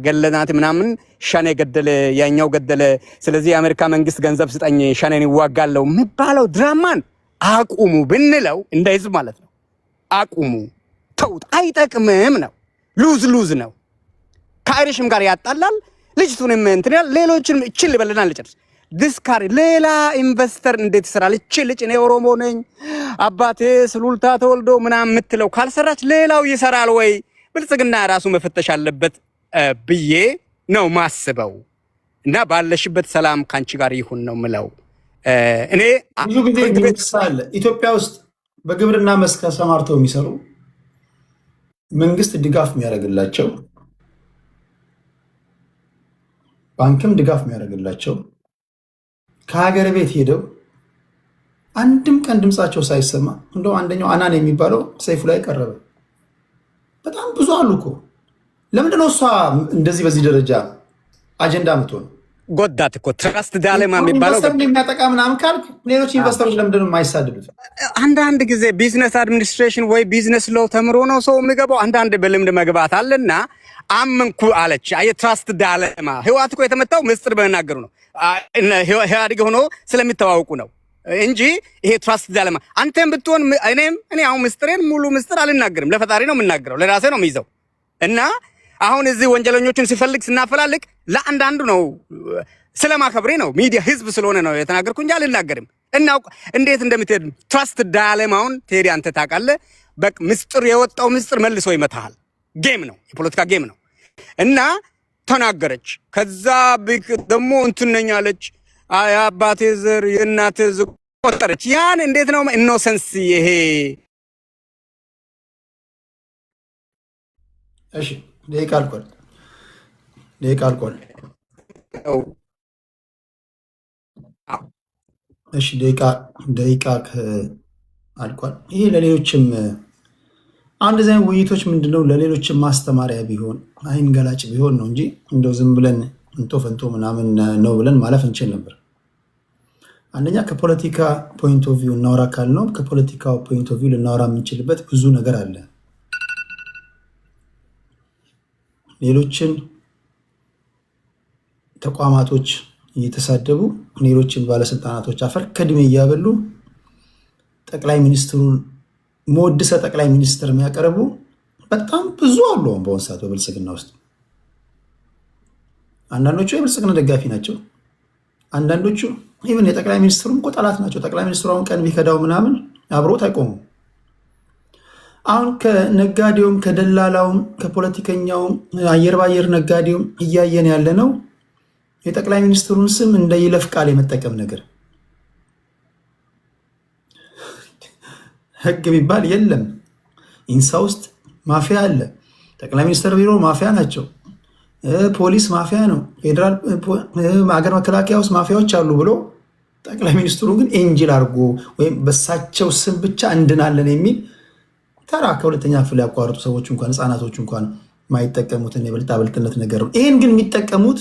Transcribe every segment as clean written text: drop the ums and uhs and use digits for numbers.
ገለናት ምናምን ሸኔ ገደለ ያኛው ገደለ ስለዚህ የአሜሪካ መንግስት ገንዘብ ስጠኝ ሸኔን ይዋጋለው የሚባለው ድራማን አቁሙ ብንለው እንደ ህዝብ ማለት ነው። አቁሙ ተውት፣ አይጠቅምም ነው። ሉዝ ነው። ከአይሪሽም ጋር ያጣላል። ልጅቱንም እንትን ያል ሌሎችንም እችል ይበልናል። ልጨርስ ዲስካሪ ሌላ ኢንቨስተር እንዴት ይሰራል? እችል ልጅ እኔ ኦሮሞ ነኝ አባቴ ስሉልታ ተወልዶ ምናምን የምትለው ካልሰራች ሌላው ይሰራል ወይ? ብልጽግና ራሱ መፈተሽ አለበት ብዬ ነው ማስበው። እና ባለሽበት ሰላም ካንቺ ጋር ይሁን ነው ምለው። እኔ ብዙ ጊዜ ይመስላል ኢትዮጵያ ውስጥ በግብርና መስክ ተሰማርተው የሚሰሩ መንግስት ድጋፍ የሚያደርግላቸው ባንክም ድጋፍ የሚያደርግላቸው ከሀገር ቤት ሄደው አንድም ቀን ድምፃቸው ሳይሰማ እንደው አንደኛው አናን የሚባለው ሰይፉ ላይ ቀረበ። በጣም ብዙ አሉ እኮ። ለምንድነው እሷ እንደዚህ በዚህ ደረጃ አጀንዳ ምትሆን? ጎዳት እኮ ትራስት ዳለማ የሚባለው ኢንቨስተር የሚያጠቃ ምናምን ካልክ ሌሎች ኢንቨስተሮች ለምንድነው የማይሳድዱት? አንዳንድ ጊዜ ቢዝነስ አድሚኒስትሬሽን ወይ ቢዝነስ ለው ተምሮ ነው ሰው የሚገባው። አንዳንድ በልምድ መግባት አለና አመንኩ አለች። የትራስት ዳለማ ህዋት እኮ የተመታው ምስጢር በመናገሩ ነው። ኢህአዴግ ሆኖ ስለሚተዋወቁ ነው እንጂ ይሄ ትራስት ዳለማ አንተም ብትሆን እኔ አሁን ምስጢሬን ሙሉ ምስጢር አልናገርም። ለፈጣሪ ነው የምናገረው፣ ለራሴ ነው የሚይዘው። እና አሁን እዚህ ወንጀለኞችን ሲፈልግ ስናፈላልቅ ለአንዳንዱ ነው ስለማከብሬ ነው። ሚዲያ ህዝብ ስለሆነ ነው የተናገርኩ እንጂ አልናገርም። እና እንዴት እንደምትሄድ ትራስት ዳለማውን ቴዲ አንተ ታውቃለህ። በቃ ምስጢር የወጣው ምስጢር መልሶ ይመታሃል። ጌም ነው፣ የፖለቲካ ጌም ነው። እና ተናገረች። ከዛ ደግሞ እንትን ነኝ አለች። የአባቴ ዘር የእናቴ ዘር ቆጠረች። ያን እንዴት ነው ኢኖሰንስ ይሄ? እሺ ደቂቃ አልቋል። እሺ ደቂቃ አልቋል። ይሄ ለሌሎችም አንድ ዛይ ውይይቶች ምንድነው ለሌሎችም ማስተማሪያ ቢሆን አይን ገላጭ ቢሆን ነው እንጂ እንደው ዝም ብለን እንቶ ፈንቶ ምናምን ነው ብለን ማለፍ እንችል ነበር። አንደኛ ከፖለቲካ ፖይንት ኦፍ ቪው እናወራ ካልነው ከፖለቲካው ፖይንት ኦፍ ቪው ልናወራ የምንችልበት ብዙ ነገር አለ። ሌሎችን ተቋማቶች እየተሳደቡ ሌሎችን ባለስልጣናቶች አፈር ከድሜ እያበሉ ጠቅላይ ሚኒስትሩን ሞድሰ ጠቅላይ ሚኒስትር የሚያቀርቡ በጣም ብዙ አሉ። በአሁኑ ሰዓት በብልጽግና ውስጥ አንዳንዶቹ የብልጽግና ደጋፊ ናቸው። አንዳንዶቹ ኢቭን የጠቅላይ ሚኒስትሩም እኮ ጠላት ናቸው። ጠቅላይ ሚኒስትሩ አሁን ቀን ቢከዳው ምናምን አብሮት አይቆሙም። አሁን ከነጋዴውም ከደላላውም ከፖለቲከኛውም አየር ባየር ነጋዴውም እያየን ያለ ነው የጠቅላይ ሚኒስትሩን ስም እንደ ይለፍ ቃል የመጠቀም ነገር። ህግ የሚባል የለም። ኢንሳ ውስጥ ማፊያ አለ። ጠቅላይ ሚኒስትር ቢሮ ማፊያ ናቸው። ፖሊስ ማፊያ ነው። ፌዴራል ሀገር መከላከያ ውስጥ ማፊያዎች አሉ ብሎ ጠቅላይ ሚኒስትሩ ግን ኤንጅል አድርጎ ወይም በሳቸው ስም ብቻ እንድናለን የሚል ተራ ከሁለተኛ ክፍል ያቋረጡ ሰዎች እንኳን ህፃናቶች እንኳን ማይጠቀሙትን የብልጣብልጥነት ነገር ነው። ይህን ግን የሚጠቀሙት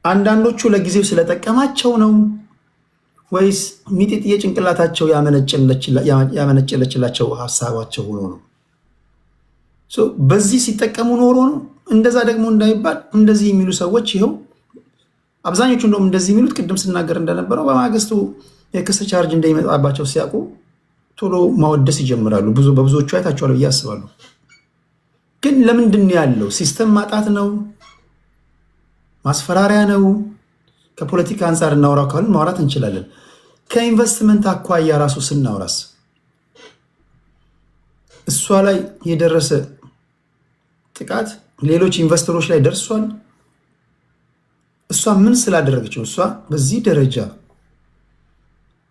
አንዳንዶቹ ለጊዜው ስለጠቀማቸው ነው ወይስ ሚጢጥዬ ጭንቅላታቸው ያመነጨለችላቸው ሀሳባቸው ሆኖ ነው? በዚህ ሲጠቀሙ ኖሮ ነው። እንደዛ ደግሞ እንዳይባል እንደዚህ የሚሉ ሰዎች ይኸው አብዛኞቹ እንደውም እንደዚህ የሚሉት ቅድም ስናገር እንደነበረው በማግስቱ የክስ ቻርጅ እንደሚመጣባቸው ሲያውቁ ቶሎ ማወደስ ይጀምራሉ። በብዙዎቹ አይታችኋል ብዬ አስባለሁ። ግን ለምንድን ያለው ሲስተም ማጣት ነው? ማስፈራሪያ ነው? ከፖለቲካ አንጻር እናውራ ካልን ማውራት እንችላለን። ከኢንቨስትመንት አኳያ ራሱ ስናውራስ እሷ ላይ የደረሰ ጥቃት ሌሎች ኢንቨስተሮች ላይ ደርሷል። እሷ ምን ስላደረገችው እሷ በዚህ ደረጃ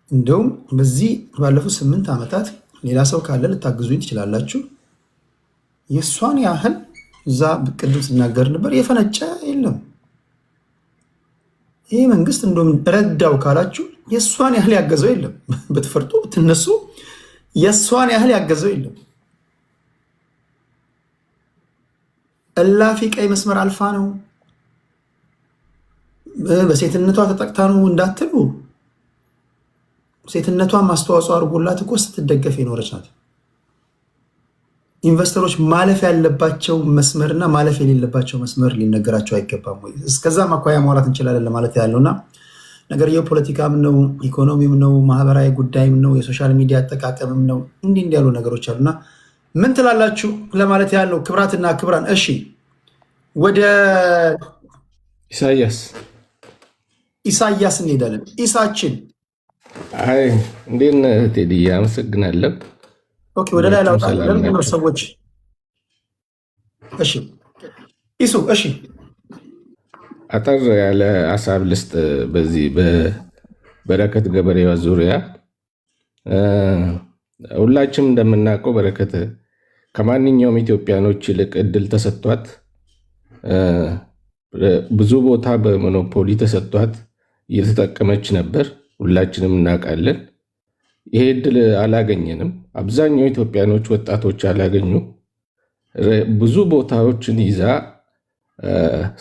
እንደውም በዚህ ባለፉት 8 ዓመታት ሌላ ሰው ካለ ልታግዙኝ ትችላላችሁ። የእሷን ያህል እዛ ቅድም ስናገር ነበር የፈነጨ የለም። ይህ መንግስት እንደውም ረዳው ካላችሁ የእሷን ያህል ያገዘው የለም። ብትፈርጡ ብትነሱ የእሷን ያህል ያገዘው የለም። እላፊ ቀይ መስመር አልፋ ነው። በሴትነቷ ተጠቅታ ነው እንዳትሉ፣ ሴትነቷን ማስተዋጽኦ አድርጎላት እኮ ስትደገፍ የኖረች ናት። ኢንቨስተሮች ማለፍ ያለባቸው መስመርና ማለፍ የሌለባቸው መስመር ሊነገራቸው አይገባም ወይ? እስከዛ ማኳያ ማውራት እንችላለን ለማለት ያለውና ነገር የፖለቲካም ነው፣ ኢኮኖሚም ነው፣ ማህበራዊ ጉዳይም ነው፣ የሶሻል ሚዲያ አጠቃቀምም ነው። እንዲህ ያሉ ነገሮች አሉና ምን ትላላችሁ ለማለት ያለው ክብራትና ክብራን። እሺ ወደ ኢሳያስ እንሄዳለን። ኢሳችን እንዴት ነህ ቴዲዬ? አመሰግናለሁ። ኦኬ ወደ ላይ ላውጣ ለምን ሰዎች። እሺ ኢሱ እሺ አጠር ያለ ሀሳብ ልስጥ በዚህ በበረከት ገበሬዋ ዙሪያ። ሁላችንም እንደምናውቀው በረከት ከማንኛውም ኢትዮጵያኖች ይልቅ እድል ተሰጥቷት ብዙ ቦታ በሞኖፖሊ ተሰጥቷት እየተጠቀመች ነበር። ሁላችንም እናውቃለን። ይሄ እድል አላገኘንም። አብዛኛው ኢትዮጵያኖች ወጣቶች አላገኙ። ብዙ ቦታዎችን ይዛ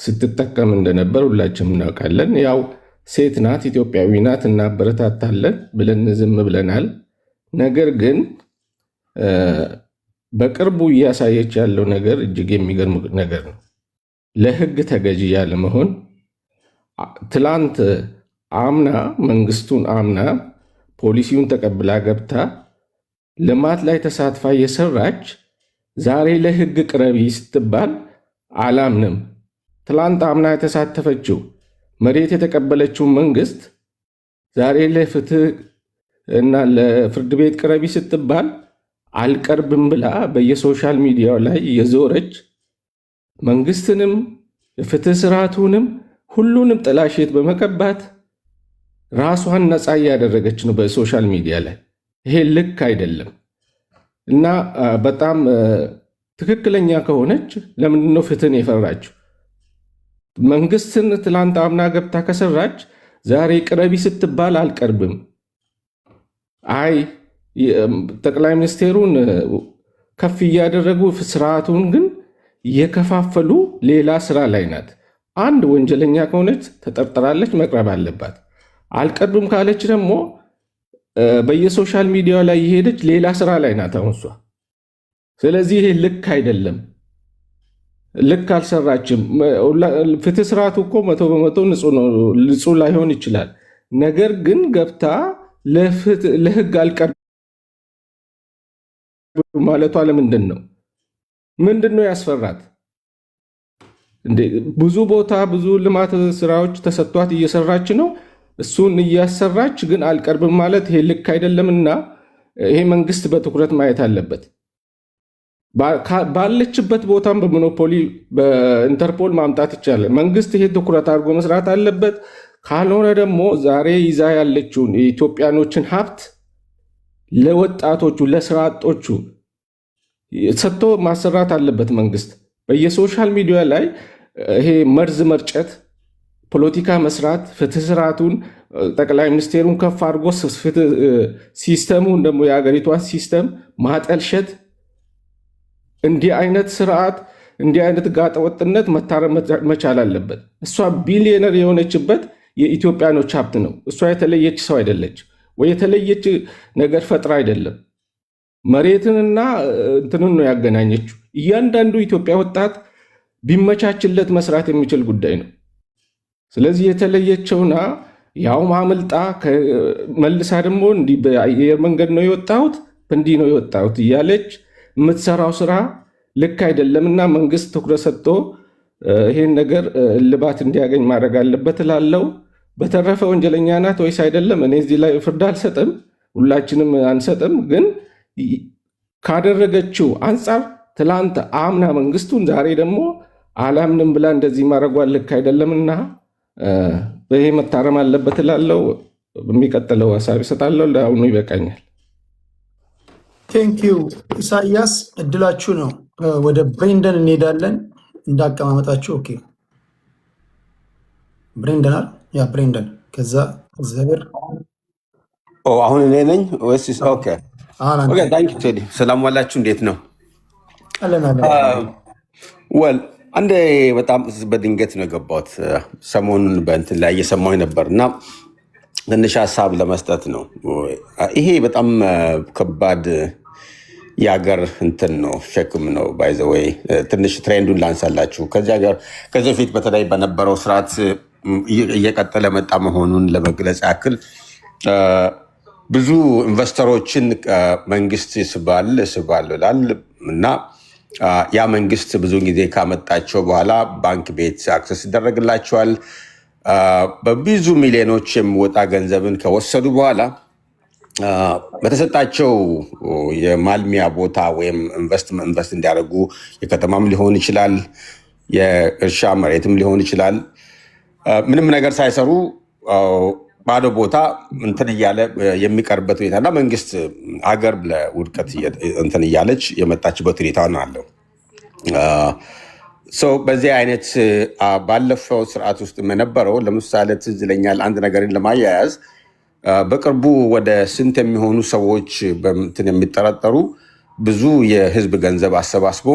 ስትጠቀም እንደነበር ሁላችንም እናውቃለን። ያው ሴት ናት፣ ኢትዮጵያዊ ናት፣ እናበረታታለን ብለን ዝም ብለናል። ነገር ግን በቅርቡ እያሳየች ያለው ነገር እጅግ የሚገርም ነገር ነው። ለሕግ ተገዢ ያለመሆን ትላንት አምና መንግስቱን አምና ፖሊሲውን ተቀብላ ገብታ ልማት ላይ ተሳትፋ የሰራች ዛሬ ለሕግ ቅረቢ ስትባል አላምንም። ትላንት አምና የተሳተፈችው መሬት የተቀበለችው መንግስት ዛሬ ለፍትህ እና ለፍርድ ቤት ቅረቢ ስትባል አልቀርብም ብላ በየሶሻል ሚዲያው ላይ የዞረች መንግስትንም የፍትህ ስርዓቱንም ሁሉንም ጥላሸት በመቀባት ራሷን ነፃ እያደረገች ነው በሶሻል ሚዲያ ላይ። ይሄ ልክ አይደለም እና በጣም ትክክለኛ ከሆነች ለምንድነው ፍትህን የፈራችው? መንግስትን ትላንት አምና ገብታ ከሰራች ዛሬ ቅረቢ ስትባል አልቀርብም። አይ ጠቅላይ ሚኒስቴሩን ከፍ እያደረጉ ስርዓቱን ግን እየከፋፈሉ ሌላ ስራ ላይ ናት። አንድ ወንጀለኛ ከሆነች ተጠርጥራለች፣ መቅረብ አለባት። አልቀርብም ካለች ደግሞ በየሶሻል ሚዲያ ላይ የሄደች ሌላ ስራ ላይ ናት አሁን እሷ። ስለዚህ ይሄ ልክ አይደለም፣ ልክ አልሰራችም። ፍትህ ስርዓቱ እኮ 100% ንጹህ ላይሆን ይችላል። ነገር ግን ገብታ ለህግ አልቀርብም ማለቷ ለምንድን ነው? ምንድን ነው ያስፈራት? ብዙ ቦታ ብዙ ልማት ስራዎች ተሰጥቷት እየሰራች ነው። እሱን እያሰራች ግን አልቀርብም ማለት ይሄ ልክ አይደለምና ይሄ መንግስት በትኩረት ማየት አለበት። ባለችበት ቦታም በሞኖፖሊ በኢንተርፖል ማምጣት ይቻላል። መንግስት ይሄ ትኩረት አድርጎ መስራት አለበት። ካልሆነ ደግሞ ዛሬ ይዛ ያለችውን የኢትዮጵያኖችን ሀብት ለወጣቶቹ ለስራ አጦቹ ሰጥቶ ማሰራት አለበት መንግስት። በየሶሻል ሚዲያ ላይ ይሄ መርዝ መርጨት፣ ፖለቲካ መስራት፣ ፍትህ ስርዓቱን ጠቅላይ ሚኒስቴሩን ከፍ አድርጎ ሲስተሙን ደግሞ የሀገሪቷን ሲስተም ማጠልሸት፣ እንዲህ አይነት ስርዓት እንዲህ አይነት ጋጠወጥነት መታረም መቻል አለበት። እሷ ቢሊዮነር የሆነችበት የኢትዮጵያኖች ሀብት ነው። እሷ የተለየች ሰው አይደለች ወይ የተለየች ነገር ፈጥራ አይደለም። መሬትንና እንትንን ነው ያገናኘችው። እያንዳንዱ ኢትዮጵያ ወጣት ቢመቻችለት መስራት የሚችል ጉዳይ ነው። ስለዚህ የተለየችውና ያውም አምልጣ መልሳ ደግሞ እንዲህ በአየር መንገድ ነው የወጣሁት እንዲህ ነው የወጣሁት እያለች የምትሰራው ስራ ልክ አይደለምና መንግስት ትኩረት ሰጥቶ ይሄን ነገር እልባት እንዲያገኝ ማድረግ አለበት እላለሁ። በተረፈ ወንጀለኛ ናት ወይስ አይደለም እኔ እዚህ ላይ ፍርድ አልሰጥም፣ ሁላችንም አንሰጥም። ግን ካደረገችው አንጻር ትላንት አምና መንግስቱን ዛሬ ደግሞ አላምንም ብላ እንደዚህ ማድረጓን ልክ አይደለምና ይሄ መታረም አለበት እላለሁ። በሚቀጥለው ሀሳብ ይሰጣለሁ። ለአሁኑ ይበቃኛል። ቴንኪዩ ኢሳያስ፣ እድላችሁ ነው። ወደ ብሬንደን እንሄዳለን እንዳቀማመጣችሁ። ኦኬ ብሬንደን አለ ያ ብሬንደን። ከዛ እግዚአብሔር አሁን እኔ ነኝ ወይስ? ኦኬ ታንክ ዩ ቴዲ። ሰላም ዋላችሁ፣ እንዴት ነው? ወል አንዴ በጣም በድንገት ነው የገባሁት። ሰሞኑን በእንትን ላይ እየሰማሁኝ ነበር እና ትንሽ ሀሳብ ለመስጠት ነው። ይሄ በጣም ከባድ የሀገር እንትን ነው ሸክም ነው። ባይዘወይ ትንሽ ትሬንዱን ላንሳላችሁ። ከዚህ በፊት በተለይ በነበረው ስርዓት እየቀጠለ መጣ መሆኑን ለመግለጽ ያክል ብዙ ኢንቨስተሮችን መንግስት ይስባል ይላል እና ያ መንግስት ብዙ ጊዜ ካመጣቸው በኋላ ባንክ ቤት አክሰስ ይደረግላቸዋል። በብዙ ሚሊዮኖች የሚወጣ ገንዘብን ከወሰዱ በኋላ በተሰጣቸው የማልሚያ ቦታ ወይም ኢንቨስት እንዲያደርጉ የከተማም ሊሆን ይችላል፣ የእርሻ መሬትም ሊሆን ይችላል፣ ምንም ነገር ሳይሰሩ ባዶ ቦታ እንትን እያለ የሚቀርበት ሁኔታ እና መንግስት ሀገር ለውድቀት እንትን እያለች የመጣችበት ሁኔታ ነው አለው። በዚህ አይነት ባለፈው ስርዓት ውስጥ የነበረው ለምሳሌ ትዝ ይለኛል አንድ ነገርን ለማያያዝ በቅርቡ ወደ ስንት የሚሆኑ ሰዎች በምትን የሚጠረጠሩ ብዙ የህዝብ ገንዘብ አሰባስቦ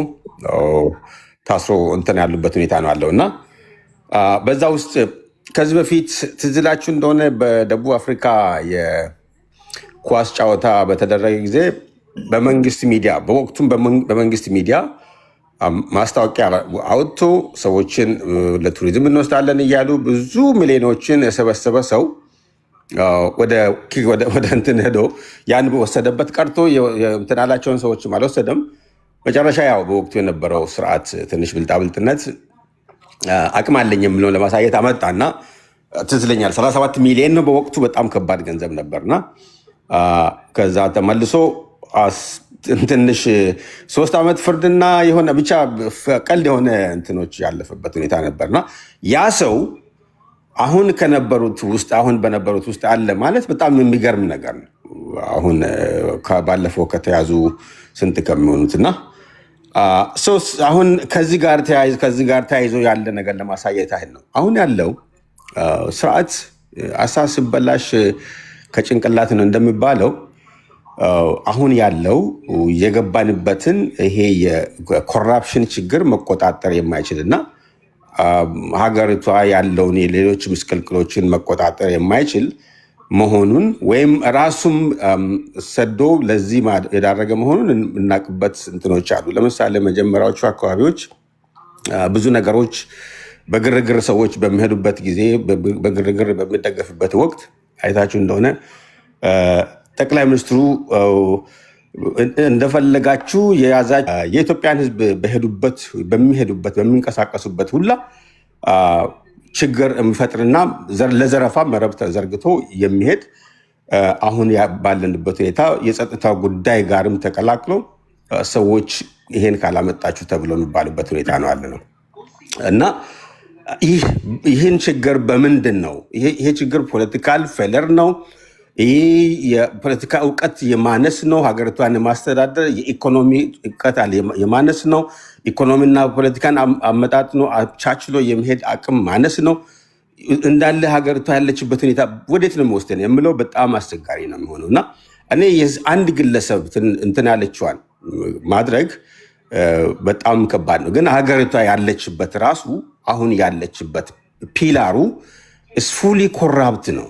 ታስሮ እንትን ያሉበት ሁኔታ ነው አለው እና በዛ ውስጥ ከዚህ በፊት ትዝ ይላችሁ እንደሆነ በደቡብ አፍሪካ የኳስ ጨዋታ በተደረገ ጊዜ በመንግስት ሚዲያ በወቅቱም በመንግስት ሚዲያ ማስታወቂያ አውጥቶ ሰዎችን ለቱሪዝም እንወስዳለን እያሉ ብዙ ሚሊዮኖችን የሰበሰበ ሰው ወደ እንትን ሄዶ ያን በወሰደበት ቀርቶ እንትን ያላቸውን ሰዎችም አልወሰደም። መጨረሻ ያው በወቅቱ የነበረው ስርዓት ትንሽ ብልጣብልጥነት አቅም አለኝ የምለውን ለማሳየት አመጣና ትዝ ይለኛል 37 ሚሊዮን ነው በወቅቱ በጣም ከባድ ገንዘብ ነበርና ከዛ ተመልሶ ትንሽ 3 ዓመት ፍርድና የሆነ ብቻ ቀልድ የሆነ እንትኖች ያለፈበት ሁኔታ ነበርና ያ ሰው አሁን በነበሩት ውስጥ አለ ማለት በጣም የሚገርም ነገር ነው። አሁን ባለፈው ከተያዙ ስንት ከሚሆኑትና አሁን ከዚህ ጋር ተያይዞ ያለ ነገር ለማሳየት ያህል ነው። አሁን ያለው ስርዓት አሳስ በላሽ ከጭንቅላት ነው እንደሚባለው አሁን ያለው የገባንበትን ይሄ የኮራፕሽን ችግር መቆጣጠር የማይችልና ሀገሪቷ ያለውን የሌሎች ምስቅልቅሎችን መቆጣጠር የማይችል መሆኑን ወይም ራሱም ሰዶ ለዚህ የዳረገ መሆኑን እናቅበት እንትኖች አሉ። ለምሳሌ መጀመሪያዎቹ አካባቢዎች ብዙ ነገሮች በግርግር ሰዎች በሚሄዱበት ጊዜ በግርግር በሚደገፍበት ወቅት አይታችሁ እንደሆነ ጠቅላይ ሚኒስትሩ እንደፈለጋችሁ የኢትዮጵያን ሕዝብ በሚንቀሳቀሱበት ሁላ ችግር የሚፈጥርና ለዘረፋ መረብ ተዘርግቶ የሚሄድ አሁን ባለንበት ሁኔታ የጸጥታ ጉዳይ ጋርም ተቀላቅሎ ሰዎች ይሄን ካላመጣችሁ ተብሎ የሚባሉበት ሁኔታ ነው አለ ነው እና ይህን ችግር በምንድን ነው? ይሄ ችግር ፖለቲካል ፌለር ነው። ይህ የፖለቲካ እውቀት የማነስ ነው። ሀገሪቷን የማስተዳደር የኢኮኖሚ እውቀት የማነስ ነው። ኢኮኖሚና ፖለቲካን አመጣጥኖ አቻችሎ የመሄድ አቅም ማነስ ነው። እንዳለ ሀገሪቷ ያለችበት ሁኔታ ወዴት ነው የሚወስደን የምለው በጣም አስቸጋሪ ነው የሚሆነው እና እኔ አንድ ግለሰብ እንትን ያለችዋን ማድረግ በጣም ከባድ ነው። ግን ሀገሪቷ ያለችበት ራሱ አሁን ያለችበት ፒላሩ ፉሊ ኮራፕት ነው።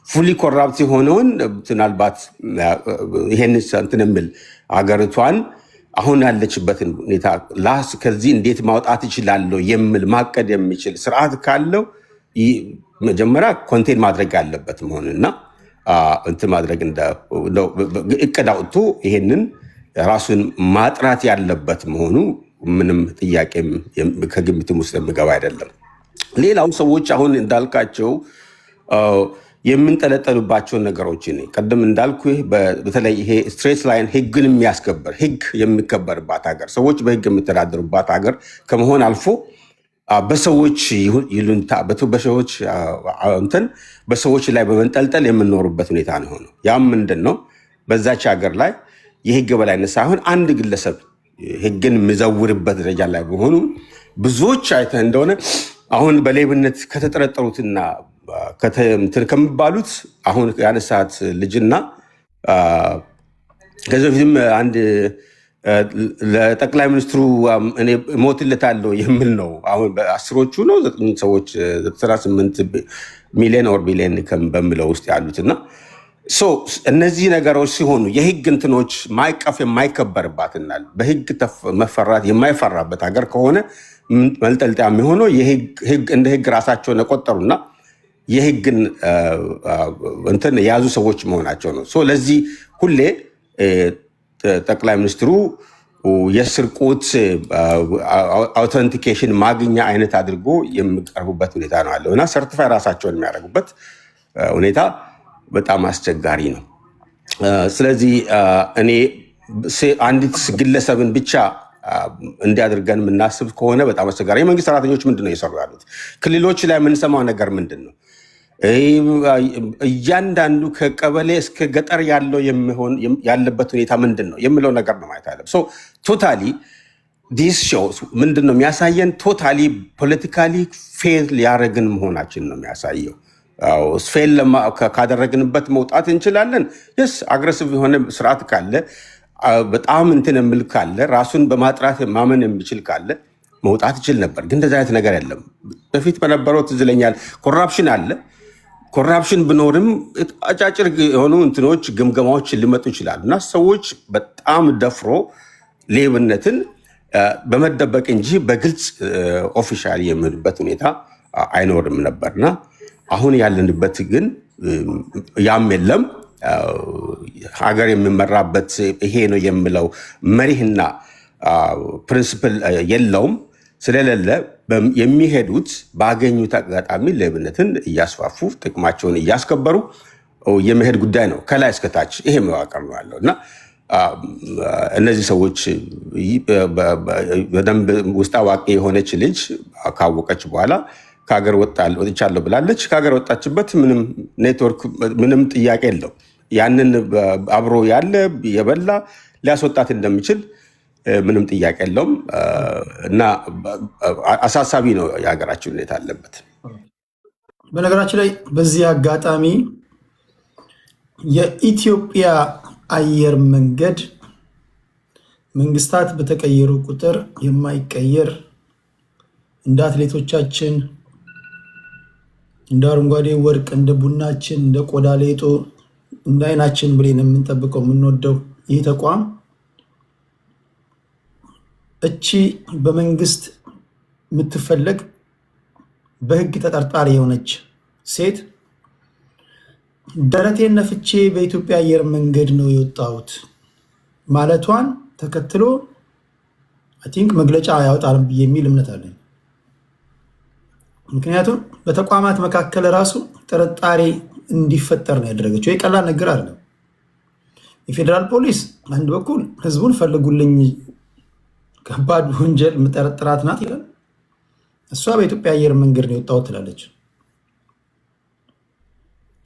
ፉሊ ኮራፕት የሆነውን ምናልባት ይሄን እንትን የሚል ሀገሪቷን አሁን ያለችበትን ሁኔታ ከዚህ እንዴት ማውጣት ይችላለሁ የሚል ማቀድ የሚችል ስርዓት ካለው መጀመሪያ ኮንቴን ማድረግ ያለበት መሆንና እንትን ማድረግ እቅድ አውጥቶ ይሄንን ራሱን ማጥራት ያለበት መሆኑ ምንም ጥያቄ ከግምትም ውስጥ የሚገባ አይደለም። ሌላው ሰዎች አሁን እንዳልካቸው የምንጠለጠሉባቸውን ነገሮች ቅድም እንዳልኩ በተለይ ይሄ ስትሬት ላይን ህግን የሚያስከበር ህግ የሚከበርባት ሀገር ሰዎች በህግ የሚተዳደሩባት ሀገር ከመሆን አልፎ በሰዎች ይሉንታ በሰዎች ላይ በመንጠልጠል የምንኖሩበት ሁኔታ ነው ሆነው። ያም ምንድን ነው? በዛች ሀገር ላይ የህግ በላይነት ሳይሆን አንድ ግለሰብ ህግን የሚዘውርበት ደረጃ ላይ በሆኑ ብዙዎች አይተህ እንደሆነ አሁን በሌብነት ከተጠረጠሩትና ከሚባሉት አሁን ያነሳት ልጅና ከዚህ በፊትም አንድ ለጠቅላይ ሚኒስትሩ እኔ እሞትለታለሁ የሚል ነው። አሁን በአስሮቹ ነው 9 ሰዎች 98 ሚሊዮን ኦር ቢሊዮን በሚለው ውስጥ ያሉትና እነዚህ ነገሮች ሲሆኑ የህግ እንትኖች ማይቀፍ የማይከበርባትና በህግ መፈራት የማይፈራበት ሀገር ከሆነ መልጠልጠያ የሚሆነው እንደ ህግ ራሳቸውን የቆጠሩና የህግን እንትን የያዙ ሰዎች መሆናቸው ነው። ለዚህ ሁሌ ጠቅላይ ሚኒስትሩ የስርቆት አውተንቲኬሽን ማግኛ አይነት አድርጎ የሚቀርቡበት ሁኔታ ነው ያለው እና ሰርቲፋይ ራሳቸውን የሚያደርጉበት ሁኔታ በጣም አስቸጋሪ ነው። ስለዚህ እኔ አንዲት ግለሰብን ብቻ እንዲያደርገን የምናስብ ከሆነ በጣም አስቸጋሪ። የመንግስት ሰራተኞች ምንድን ነው እየሰሩ ያሉት? ክልሎች ላይ የምንሰማው ነገር ምንድን ነው? እያንዳንዱ ከቀበሌ እስከ ገጠር ያለው ያለበት ሁኔታ ምንድን ነው የሚለው ነገር ነው ማየት አለ። ቶታሊ ዲስ ሾውስ ምንድን ነው የሚያሳየን? ቶታሊ ፖለቲካሊ ፌል ሊያደረግን መሆናችን ነው የሚያሳየው። ፌል ካደረግንበት መውጣት እንችላለን። የስ አግሬሲቭ የሆነ ስርዓት ካለ በጣም እንትን የሚል ካለ ራሱን በማጥራት ማመን የሚችል ካለ መውጣት ይችል ነበር። ግን እንደዚህ አይነት ነገር የለም። በፊት በነበረው ትዝ ይለኛል ኮራፕሽን አለ። ኮራፕሽን ብኖርም አጫጭር የሆኑ እንትኖች ግምገማዎች ሊመጡ ይችላሉ እና ሰዎች በጣም ደፍሮ ሌብነትን በመደበቅ እንጂ በግልጽ ኦፊሻሊ የሚሆንበት ሁኔታ አይኖርም ነበርና አሁን ያለንበት ግን ያም የለም። ሀገር የሚመራበት ይሄ ነው የሚለው መሪህና ፕሪንስፕል የለውም። ስለሌለ የሚሄዱት ባገኙት አጋጣሚ ሌብነትን እያስፋፉ ጥቅማቸውን እያስከበሩ የመሄድ ጉዳይ ነው። ከላይ እስከታች ይሄ መዋቅር ነው ያለው እና እነዚህ ሰዎች በደንብ ውስጥ አዋቂ የሆነች ልጅ ካወቀች በኋላ ከሀገር ወጥቻለሁ ብላለች። ከሀገር ወጣችበት ምንም ኔትወርክ ምንም ጥያቄ የለው። ያንን አብሮ ያለ የበላ ሊያስወጣት እንደሚችል ምንም ጥያቄ የለውም እና አሳሳቢ ነው የሀገራችን ሁኔታ አለበት። በነገራችን ላይ በዚህ አጋጣሚ የኢትዮጵያ አየር መንገድ መንግስታት በተቀየሩ ቁጥር የማይቀየር እንደ አትሌቶቻችን እንደ አረንጓዴ ወርቅ እንደ ቡናችን እንደ ቆዳ ሌጦ እንደ አይናችን ብሌን የምንጠብቀው የምንወደው ይህ ተቋም እቺ በመንግስት የምትፈለግ በህግ ተጠርጣሪ የሆነች ሴት ደረቴን ነፍቼ በኢትዮጵያ አየር መንገድ ነው የወጣሁት ማለቷን ተከትሎ አይ ቲንክ መግለጫ ያወጣል የሚል እምነት አለኝ። ምክንያቱም በተቋማት መካከል ራሱ ጥርጣሬ እንዲፈጠር ነው ያደረገችው። የቀላል ነገር አይደለም። የፌዴራል ፖሊስ አንድ በኩል ህዝቡን ፈልጉልኝ ከባድ ወንጀል ምጠረጥራት ናት ይላል። እሷ በኢትዮጵያ አየር መንገድ ነው የወጣሁት ትላለች።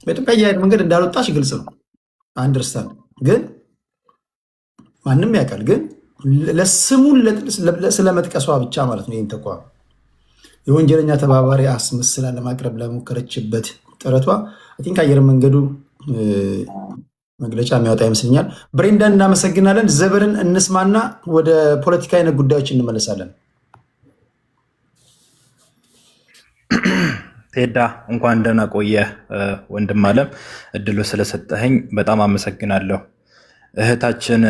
በኢትዮጵያ አየር መንገድ እንዳልወጣች ግልጽ ነው። አንደርስታንድ ግን ማንም ያውቃል። ግን ለስሙን ስለመጥቀሷ ብቻ ማለት ነው ይህን ተቋም የወንጀለኛ ተባባሪ አስመስላ ለማቅረብ ለሞከረችበት ጥረቷ አይ ቲንክ አየር መንገዱ መግለጫ የሚያወጣ ይመስለኛል። ብሬንዳን እናመሰግናለን። ዘበርን እንስማና ወደ ፖለቲካ አይነት ጉዳዮች እንመለሳለን። ቴዳ እንኳን ደህና ቆየህ ወንድም አለም፣ እድሉ ስለሰጠኸኝ በጣም አመሰግናለሁ። እህታችን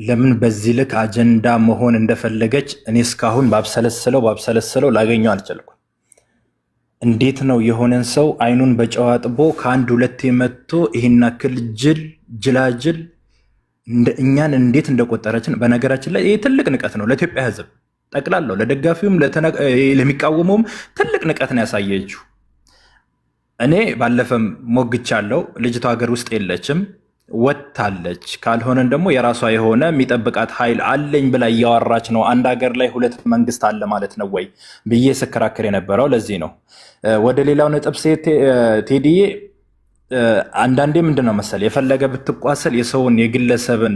ለምን በዚህ ልክ አጀንዳ መሆን እንደፈለገች እኔ እስካሁን ባብሰለስለው ላገኘው አልቻልኩም። እንዴት ነው የሆነን ሰው አይኑን በጨው አጥቦ ከአንድ ሁለቴ መጥቶ ይህን ያክል ጅላጅል እኛን እንዴት እንደቆጠረችን። በነገራችን ላይ ይህ ትልቅ ንቀት ነው ለኢትዮጵያ ሕዝብ ጠቅላላው፣ ለደጋፊውም ለሚቃወመውም ትልቅ ንቀት ነው ያሳየችው። እኔ ባለፈም ሞግቻለሁ። ልጅቷ ሀገር ውስጥ የለችም ወጥታለች። ካልሆነን ደግሞ የራሷ የሆነ የሚጠብቃት ኃይል አለኝ ብላ እያወራች ነው። አንድ ሀገር ላይ ሁለት መንግስት አለ ማለት ነው ወይ ብዬ ስከራከር የነበረው ለዚህ ነው። ወደ ሌላው ነጥብ ሴት ቴዲዬ፣ አንዳንዴ ምንድን ነው መሰል የፈለገ ብትቋሰል የሰውን የግለሰብን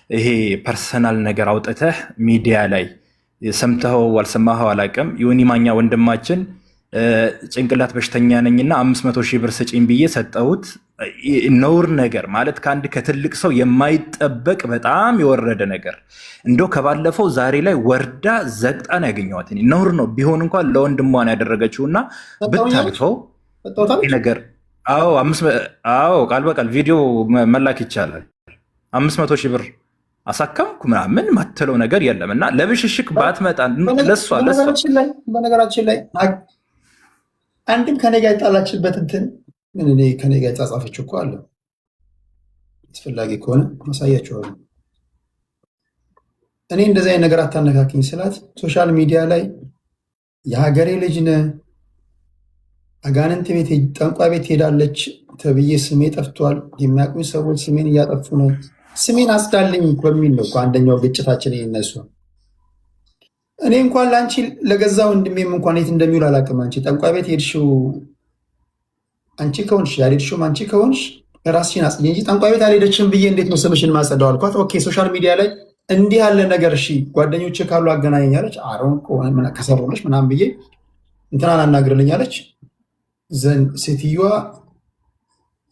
ይሄ ፐርሰናል ነገር አውጥተህ ሚዲያ ላይ ሰምተኸው አልሰማኸው አላውቅም። ዮኒ ማኛ ወንድማችን ጭንቅላት በሽተኛ ነኝና 500 ሺህ ብር ስጪኝ ብዬ ሰጠሁት። ነውር ነገር ማለት ከአንድ ከትልቅ ሰው የማይጠበቅ በጣም የወረደ ነገር እንደው ከባለፈው ዛሬ ላይ ወርዳ ዘግጣን ያገኘዋት ነውር ነው። ቢሆን እንኳን ለወንድሟን ያደረገችውና ብታልፈው ነገር አዎ ቃል በቃል ቪዲዮ መላክ ይቻላል። 500 ሺህ ብር አሳከምኩ ምናምን ማትለው ነገር የለም። እና ለብሽሽክ ባትመጣ ለሷ በነገራችን ላይ አንድም ከኔ ጋር የጣላችበት እንትን ከኔ ጋር የጻጻፈችው እኮ አለ። አስፈላጊ ከሆነ ማሳያቸዋለሁ። እኔ እንደዚህ አይነት ነገር አታነካክኝ ስላት ሶሻል ሚዲያ ላይ የሀገሬ ልጅ ነህ አጋንንት ቤት ጠንቋይ ቤት ሄዳለች ተብዬ ስሜ ጠፍቷል፣ የሚያውቁኝ ሰዎች ስሜን እያጠፉ ነው፣ ስሜን አስዳልኝ በሚል ነው አንደኛው ግጭታችን ይነሱ። እኔ እንኳን ለአንቺ ለገዛ ወንድሜም እንኳን የት እንደሚውል አላውቅም። አንቺ ጠንቋይ ቤት ሄድሽው አንቺ ከሆንሽ ያልሄድሽውም አንቺ ከሆንሽ ራስሽን አጽጂ እንጂ ጠንቋይ ቤት አልሄደችም ብዬ እንዴት ነው ስምሽን ማጸዳው አልኳት። ኦኬ ሶሻል ሚዲያ ላይ እንዲህ ያለ ነገር እሺ ጓደኞቼ ካሉ አገናኘኛለች። አሮን ከሰሩልሽ ምናምን ብዬ እንትናን አናግርልኛለች። ዘን ሴትዮዋ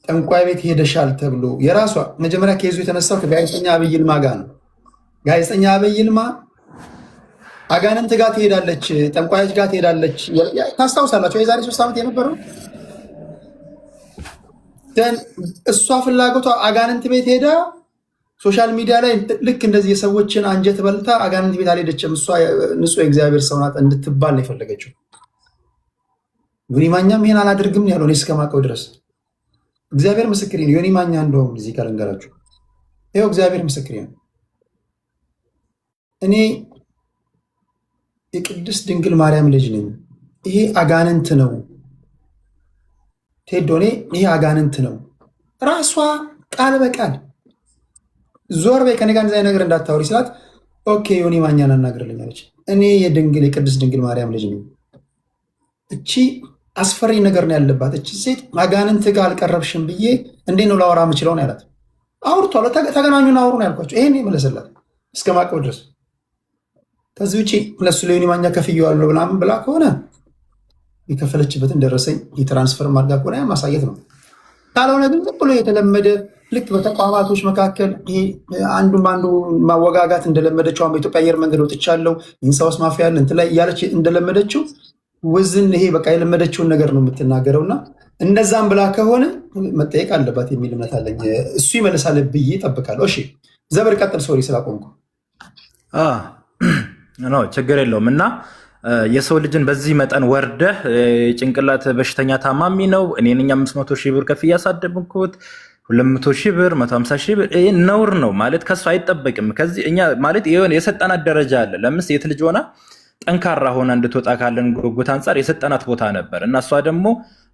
ጠንቋይ ቤት ሄደሻል ተብሎ የራሷ መጀመሪያ ከይዙ የተነሳው ከጋዜጠኛ አብይ ይልማ ጋር ነው። ጋዜጠኛ አብይ ይልማ አጋንንት ጋር ትሄዳለች፣ ጠንቋዮች ጋር ትሄዳለች። ታስታውሳላቸው የዛሬ 3 ዓመት የነበረው እሷ ፍላጎቷ አጋንንት ቤት ሄዳ ሶሻል ሚዲያ ላይ ልክ እንደዚህ የሰዎችን አንጀት በልታ አጋንንት ቤት አልሄደችም፣ እሷ ንጹሕ የእግዚአብሔር ሰው ናት እንድትባል ነው የፈለገችው። ዮኒ ማኛም ይሄን አላደርግም ያለው እኔ እስከማውቀው ድረስ እግዚአብሔር ምስክሬ ነው። ዮኒ ማኛ እንደውም እዚህ ጋር ልንገራችሁ፣ ይኸው እግዚአብሔር ምስክሬ ነው። እኔ የቅድስት ድንግል ማርያም ልጅ ነኝ። ይሄ አጋንንት ነው ቴዶ፣ እኔ ይሄ አጋንንት ነው። ራሷ ቃል በቃል ዞር በይ ከኔ ጋር እንደዚህ ነገር እንዳታወሪ ስላት ኦኬ ዮኒ ማኛን አናግርልኛለች። እኔ የቅድስት ድንግል ማርያም ልጅ ነኝ። እቺ አስፈሪ ነገር ነው ያለባት። እቺ ሴት አጋንንት ጋር አልቀረብሽም ብዬ እንዴት ነው ላወራ የምችለው ነው ያላት። አውርቷል፣ ተገናኙን አውሩ ነው ያልኳቸው። ይሄን የመለሰላት እስከማውቀው ድረስ። ከዚህ ውጭ ለሱ ለዮኒ ማኛ ከፍዬዋለሁ ምናምን ብላ ከሆነ የከፈለችበትን ደረሰኝ የትራንስፈር ማድረግ ከሆነ ማሳየት ነው። ካልሆነ ግን ዝም ብሎ የተለመደ ልክ በተቋማቶች መካከል አንዱን በአንዱ ማወጋጋት እንደለመደችው በኢትዮጵያ አየር መንገድ ወጥቻለሁ ኢንሳውስ ማፊያ ያለ እንትን ላይ እያለች እንደለመደችው ውዝን ይሄ በቃ የለመደችውን ነገር ነው የምትናገረው። እና እንደዛም ብላ ከሆነ መጠየቅ አለባት የሚል እምነት አለኝ። እሱ ይመልሳል ብዬ እጠብቃለሁ። እሺ ዘበር ቀጥል። ሶሪ ስላቆምኩ። ችግር የለውም። እና የሰው ልጅን በዚህ መጠን ወርደህ የጭንቅላት በሽተኛ ታማሚ ነው እኔ ነኝ 500 ሺህ ብር ከፍ እያሳደብኩት 200 ሺህ ብር 150 ሺህ ብር ነውር ነው ማለት ከሱ አይጠበቅም። ከዚህ እኛ ማለት የሆነ የሰጠናት ደረጃ አለ። ለምስ የት ልጅ ሆና ጠንካራ ሆና እንድትወጣ ካለን ጉጉት አንጻር የሰጠናት ቦታ ነበር እና እሷ ደግሞ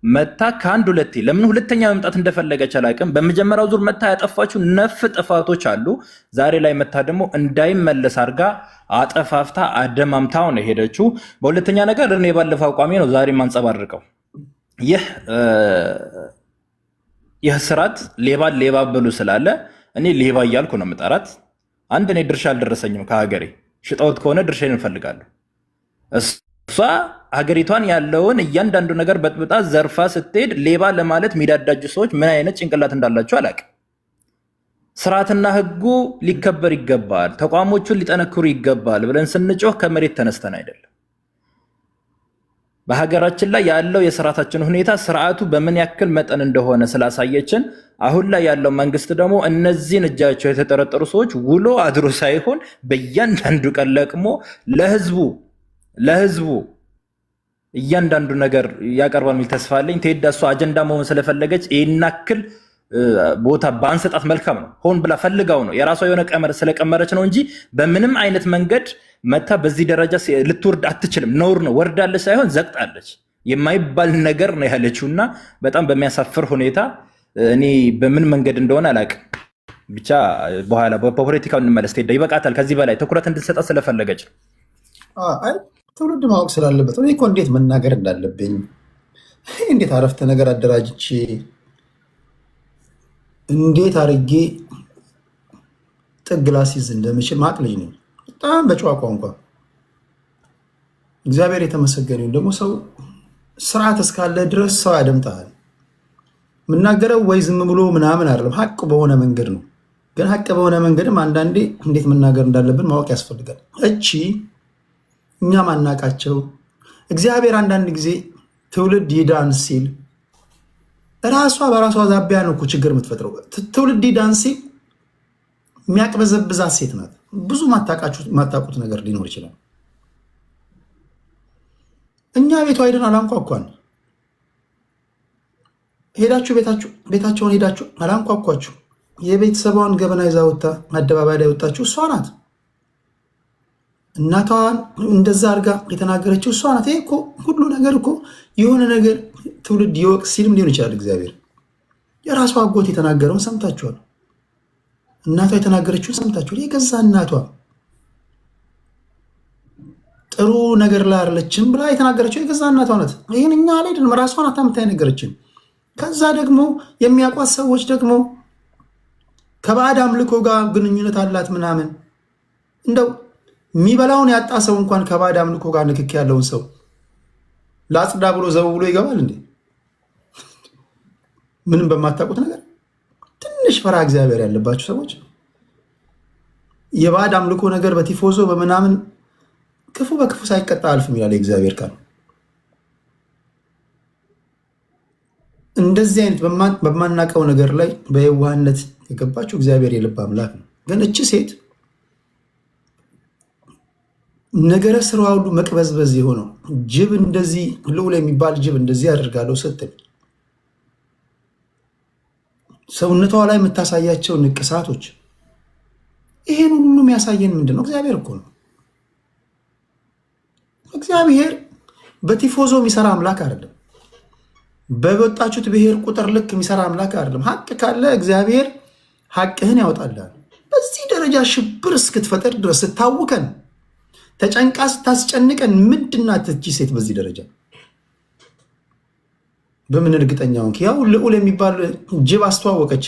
መታ ከአንድ ሁለቴ ለምን ሁለተኛ መምጣት እንደፈለገች አላውቅም። በመጀመሪያው ዙር መታ ያጠፋችው ነፍ ጥፋቶች አሉ። ዛሬ ላይ መታ ደግሞ እንዳይመለስ አድርጋ አጠፋፍታ አደማምታው ነው ሄደችው። በሁለተኛ ነገር እኔ ባለፈው አቋሜ ነው ዛሬ ማንጸባርቀው ይህ ስርዓት ሌባን ሌባ በሉ ስላለ እኔ ሌባ እያልኩ ነው የምጠራት። አንድ እኔ ድርሻ አልደረሰኝም ከሀገሬ ሽጣውት ከሆነ ድርሻዬን እንፈልጋለሁ። እሷ ሀገሪቷን ያለውን እያንዳንዱ ነገር በጥብጣ ዘርፋ ስትሄድ ሌባ ለማለት የሚዳዳጁ ሰዎች ምን አይነት ጭንቅላት እንዳላቸው አላውቅም። ስርዓትና ህጉ ሊከበር ይገባል፣ ተቋሞቹን ሊጠነክሩ ይገባል ብለን ስንጮህ ከመሬት ተነስተን አይደለም። በሀገራችን ላይ ያለው የስርዓታችን ሁኔታ ስርዓቱ በምን ያክል መጠን እንደሆነ ስላሳየችን አሁን ላይ ያለው መንግስት ደግሞ እነዚህን እጃቸው የተጠረጠሩ ሰዎች ውሎ አድሮ ሳይሆን በእያንዳንዱ ቀን ለቅሞ ለህዝቡ እያንዳንዱ ነገር ያቀርባል የሚል ተስፋ አለኝ። ቴዳ እሷ አጀንዳ መሆን ስለፈለገች ይህን ያክል ቦታ በአንሰጣት መልካም ነው። ሆን ብላ ፈልጋው ነው የራሷ የሆነ ቀመር ስለቀመረች ነው እንጂ በምንም አይነት መንገድ መታ በዚህ ደረጃ ልትወርድ አትችልም። ነውር ነው። ወርዳለች ሳይሆን ዘቅጣለች የማይባል ነገር ነው ያለችው እና በጣም በሚያሳፍር ሁኔታ እኔ በምን መንገድ እንደሆነ አላውቅም። ብቻ በኋላ በፖለቲካው እንመለስ። ቴዳ ይበቃታል። ከዚህ በላይ ትኩረት እንድትሰጣት ስለፈለገች ነው። ትውልድ ማወቅ ስላለበት እኔ እኮ እንዴት መናገር እንዳለብኝ እንዴት አረፍተ ነገር አደራጅቼ እንዴት አድርጌ ጥግ ላስይዝ እንደምችል ማቅ ልጅ ነኝ። በጣም በጨዋ ቋንቋ እግዚአብሔር የተመሰገነው ደግሞ ሰው ስርዓት እስካለ ድረስ ሰው ያደምጣል። የምናገረው ወይ ዝም ብሎ ምናምን አይደለም፣ ሀቅ በሆነ መንገድ ነው። ግን ሀቅ በሆነ መንገድም አንዳንዴ እንዴት መናገር እንዳለብን ማወቅ ያስፈልጋል። እቺ እኛ ማናቃቸው እግዚአብሔር አንዳንድ ጊዜ ትውልድ ይዳን ሲል ራሷ በራሷ ዛቢያ ነው እኮ ችግር የምትፈጥረው። ትውልድ ዳንሲ የሚያቅበዘብዛት ሴት ናት። ብዙ ማታውቁት ነገር ሊኖር ይችላል። እኛ ቤቷ ሄደን አላንኳኳን። ሄዳችሁ ቤታቸውን ሄዳችሁ አላንኳኳችሁ። የቤተሰቧን ገበና ይዛ ወጥታ አደባባይ ላይ ወጣችሁ እሷ ናት። እናቷን እንደዛ አድርጋ የተናገረችው እሷ ናት። ይሄ እኮ ሁሉ ነገር እኮ የሆነ ነገር ትውልድ ይወቅ ሲልም ሊሆን ይችላል። እግዚአብሔር የራሷ አጎት የተናገረውን ሰምታችኋል። እናቷ የተናገረችውን ሰምታችኋል። የገዛ እናቷ ጥሩ ነገር ላይ አይደለችም ብላ የተናገረችው የገዛ እናቷ ናት። ይህን እኛ አልሄድንም፣ ራሷ ናት አምታ የነገረችን። ከዛ ደግሞ የሚያውቋት ሰዎች ደግሞ ከባዕድ አምልኮ ጋር ግንኙነት አላት ምናምን። እንደው የሚበላውን ያጣ ሰው እንኳን ከባዕድ አምልኮ ጋር ንክኪ ያለውን ሰው ለአጽዳ ብሎ ዘው ብሎ ይገባል እንዴ? ምንም በማታውቁት ነገር ትንሽ ፈራ እግዚአብሔር ያለባችሁ ሰዎች የባዕድ አምልኮ ነገር በቲፎዞ በምናምን ክፉ በክፉ ሳይቀጣ አልፍም ይላል የእግዚአብሔር ቃል። እንደዚህ አይነት በማናውቀው ነገር ላይ በየዋህነት የገባችሁ እግዚአብሔር የልብ አምላክ ነው። ግን እቺ ሴት ነገረ ስራዋ ሁሉ መቅበዝበዝ የሆነው ጅብ እንደዚህ ልዑል የሚባል ጅብ እንደዚህ ያደርጋለሁ ስትል ሰውነቷ ላይ የምታሳያቸው ንቅሳቶች፣ ይሄን ሁሉ የሚያሳየን ምንድን ነው? እግዚአብሔር እኮ ነው። እግዚአብሔር በቲፎዞ የሚሰራ አምላክ አይደለም። በወጣችሁት ብሔር ቁጥር ልክ የሚሰራ አምላክ አይደለም። ሀቅ ካለ እግዚአብሔር ሀቅህን ያወጣልሃል። በዚህ ደረጃ ሽብር እስክትፈጠር ድረስ ስታውከን፣ ተጨንቃ ስታስጨንቀን ምንድናት እቺ ሴት? በዚህ ደረጃ በምን እርግጠኛውን ያው ልዑል የሚባል ጅብ አስተዋወቀች።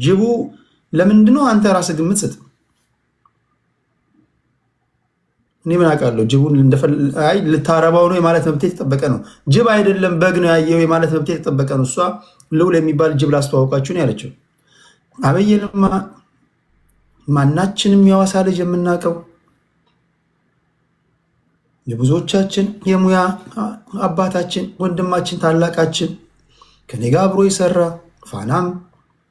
ጅቡ ለምንድነው አንተ ራስህ ግምት ስጥ። እኔ ምን አውቃለሁ? ጅቡን ልታረባው ነው የማለት መብት የተጠበቀ ነው። ጅብ አይደለም በግ ነው ያየው የማለት መብት የተጠበቀ ነው። እሷ ልዑል የሚባል ጅብ ላስተዋወቃችሁ ነው ያለችው። አበየንማ ማናችንም የሐዋሳ ልጅ የምናውቀው የብዙዎቻችን የሙያ አባታችን፣ ወንድማችን፣ ታላቃችን ከኔ ጋር አብሮ የሰራ ፋናም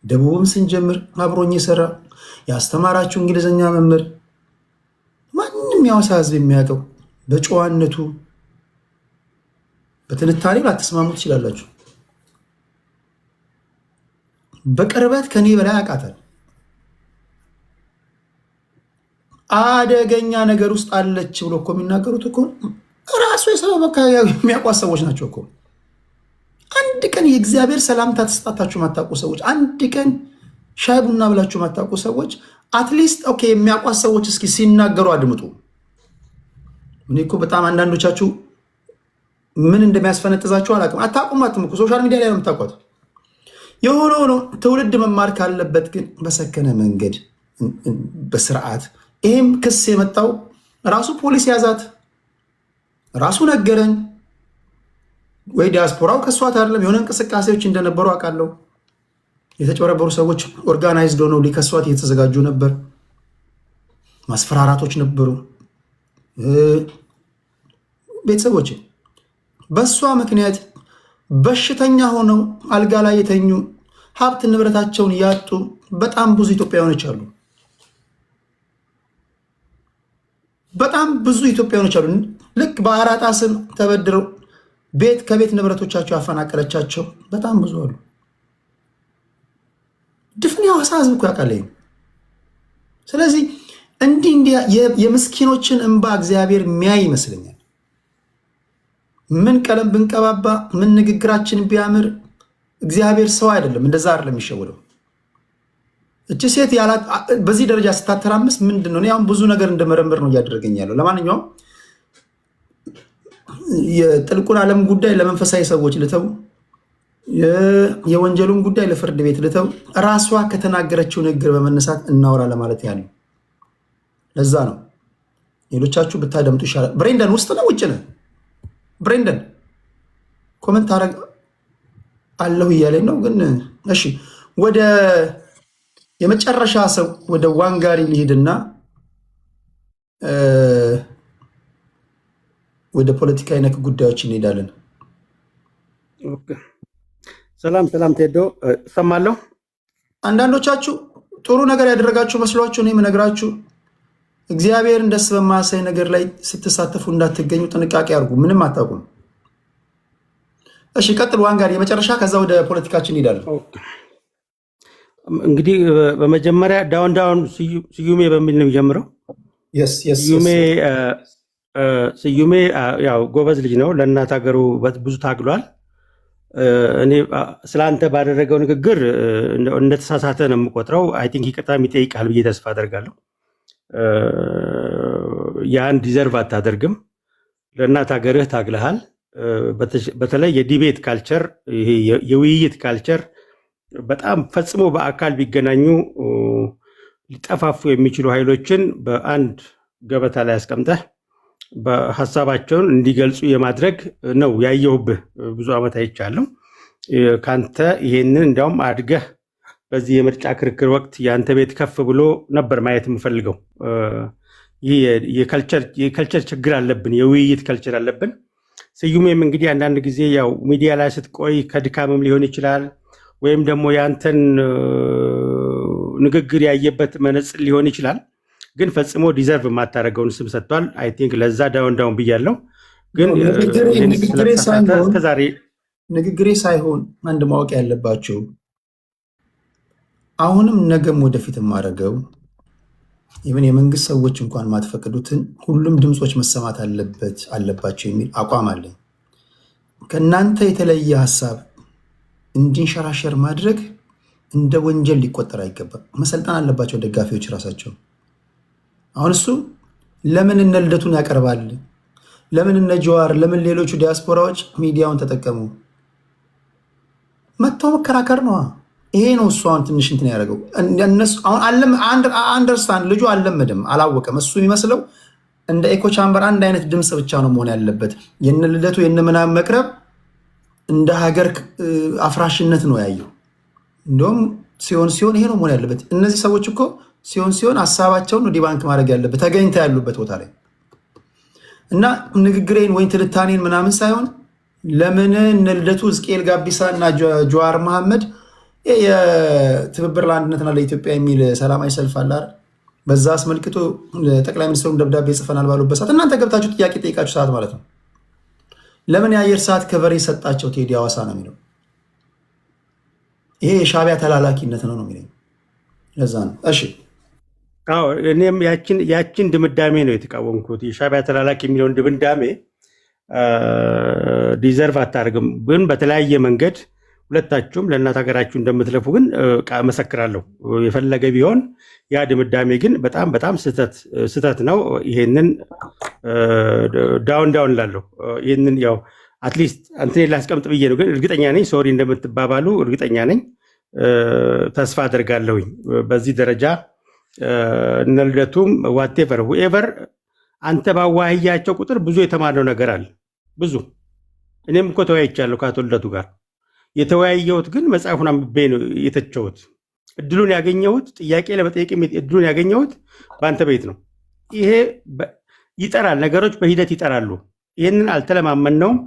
ደቡብም ስንጀምር አብሮኝ የሰራ ያስተማራችሁ እንግሊዝኛ መምህር፣ ማንም የሐዋሳ ሕዝብ የሚያውቀው በጨዋነቱ በትንታኔው ላትስማሙ ትችላላችሁ። በቅርበት ከኔ በላይ ያውቃታል። አደገኛ ነገር ውስጥ አለች ብሎ እኮ የሚናገሩት እኮ ራሱ የሰበብ አካባቢ የሚያውቋት ሰዎች ናቸው እኮ። አንድ ቀን የእግዚአብሔር ሰላምታ ተሰጣታችሁ ማታውቁ ሰዎች፣ አንድ ቀን ሻይ ቡና ብላችሁ ማታውቁ ሰዎች፣ አትሊስት ኦኬ የሚያውቋት ሰዎች እስኪ ሲናገሩ አድምጡ። እኔ እኮ በጣም አንዳንዶቻችሁ ምን እንደሚያስፈነጥዛችሁ አላውቅም። አታውቁማትም እኮ ሶሻል ሚዲያ ላይ ነው የምታውቋት። የሆነ ሆኖ ትውልድ መማር ካለበት ግን በሰከነ መንገድ በስርዓት። ይህም ክስ የመጣው ራሱ ፖሊስ ያዛት፣ ራሱ ነገረን። ወይ ዲያስፖራው ከሷት አይደለም። የሆነ እንቅስቃሴዎች እንደነበሩ አውቃለሁ። የተጨበረበሩ ሰዎች ኦርጋናይዝድ ሆነው ሊከሷት እየተዘጋጁ ነበር። ማስፈራራቶች ነበሩ። ቤተሰቦች በእሷ ምክንያት በሽተኛ ሆነው አልጋ ላይ የተኙ ሀብት ንብረታቸውን ያጡ በጣም ብዙ ኢትዮጵያውያኖች አሉ። በጣም ብዙ ኢትዮጵያውያኖች አሉ። ልክ በአራጣ ስም ተበድረው ቤት ከቤት ንብረቶቻቸው ያፈናቀለቻቸው በጣም ብዙ አሉ። ድፍን የሐዋሳ ሕዝብ እኮ ያውቃል። ስለዚህ እንዲህ የምስኪኖችን እንባ እግዚአብሔር የሚያይ ይመስለኛል። ምን ቀለም ብንቀባባ፣ ምን ንግግራችን ቢያምር እግዚአብሔር ሰው አይደለም፣ እንደዛ አይደለም የሚሸወደው። እቺ ሴት በዚህ ደረጃ ስታተራምስ ምንድን ነው? አሁን ብዙ ነገር እንደመረምር ነው እያደረገኝ ያለው። ለማንኛውም የጥልቁን ዓለም ጉዳይ ለመንፈሳዊ ሰዎች ልተው፣ የወንጀሉን ጉዳይ ለፍርድ ቤት ልተው። ራሷ ከተናገረችው ንግግር በመነሳት እናወራ ለማለት ያለው ለዛ ነው። ሌሎቻችሁ ብታደምጡ ይሻላል። ብሬንደን ውስጥ ነው ውጭ ነው? ብሬንደን ኮመንት አረግ አለሁ እያለኝ ነው። ግን እሺ ወደ የመጨረሻ ሰው ወደ ዋንጋሪ ሊሄድና ወደ ፖለቲካዊ ነክ ጉዳዮች እንሄዳለን። ሰላም ቴዶ ሰማለሁ። አንዳንዶቻችሁ ጥሩ ነገር ያደረጋችሁ መስሏችሁ ነው የምነግራችሁ። እግዚአብሔርን ደስ በማያሳይ ነገር ላይ ስትሳተፉ እንዳትገኙ ጥንቃቄ አድርጉ። ምንም አታውቁም። እሺ ቀጥል ዋንጋር የመጨረሻ፣ ከዛ ወደ ፖለቲካችን እንሄዳለን። እንግዲህ በመጀመሪያ ዳውን ስዩሜ በሚል ነው የሚጀምረው። ስዩሜ ያው ጎበዝ ልጅ ነው። ለእናት ሀገሩ ብዙ ታግሏል። እኔ ስለአንተ ባደረገው ንግግር እንደተሳሳተ ነው የምቆጥረው። አይ ቲንክ ይቅርታም ይጠይቃል ብዬ ተስፋ አደርጋለሁ። ያን ዲዘርቭ አታደርግም። ለእናት ሀገርህ ታግለሃል። በተለይ የዲቤት ካልቸር፣ ይሄ የውይይት ካልቸር በጣም ፈጽሞ በአካል ቢገናኙ ሊጠፋፉ የሚችሉ ኃይሎችን በአንድ ገበታ ላይ አስቀምጠህ በሀሳባቸውን እንዲገልጹ የማድረግ ነው ያየሁብህ። ብዙ ዓመት አይቻለሁ ካንተ። ይሄንን እንዲያውም አድገህ በዚህ የምርጫ ክርክር ወቅት የአንተ ቤት ከፍ ብሎ ነበር ማየት የምፈልገው። ይህ የከልቸር ችግር አለብን፣ የውይይት ከልቸር አለብን። ስዩሜም እንግዲህ አንዳንድ ጊዜ ያው ሚዲያ ላይ ስትቆይ ከድካምም ሊሆን ይችላል፣ ወይም ደግሞ የአንተን ንግግር ያየበት መነጽር ሊሆን ይችላል። ግን ፈጽሞ ዲዘርቭ የማታደርገውን ስም ሰጥቷል። አይ ቲንክ ለዛ ዳውን ብያለሁ። ግን ንግግሬ ሳይሆን አንድ ማወቅ ያለባቸው አሁንም ነገም ወደፊት የማደርገው ኢቨን የመንግስት ሰዎች እንኳን ማትፈቅዱትን ሁሉም ድምፆች መሰማት አለባቸው የሚል አቋም አለኝ። ከእናንተ የተለየ ሀሳብ እንዲንሸራሸር ማድረግ እንደ ወንጀል ሊቆጠር አይገባም። መሰልጠን አለባቸው ደጋፊዎች ራሳቸው። አሁን እሱ ለምን እነ ልደቱን ያቀርባል? ለምን እነ ጀዋር፣ ለምን ሌሎቹ ዲያስፖራዎች ሚዲያውን ተጠቀሙ? መጥተው መከራከር ነዋ። ይሄ ነው እሱ አሁን ትንሽ እንትን ያደረገው። አንደርስታንድ ልጁ አልለመደም፣ አላወቀም። እሱ የሚመስለው እንደ ኤኮ ቻምበር አንድ አይነት ድምፅ ብቻ ነው መሆን ያለበት። የነ ልደቱ የነ ምናምን መቅረብ እንደ ሀገር አፍራሽነት ነው ያየው። እንዲሁም ሲሆን ይሄ ነው መሆን ያለበት። እነዚህ ሰዎች እኮ ሲሆን ሀሳባቸውን ዲባንክ ማድረግ ያለበት ተገኝታ ያሉበት ቦታ ላይ እና ንግግሬን ወይም ትንታኔን ምናምን ሳይሆን ለምን እነ ልደቱ ሕዝቅኤል ጋቢሳ እና ጀዋር መሐመድ የትብብር ለአንድነትና ለኢትዮጵያ የሚል ሰላማዊ ሰልፍ አለ አይደል? በዛ አስመልክቶ ጠቅላይ ሚኒስትሩም ደብዳቤ ጽፈናል ባሉበት ሰዓት እናንተ ገብታችሁ ጥያቄ ጠይቃችሁ ሰዓት ማለት ነው። ለምን የአየር ሰዓት ከቨር የሰጣቸው ቴዲ ሐዋሳ ነው የሚለው? ይሄ የሻዕቢያ ተላላኪነት ነው የሚለው። ለዛ ነው። እሺ እኔም ያችን ድምዳሜ ነው የተቃወምኩት። የሻዕቢያ ተላላኪ የሚለውን ድምዳሜ ዲዘርቭ አታደርግም። ግን በተለያየ መንገድ ሁለታችሁም ለእናት ሀገራችሁ እንደምትለፉ ግን መሰክራለሁ። የፈለገ ቢሆን ያ ድምዳሜ ግን በጣም ስህተት ነው። ይሄንን ዳውን ላለሁ ይህንን ያው አትሊስት አንተን ላስቀምጥ ብዬ ነው። ግን እርግጠኛ ነኝ ሶሪ እንደምትባባሉ እርግጠኛ ነኝ። ተስፋ አደርጋለሁኝ በዚህ ደረጃ እነ ልደቱም ዋቴቨር ሁኤቨር አንተ ባዋህያቸው ቁጥር ብዙ የተማርነው ነገር አለ። ብዙ እኔም እኮ ተወያይቻለሁ ከአቶ ልደቱ ጋር። የተወያየሁት ግን መጽሐፉን አንብቤ ነው የተቸሁት። እድሉን ያገኘሁት ጥያቄ ለመጠየቅ እድሉን ያገኘሁት በአንተ ቤት ነው። ይሄ ይጠራል፣ ነገሮች በሂደት ይጠራሉ። ይህንን አልተለማመነውም።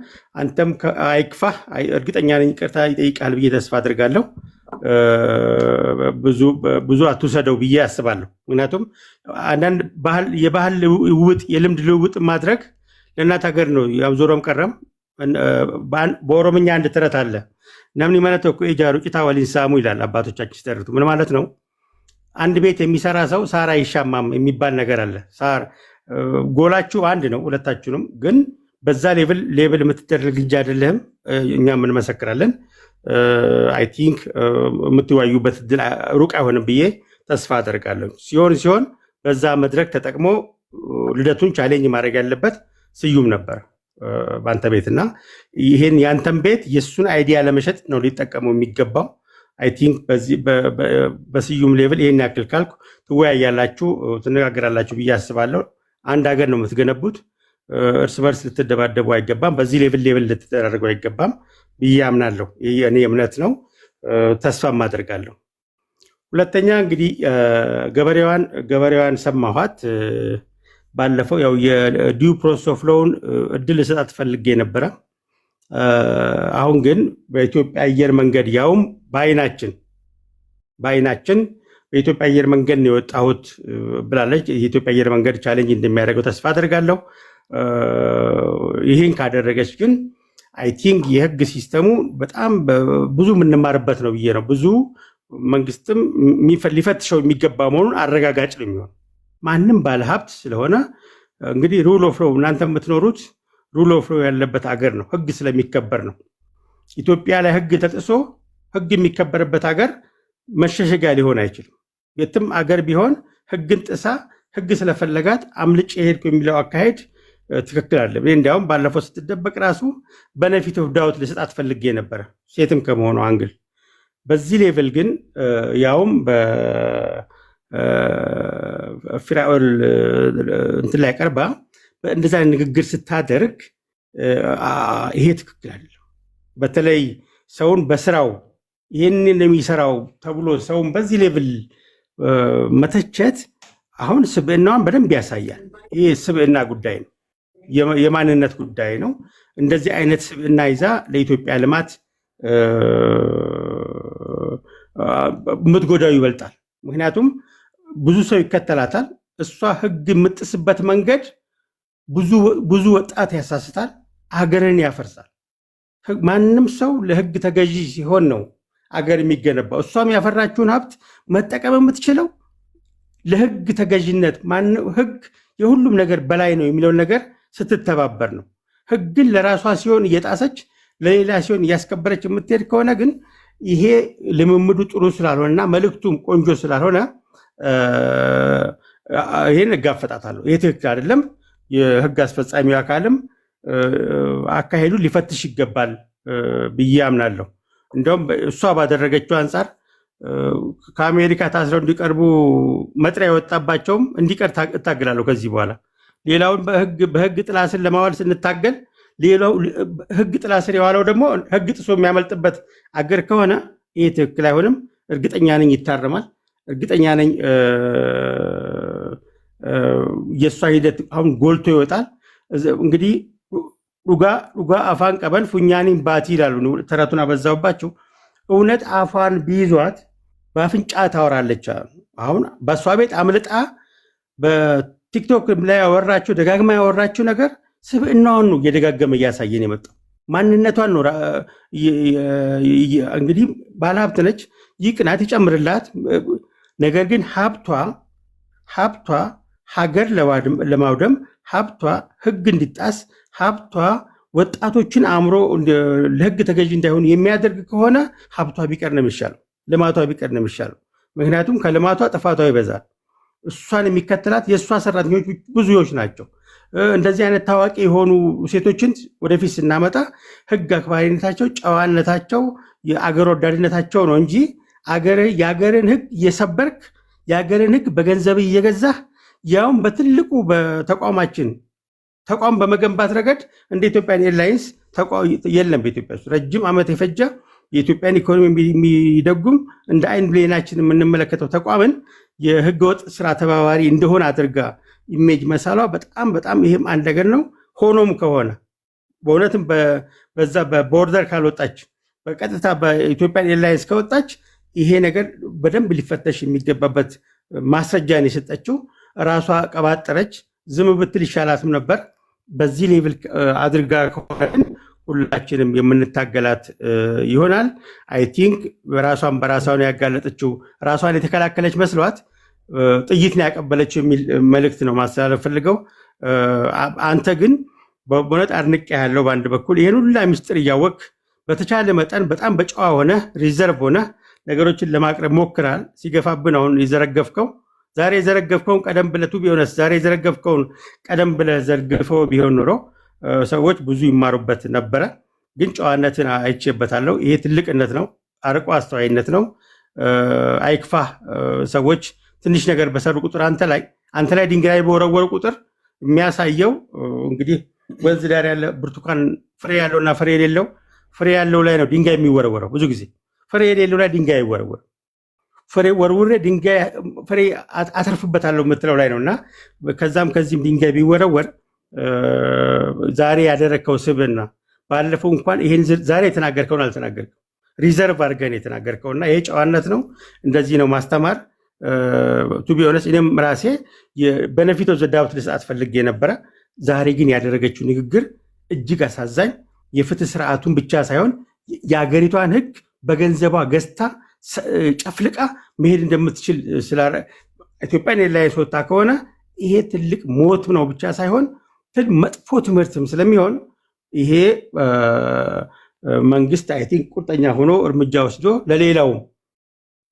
አንተም አይክፋህ፣ እርግጠኛ ነኝ ይቅርታ ይጠይቃል ብዬ ተስፋ አድርጋለሁ። ብዙ አትውሰደው ብዬ አስባለሁ። ምክንያቱም አንዳንድ የባህል ልውውጥ የልምድ ልውውጥ ማድረግ ለእናት ሀገር ነው። ያም ዞሮም ቀረም በኦሮምኛ አንድ ተረት አለ። ነምኒ ማለት እኮ የጃሩ ጭታ ወሊን ሳሙ ይላል አባቶቻችን ሲተርቱ። ምን ማለት ነው? አንድ ቤት የሚሰራ ሰው ሳር አይሻማም የሚባል ነገር አለ። ሳር ጎላችሁ አንድ ነው ሁለታችሁንም፣ ግን በዛ ሌብል የምትደረግ ልጅ አይደለህም። እኛም እንመሰክራለን። አይ ቲንክ የምትወያዩበት እድል ሩቅ አይሆንም ብዬ ተስፋ አደርጋለሁ። ሲሆን በዛ መድረክ ተጠቅሞ ልደቱን ቻሌንጅ ማድረግ ያለበት ስዩም ነበር በአንተ ቤትና ይሄን ያንተን ቤት የእሱን አይዲያ ለመሸጥ ነው ሊጠቀሙ የሚገባው። አይ ቲንክ በስዩም ሌቭል ይሄን ያክል ካልኩ ትወያያላችሁ፣ ትነጋገራላችሁ ብዬ አስባለሁ። አንድ ሀገር ነው የምትገነቡት። እርስ በርስ ልትደባደቡ አይገባም። በዚህ ሌቭል ልትደራረጉ አይገባም ብዬ አምናለሁ። እኔ እምነት ነው፣ ተስፋም አደርጋለሁ። ሁለተኛ እንግዲህ ገበሬዋን ሰማኋት። ባለፈው ያው የዲው ፕሮሰስ ኦፍ ሎውን እድል ልሰጣት ፈልጌ ነበረ። አሁን ግን በኢትዮጵያ አየር መንገድ ያውም በአይናችን በኢትዮጵያ አየር መንገድ ነው የወጣሁት ብላለች። የኢትዮጵያ አየር መንገድ ቻሌንጅ እንደሚያደርገው ተስፋ አድርጋለሁ። ይህን ካደረገች ግን አይ ቲንክ የህግ ሲስተሙ በጣም ብዙ የምንማርበት ነው ብዬ ነው። ብዙ መንግስትም ሊፈትሸው የሚገባ መሆኑን አረጋጋጭ ነው የሚሆን። ማንም ባለሀብት ስለሆነ እንግዲህ ሩል ኦፍ ሎው እናንተ የምትኖሩት ሩል ኦፍ ሎው ያለበት ሀገር ነው፣ ህግ ስለሚከበር ነው። ኢትዮጵያ ላይ ህግ ተጥሶ ህግ የሚከበርበት ሀገር መሸሸጊያ ሊሆን አይችልም። የትም አገር ቢሆን ህግን ጥሳ ህግ ስለፈለጋት አምልጭ የሄድኩ የሚለው አካሄድ ትክክል አለ። እንዲያውም ባለፈው ስትደበቅ ራሱ በነፊት ኦፍ ዳውት ልሰጣት ፈልጌ ነበረ፣ ሴትም ከመሆኑ አንግል። በዚህ ሌቭል ግን ያውም በፊራኦል እንትን ላይ ቀርባ እንደዛ ንግግር ስታደርግ ይሄ ትክክል አይደለም። በተለይ ሰውን በስራው ይህንን የሚሰራው ተብሎ ሰውን በዚህ ሌቭል መተቸት አሁን ስብዕናዋን በደንብ ያሳያል። ይህ ስብዕና ጉዳይ ነው፣ የማንነት ጉዳይ ነው። እንደዚህ አይነት ስብዕና ይዛ ለኢትዮጵያ ልማት የምትጎዳው ይበልጣል። ምክንያቱም ብዙ ሰው ይከተላታል። እሷ ህግ የምጥስበት መንገድ ብዙ ወጣት ያሳስታል፣ ሀገርን ያፈርሳል። ማንም ሰው ለህግ ተገዢ ሲሆን ነው አገር የሚገነባው። እሷም ያፈራችውን ሀብት መጠቀም የምትችለው ለህግ ተገዥነት፣ ህግ የሁሉም ነገር በላይ ነው የሚለውን ነገር ስትተባበር ነው። ህግን ለራሷ ሲሆን እየጣሰች ለሌላ ሲሆን እያስከበረች የምትሄድ ከሆነ ግን ይሄ ልምምዱ ጥሩ ስላልሆነና መልእክቱም ቆንጆ ስላልሆነ ይሄን እጋፈጣታለሁ። ይሄ ትክክል አይደለም። የህግ አስፈጻሚው አካልም አካሄዱ ሊፈትሽ ይገባል ብዬ አምናለሁ። እንደውም እሷ ባደረገችው አንጻር ከአሜሪካ ታስረው እንዲቀርቡ መጥሪያ የወጣባቸውም እንዲቀር እታገላለሁ ከዚህ በኋላ። ሌላውን በህግ ጥላ ስር ለማዋል ስንታገል፣ ሌላው ህግ ጥላ ስር የዋለው ደግሞ ህግ ጥሶ የሚያመልጥበት አገር ከሆነ ይህ ትክክል አይሆንም። እርግጠኛ ነኝ ይታረማል። እርግጠኛ ነኝ የእሷ ሂደት አሁን ጎልቶ ይወጣል። እንግዲህ ዱጋ አፋን ቀበል ፉኛኒን ባቲ ይላሉ። ተረቱን አበዛውባቸው። እውነት አፏን ቢይዟት በአፍንጫ ታወራለች። አሁን በእሷ ቤት አምልጣ በቲክቶክ ላይ ያወራችው ደጋግማ ያወራችው ነገር ስብዕናዋን ነው እየደጋገመ እያሳየን የመጣው። ማንነቷን ነው። እንግዲህ ባለሀብት ነች፣ ይህ ቅናት ይጨምርላት። ነገር ግን ሀብቷ ሀገር ለማውደም ሀብቷ ህግ እንዲጣስ ሀብቷ ወጣቶችን አእምሮ ለህግ ተገዥ እንዳይሆኑ የሚያደርግ ከሆነ ሀብቷ ቢቀር ነው የሚሻለው፣ ልማቷ ቢቀር ነው የሚሻለው። ምክንያቱም ከልማቷ ጥፋቷ ይበዛል። እሷን የሚከተላት የእሷ ሰራተኞች ብዙዎች ናቸው። እንደዚህ አይነት ታዋቂ የሆኑ ሴቶችን ወደፊት ስናመጣ ህግ አክባሪነታቸው፣ ጨዋነታቸው፣ የአገር ወዳድነታቸው ነው እንጂ የአገርን ህግ እየሰበርክ የአገርን ህግ በገንዘብ እየገዛህ ያውም በትልቁ በተቋማችን ተቋም በመገንባት ረገድ እንደ ኢትዮጵያን ኤርላይንስ የለም። በኢትዮጵያ ውስጥ ረጅም ዓመት የፈጀ የኢትዮጵያን ኢኮኖሚ የሚደጉም እንደ አይን ብሌናችን የምንመለከተው ተቋምን የህገወጥ ስራ ተባባሪ እንደሆነ አድርጋ ኢሜጅ መሳሏ በጣም ይሄም አንድ ነገር ነው። ሆኖም ከሆነ በእውነትም በዛ በቦርደር ካልወጣች በቀጥታ በኢትዮጵያን ኤርላይንስ ከወጣች ይሄ ነገር በደንብ ሊፈተሽ የሚገባበት ማስረጃን የሰጠችው ራሷ ቀባጠረች። ዝም ብትል ይሻላትም ነበር። በዚህ ሌቭል አድርጋ ከሆነ ግን ሁላችንም የምንታገላት ይሆናል። አይ ቲንክ በራሷን ያጋለጠችው ራሷን የተከላከለች መስሏት ጥይት ነው ያቀበለችው የሚል መልእክት ነው ማስተላለፍ ፈልገው። አንተ ግን በእውነት አድንቄ ያለው በአንድ በኩል ይህን ሁላ ሚስጥር እያወቅ በተቻለ መጠን በጣም በጨዋ ሆነ ሪዘርቭ ሆነ ነገሮችን ለማቅረብ ሞክራል። ሲገፋብን አሁን የዘረገፍከው ዛሬ የዘረገፍከውን ቀደም ብለህ ቢሆንስ ዛሬ የዘረገፍከውን ቀደም ብለህ ዘርግፈው ቢሆን ኖሮ ሰዎች ብዙ ይማሩበት ነበረ። ግን ጨዋነትን አይቼበታለሁ። ይሄ ትልቅነት ነው፣ አርቆ አስተዋይነት ነው። አይክፋህ። ሰዎች ትንሽ ነገር በሰሩ ቁጥር አንተ ላይ ድንጋይ በወረወሩ ቁጥር የሚያሳየው እንግዲህ ወንዝ ዳር ያለ ብርቱካን ፍሬ ያለውና ፍሬ የሌለው ፍሬ ያለው ላይ ነው ድንጋይ የሚወረወረው። ብዙ ጊዜ ፍሬ የሌለው ላይ ድንጋይ አይወረወር። ፍሬ ወርውሬ ድንጋይ ፍሬ አተርፍበታለሁ የምትለው ላይ ነው። እና ከዛም ከዚህም ድንጋይ ቢወረወር ዛሬ ያደረግከው ስብዕና ባለፈው እንኳን ይሄን ዛሬ የተናገርከውን አልተናገርከው፣ ሪዘርቭ አድርገን የተናገርከውና ይሄ ጨዋነት ነው። እንደዚህ ነው ማስተማር። ቱ ቢ ኦነስት እኔም ራሴ በነፊት ኦፍ ዘ ዳውት ልሰዓት ፈልጌ ነበረ። ዛሬ ግን ያደረገችው ንግግር እጅግ አሳዛኝ፣ የፍትህ ስርዓቱን ብቻ ሳይሆን የሀገሪቷን ህግ በገንዘቧ ገዝታ ጨፍልቃ መሄድ እንደምትችል ኢትዮጵያን ላይ ወጣ ከሆነ ይሄ ትልቅ ሞት ነው ብቻ ሳይሆን መጥፎ ትምህርትም ስለሚሆን ይሄ መንግስት አይ ቲንክ ቁርጠኛ ሆኖ እርምጃ ወስዶ ለሌላው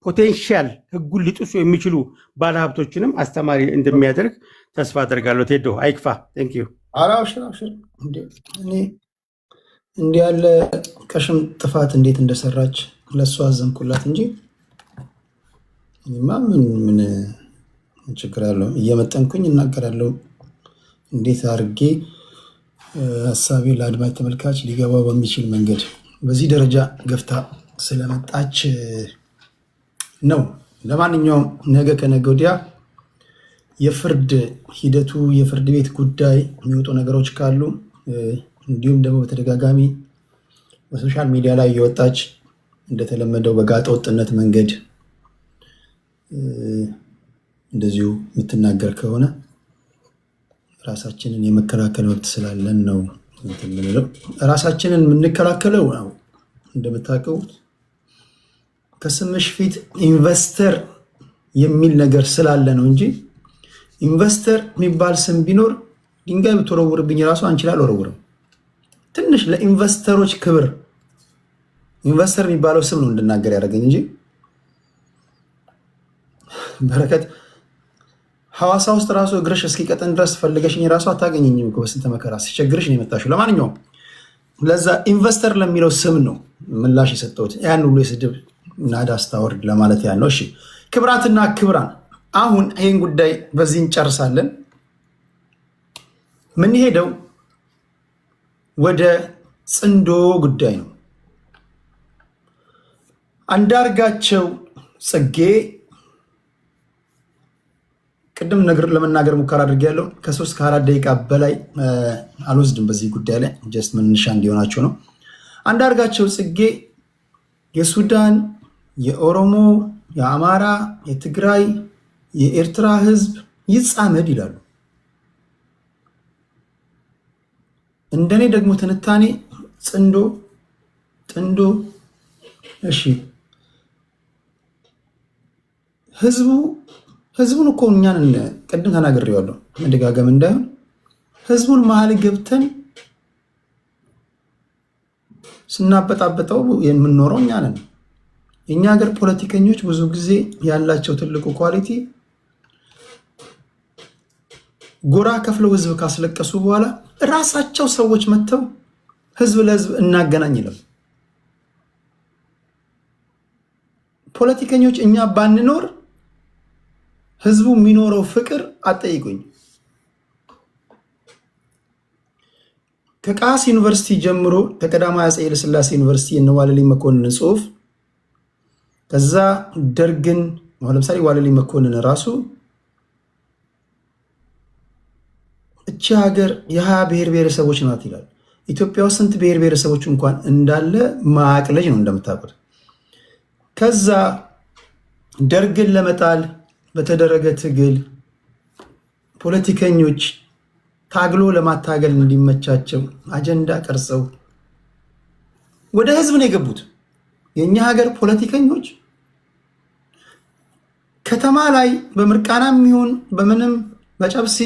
ፖቴንሻል ህጉን ሊጥሱ የሚችሉ ባለሀብቶችንም አስተማሪ እንደሚያደርግ ተስፋ አደርጋለሁ። ቴዶ አይክፋ። ቴንክ ዩ። አብሽር እንዲህ ያለ ቀሽም ጥፋት እንዴት እንደሰራች ለእሷ አዘንኩላት እንጂ እኔማ ምን ችግር አለው? እየመጠንኩኝ እናገራለሁ። እንዴት አድርጌ ሀሳቤ ለአድማጭ ተመልካች ሊገባው በሚችል መንገድ በዚህ ደረጃ ገፍታ ስለመጣች ነው። ለማንኛውም ነገ ከነገ ወዲያ የፍርድ ሂደቱ የፍርድ ቤት ጉዳይ የሚወጡ ነገሮች ካሉ እንዲሁም ደግሞ በተደጋጋሚ በሶሻል ሚዲያ ላይ እየወጣች እንደተለመደው በጋጠ ወጥነት መንገድ እንደዚሁ የምትናገር ከሆነ ራሳችንን የመከላከል መብት ስላለን ነው የምንለው። ራሳችንን የምንከላከለው ነው እንደምታውቀው ከስምሽ ፊት ኢንቨስተር የሚል ነገር ስላለ ነው እንጂ ኢንቨስተር የሚባል ስም ቢኖር ድንጋይ ብትወረውርብኝ ራሱ አንቺ ላይ አልወረውርም። ትንሽ ለኢንቨስተሮች ክብር ኢንቨስተር የሚባለው ስም ነው እንድናገር ያደረገኝ እንጂ በረከት ሐዋሳ ውስጥ ራሱ እግርሽ እስኪቀጠን ድረስ ፈልገሽኝ ራሱ አታገኘኝም እኮ በስንት መከራ ሲቸግርሽ ነው የመጣሽው። ለማንኛውም ለዛ ኢንቨስተር ለሚለው ስም ነው ምላሽ የሰጠሁት። ያን ሁሉ የስድብ ናዳ አስታወርድ ለማለት ያለው። እሺ ክብራትና ክብራን፣ አሁን ይህን ጉዳይ በዚህ እንጨርሳለን። ምንሄደው ወደ ጽንዶ ጉዳይ ነው። አንዳርጋቸው ጽጌ ቅድም ነገር ለመናገር ሙከራ አድርጌያለሁ። ከ3 ከ4 ደቂቃ በላይ አልወስድም በዚህ ጉዳይ ላይ ጀስት መነሻ እንዲሆናቸው ነው። አንዳርጋቸው ጽጌ የሱዳን፣ የኦሮሞ፣ የአማራ፣ የትግራይ፣ የኤርትራ ህዝብ ይጻመድ ይላሉ። እንደኔ ደግሞ ትንታኔ ጥንዶ እሺ ህዝቡን እኮ እኛን ቅድም ተናግሬዋለሁ መደጋገም እንዳይሆን ህዝቡን መሀል ገብተን ስናበጣበጠው የምንኖረው እኛ ነን። የእኛ ሀገር ፖለቲከኞች ብዙ ጊዜ ያላቸው ትልቁ ኳሊቲ ጎራ ከፍለው ህዝብ ካስለቀሱ በኋላ ራሳቸው ሰዎች መጥተው ህዝብ ለህዝብ እናገናኝ ይላል። ፖለቲከኞች እኛ ባንኖር ህዝቡ የሚኖረው ፍቅር አጠይቁኝ። ከቃስ ዩኒቨርሲቲ ጀምሮ ከቀዳማዊ አፄ ኃይለ ሥላሴ ዩኒቨርሲቲ እነ ዋለልኝ መኮንን ጽሁፍ፣ ከዛ ደርግን ለምሳሌ ዋለልኝ መኮንን ራሱ እቺ ሀገር የ20 ብሔር ብሔረሰቦች ናት ይላል። ኢትዮጵያ ውስጥ ስንት ብሔር ብሔረሰቦች እንኳን እንዳለ ማቅለጅ ነው እንደምታውቁት። ከዛ ደርግን ለመጣል በተደረገ ትግል ፖለቲከኞች ታግሎ ለማታገል እንዲመቻቸው አጀንዳ ቀርጸው ወደ ህዝብ ነው የገቡት። የኛ ሀገር ፖለቲከኞች ከተማ ላይ በምርቃናም ይሁን በምንም በጨብሲ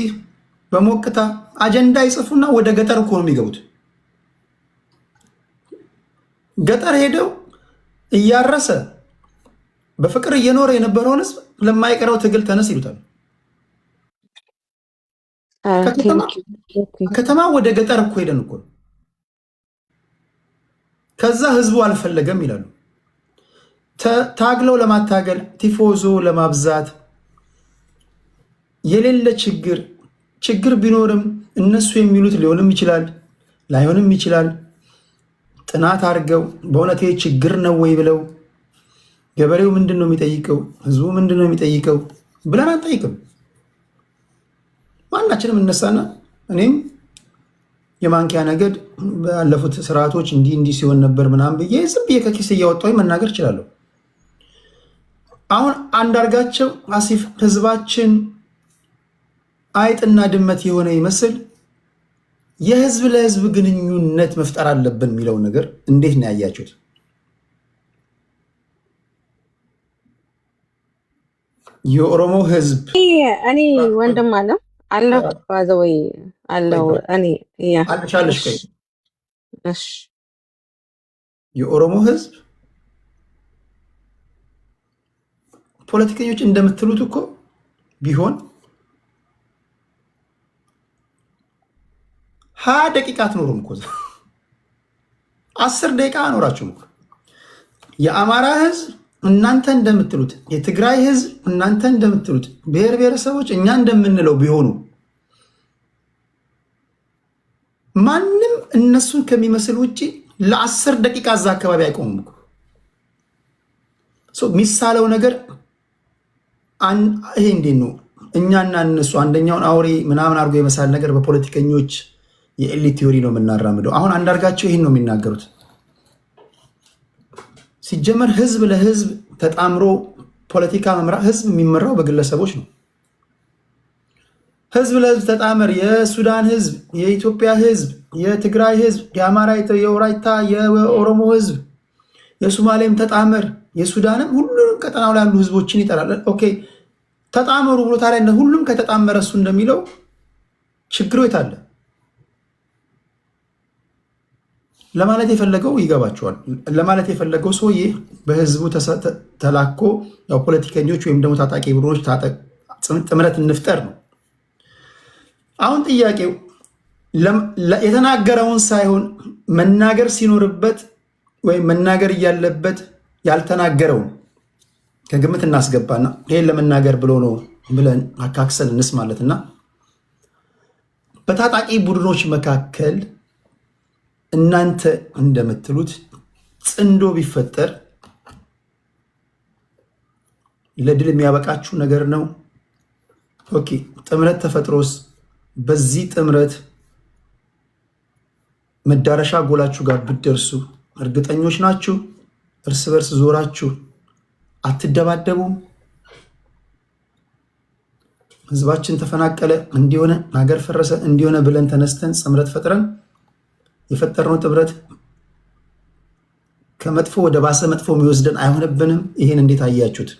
በሞቅታ አጀንዳ ይጽፉና ወደ ገጠር እኮ ነው የሚገቡት። ገጠር ሄደው እያረሰ በፍቅር እየኖረ የነበረውን ህዝብ ለማይቀረው ትግል ተነስ ይሉታል። ከተማ ወደ ገጠር እኮ ሄደን እኮ ከዛ ህዝቡ አልፈለገም ይላሉ። ታግለው ለማታገል ቲፎዞ ለማብዛት የሌለ ችግር ቢኖርም እነሱ የሚሉት ሊሆንም ይችላል ላይሆንም ይችላል። ጥናት አድርገው በእውነት ችግር ነው ወይ ብለው ገበሬው ምንድን ነው የሚጠይቀው፣ ህዝቡ ምንድን ነው የሚጠይቀው ብለን አንጠይቅም። ማናችንም እነሳና እኔም የማንኪያ ነገድ ባለፉት ስርዓቶች እንዲህ ሲሆን ነበር ምናምን ብዬ ዝም ብዬ ከኪስ እያወጣሁ መናገር እችላለሁ። አሁን አንዳርጋቸው አሲፍ ህዝባችን አይጥና ድመት የሆነ ይመስል የህዝብ ለህዝብ ግንኙነት መፍጠር አለብን የሚለው ነገር እንዴት ነው ያያችሁት? የኦሮሞ ህዝብ እኔ ወንድም አለው ባዘወይ አለው እኔ አልቻለሽ ከይ የኦሮሞ ህዝብ ፖለቲከኞች እንደምትሉት እኮ ቢሆን 20 ደቂቃ አትኖሩም እኮ 10 ደቂቃ አኖራችሁም እኮ። የአማራ ህዝብ እናንተ እንደምትሉት፣ የትግራይ ህዝብ እናንተ እንደምትሉት፣ ብሔር ብሔረሰቦች እኛ እንደምንለው ቢሆኑ ማንም እነሱን ከሚመስል ውጪ ለ10 ደቂቃ እዛ አካባቢ አይቆሙም እኮ። ሚሳለው ነገር ይሄ እንዴት ነው? እኛና እነሱ አንደኛውን አውሬ ምናምን አድርጎ የመሳል ነገር በፖለቲከኞች የኤሊት ቲዮሪ ነው የምናራምደው። አሁን አንዳርጋቸው ይህን ነው የሚናገሩት። ሲጀመር ህዝብ ለህዝብ ተጣምሮ ፖለቲካ መምራት፣ ህዝብ የሚመራው በግለሰቦች ነው። ህዝብ ለህዝብ ተጣመር፣ የሱዳን ህዝብ፣ የኢትዮጵያ ህዝብ፣ የትግራይ ህዝብ፣ የአማራ፣ የወላይታ፣ የኦሮሞ ህዝብ፣ የሶማሌም ተጣመር፣ የሱዳንም ሁሉንም ቀጠናው ላይ ያሉ ህዝቦችን ይጠራል። ኦኬ ተጣመሩ ብሎ ታዲያ ሁሉም ከተጣመረ እሱ እንደሚለው ችግሩ የታለ ለማለት የፈለገው ይገባቸዋል። ለማለት የፈለገው ሰውዬ በህዝቡ ተላኮ ያው ፖለቲከኞች ወይም ደግሞ ታጣቂ ቡድኖች ጥምረት እንፍጠር ነው። አሁን ጥያቄው የተናገረውን ሳይሆን መናገር ሲኖርበት ወይም መናገር እያለበት ያልተናገረውን ከግምት እናስገባና ይሄን ለመናገር ብሎ ነው ብለን አካክሰን እንስማለትና በታጣቂ ቡድኖች መካከል እናንተ እንደምትሉት ጽንዶ ቢፈጠር ለድል የሚያበቃችሁ ነገር ነው። ኦኬ ጥምረት ተፈጥሮስ በዚህ ጥምረት መዳረሻ ጎላችሁ ጋር ብትደርሱ እርግጠኞች ናችሁ? እርስ በርስ ዞራችሁ አትደባደቡም? ህዝባችን ተፈናቀለ እንዲሆነ ሀገር ፈረሰ እንዲሆነ ብለን ተነስተን ጥምረት ፈጥረን የፈጠርነው ጥምረት ከመጥፎ ወደ ባሰ መጥፎ የሚወስደን አይሆንብንም? ይሄን እንዴት አያችሁት?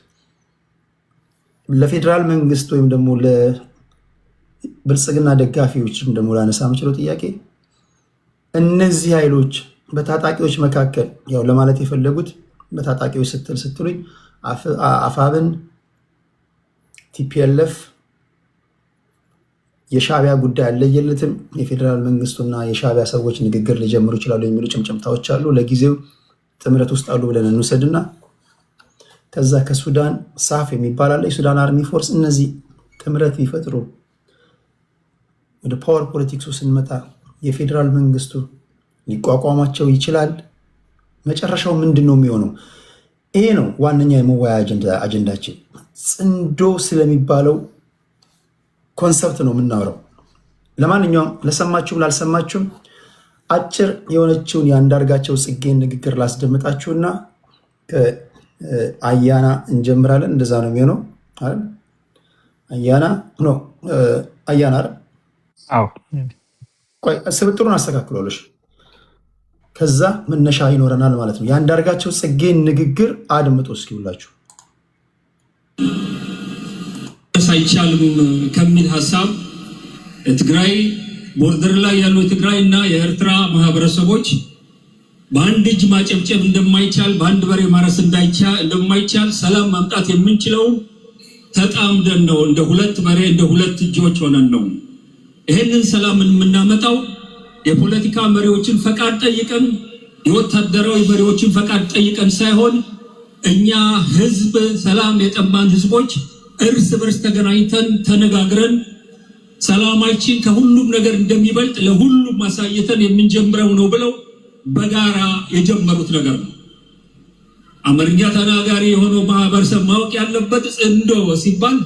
ለፌዴራል መንግስት ወይም ደግሞ ለብልጽግና ደጋፊዎችም ደግሞ ላነሳ የምችለው ጥያቄ እነዚህ ኃይሎች በታጣቂዎች መካከል ያው ለማለት የፈለጉት በታጣቂዎች ስትሉኝ አፋብን፣ ቲፒኤልኤፍ የሻዕቢያ ጉዳይ አለየለትም። የፌዴራል መንግስቱና የሻዕቢያ ሰዎች ንግግር ሊጀምሩ ይችላሉ የሚሉ ጭምጭምታዎች አሉ። ለጊዜው ጥምረት ውስጥ አሉ ብለን እንውሰድና ከዛ ከሱዳን ሳፍ የሚባል አለ፣ የሱዳን አርሚ ፎርስ። እነዚህ ጥምረት ቢፈጥሩ ወደ ፓወር ፖለቲክሱ ስንመጣ የፌዴራል መንግስቱ ሊቋቋማቸው ይችላል? መጨረሻው ምንድን ነው የሚሆነው? ይሄ ነው ዋነኛ የመወያያ አጀንዳችን። ጽንዶ ስለሚባለው ኮንሰፕት ነው የምናወራው። ለማንኛውም ለሰማችሁም ላልሰማችሁም አጭር የሆነችውን የአንዳርጋቸው ጽጌን ንግግር ላስደምጣችሁና አያና እንጀምራለን። እንደዛ ነው የሚሆነው። አያና ነው አያና አይደል? አዎ ስብጥሩን አስተካክሎልሽ ከዛ መነሻ ይኖረናል ማለት ነው። የአንዳርጋቸው ጽጌን ንግግር አድምጡ እስኪ ሁላችሁ። አይቻልም ከሚል ሀሳብ ትግራይ ቦርደር ላይ ያሉ የትግራይ እና የኤርትራ ማህበረሰቦች በአንድ እጅ ማጨብጨብ እንደማይቻል፣ በአንድ በሬ ማረስ እንደማይቻል ሰላም ማምጣት የምንችለው ተጣምደን ነው። እንደ ሁለት በሬ እንደ ሁለት እጆች ሆነን ነው ይሄንን ሰላም የምናመጣው። የፖለቲካ መሪዎችን ፈቃድ ጠይቀን የወታደራዊ መሪዎችን ፈቃድ ጠይቀን ሳይሆን እኛ ህዝብ ሰላም የጠማን ህዝቦች እርስ በርስ ተገናኝተን ተነጋግረን ሰላማችን ከሁሉም ነገር እንደሚበልጥ ለሁሉም ማሳየተን የምንጀምረው ነው ብለው በጋራ የጀመሩት ነገር ነው። አማርኛ ተናጋሪ የሆነው ማህበረሰብ ማወቅ ያለበት ጽንዶ ሲባል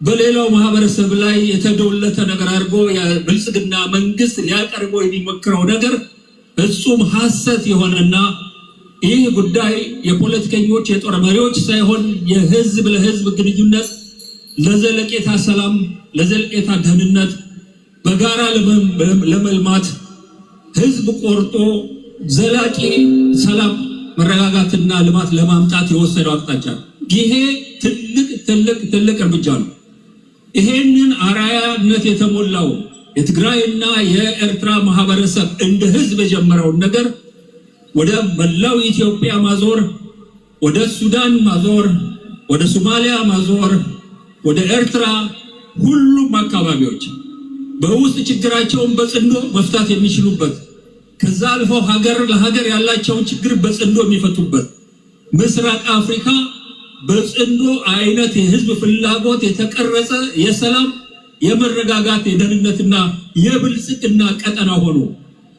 በሌላው ማህበረሰብ ላይ የተዶለተ ነገር አድርጎ የብልጽግና መንግስት ሊያቀርበው የሚሞክረው ነገር ፍጹም ሐሰት የሆነና ይህ ጉዳይ የፖለቲከኞች የጦር መሪዎች ሳይሆን የህዝብ ለህዝብ ግንኙነት ለዘለቄታ ሰላም፣ ለዘለቄታ ደህንነት፣ በጋራ ለመልማት ህዝብ ቆርጦ ዘላቂ ሰላም መረጋጋትና ልማት ለማምጣት የወሰደው አቅጣጫ ይሄ ትልቅ እርምጃ ነው። ይሄንን አራያነት የተሞላው የትግራይና የኤርትራ ማህበረሰብ እንደ ህዝብ የጀመረውን ነገር ወደ መላው ኢትዮጵያ ማዞር፣ ወደ ሱዳን ማዞር፣ ወደ ሶማሊያ ማዞር፣ ወደ ኤርትራ ሁሉም አካባቢዎች በውስጥ ችግራቸውን በጽንዶ መፍታት የሚችሉበት ከዛ አልፈው ሀገር ለሀገር ያላቸውን ችግር በጽንዶ የሚፈቱበት ምስራቅ አፍሪካ በጽንዶ አይነት የህዝብ ፍላጎት የተቀረጸ የሰላም የመረጋጋት የደህንነትና የብልጽግና ቀጠና ሆኖ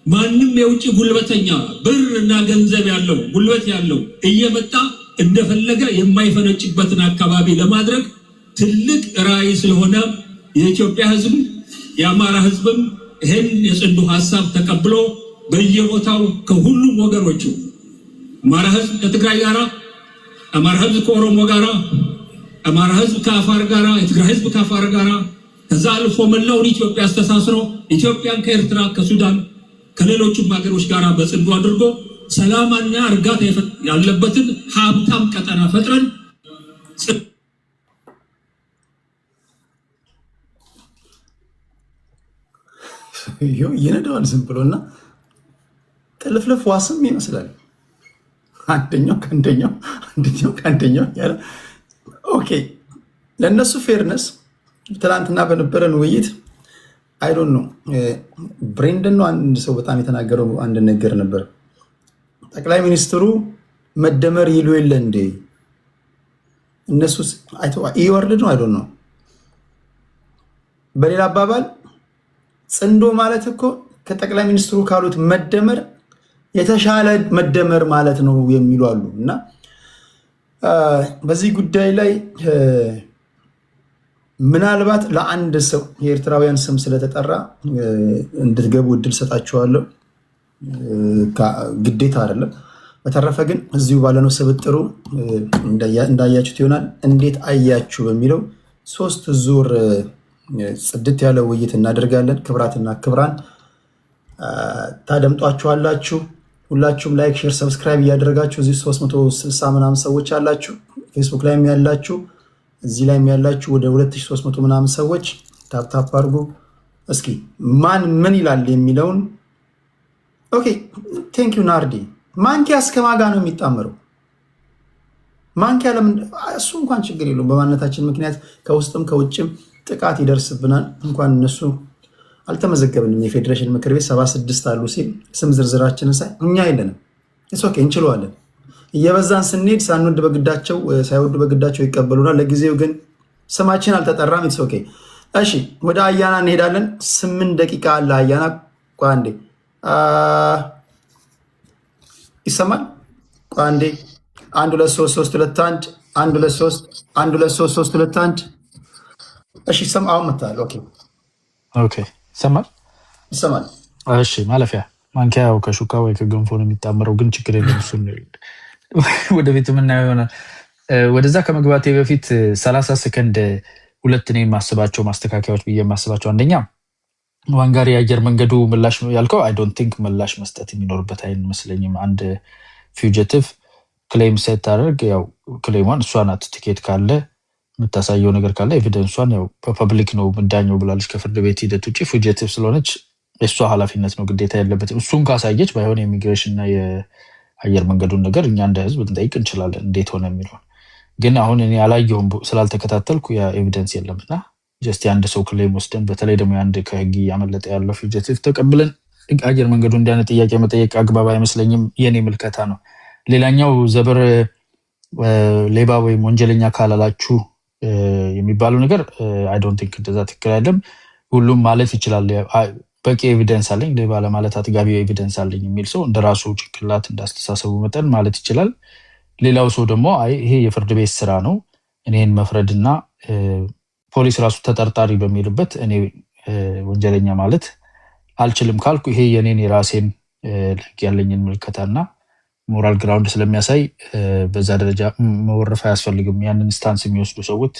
ማንም የውጭ ጉልበተኛ ብርና ገንዘብ ያለው ጉልበት ያለው እየመጣ እንደፈለገ የማይፈነጭበትን አካባቢ ለማድረግ ትልቅ ራዕይ ስለሆነ የኢትዮጵያ ህዝብ የአማራ ህዝብም ይሄን የጽንዶ ሐሳብ ተቀብሎ በየቦታው ከሁሉም ወገኖቹ አማራ ህዝብ ከትግራይ ጋራ፣ አማራ ህዝብ ከኦሮሞ ጋራ፣ አማራ ህዝብ ከአፋር ጋራ፣ የትግራይ ህዝብ ከአፋር ጋራ ከዛ አልፎ መላውን ኢትዮጵያ አስተሳስሮ ኢትዮጵያን ከኤርትራ ከሱዳን ከሌሎችም ሀገሮች ጋራ በጽንዶ አድርጎ ሰላምና እርጋታ ያለበትን ሀብታም ቀጠና ፈጥረን ይነዳዋል ዝም ብሎና ጥልፍልፍ ዋስም ይመስላል። አንደኛው ከአንደኛው ያለ ኦኬ። ለእነሱ ፌርነስ ትናንትና በነበረን ውይይት አይዶን ነው ብሬንደን ነው አንድ ሰው በጣም የተናገረው አንድ ነገር ነበር። ጠቅላይ ሚኒስትሩ መደመር ይሉ የለ እንዴ እነሱ ኢወርድ ነው አይዶን ነው። በሌላ አባባል ጽንዶ ማለት እኮ ከጠቅላይ ሚኒስትሩ ካሉት መደመር የተሻለ መደመር ማለት ነው የሚሉ አሉ። እና በዚህ ጉዳይ ላይ ምናልባት ለአንድ ሰው የኤርትራውያን ስም ስለተጠራ እንድትገቡ እድል ሰጣችኋለሁ፣ ግዴታ አይደለም። በተረፈ ግን እዚሁ ባለነው ስብጥሩ እንዳያችሁት ይሆናል። እንዴት አያችሁ በሚለው 3 ዙር ጽድት ያለ ውይይት እናደርጋለን። ክብራትና ክብራን ታደምጧችኋላችሁ። ሁላችሁም ላይክ፣ ሼር፣ ሰብስክራይብ እያደረጋችሁ እዚህ 360 ምናምን ሰዎች አላችሁ። ፌስቡክ ላይም ያላችሁ እዚህ ላይም ያላችሁ ወደ 2300 ምናምን ሰዎች ታፕታፕ አድርጉ። እስኪ ማን ምን ይላል የሚለውን ኦኬ። ቴንክ ዩ ናርዲ። ማንኪያ እስከ ማጋ ነው የሚጣመረው? ማንኪያ ለምን? እሱ እንኳን ችግር የለውም። በማንነታችን ምክንያት ከውስጥም ከውጭም ጥቃት ይደርስብናል። እንኳን እነሱ አልተመዘገብንም። የፌዴሬሽን ምክር ቤት 76 አሉ ሲል ስም ዝርዝራችንን ሳይ እኛ የለንም። ኦኬ እንችለዋለን። እየበዛን ስንሄድ ሳይወዱ በግዳቸው ይቀበሉናል። ለጊዜው ግን ስማችን አልተጠራም። ኢትስ ኦኬ። እሺ ወደ አያና እንሄዳለን። 8 ደቂቃ አለ። አያና ቋንዴ ይሰማል? ቋንዴ 1 2 3 3 2 1 1 2 3 1 2 3 3 2 1 እሺ አሁን መጣል። ኦኬ ይሰማል? ይሰማል። እሺ ማለፊያ ማንኪያው ከሹካ ወይ ከገንፎ ነው የሚጣመረው፣ ግን ችግር የለም። እሱ ወደ ቤት የምናየው ይሆናል። ወደዛ ከመግባቴ በፊት 30 ሰከንድ ሁለት ነው የማስባቸው ማስተካከያዎች ብዬ የማስባቸው፣ አንደኛ ዋንጋሪ የአየር መንገዱ ምላሽ ያልከው አይ ዶንት ቲንክ ምላሽ መስጠት የሚኖርበት አይመስለኝም። አንድ ፊውጀቲቭ ክሌም ሴት አድርግ፣ ያው ክሌሟን እሷ ናት። ቲኬት ካለ የምታሳየው ነገር ካለ ኤቪደንሷን ያው በፐብሊክ ነው ምዳኘው ብላለች። ከፍርድ ቤት ሂደት ውጭ ፉጂቲቭ ስለሆነች የእሷ ኃላፊነት ነው፣ ግዴታ የለበትም። እሱን ካሳየች ባይሆን የኢሚግሬሽን እና የአየር መንገዱን ነገር እኛ እንደ ህዝብ እንጠይቅ እንችላለን፣ እንዴት ሆነ የሚለውን። ግን አሁን እኔ አላየሁም ስላልተከታተልኩ የኤቪደንስ የለምና ጀስት የአንድ ሰው ክሌም ወስደን በተለይ ደግሞ የአንድ ከህግ እያመለጠ ያለው ፉጂቲቭ ተቀብለን አየር መንገዱ እንዲያነ ጥያቄ መጠየቅ አግባብ አይመስለኝም። የኔ ምልከታ ነው። ሌላኛው ዘበር ሌባ ወይም ወንጀለኛ ካላላችሁ የሚባለው ነገር አይ ዶንት ቲንክ እንደዛ ትክክል አይደለም። ሁሉም ማለት ይችላል በቂ ኤቪደንስ አለኝ ሌባ ለማለት አጥጋቢ ኤቪደንስ አለኝ የሚል ሰው እንደራሱ ጭንቅላት እንዳስተሳሰቡ መጠን ማለት ይችላል። ሌላው ሰው ደግሞ አይ ይሄ የፍርድ ቤት ስራ ነው እኔን መፍረድና ፖሊስ ራሱ ተጠርጣሪ በሚልበት እኔ ወንጀለኛ ማለት አልችልም ካልኩ ይሄ የኔን የራሴን ለህግ ያለኝን ምልከታና ሞራል ግራውንድ ስለሚያሳይ በዛ ደረጃ መወረፍ አያስፈልግም። ያንን ስታንስ የሚወስዱ ሰዎች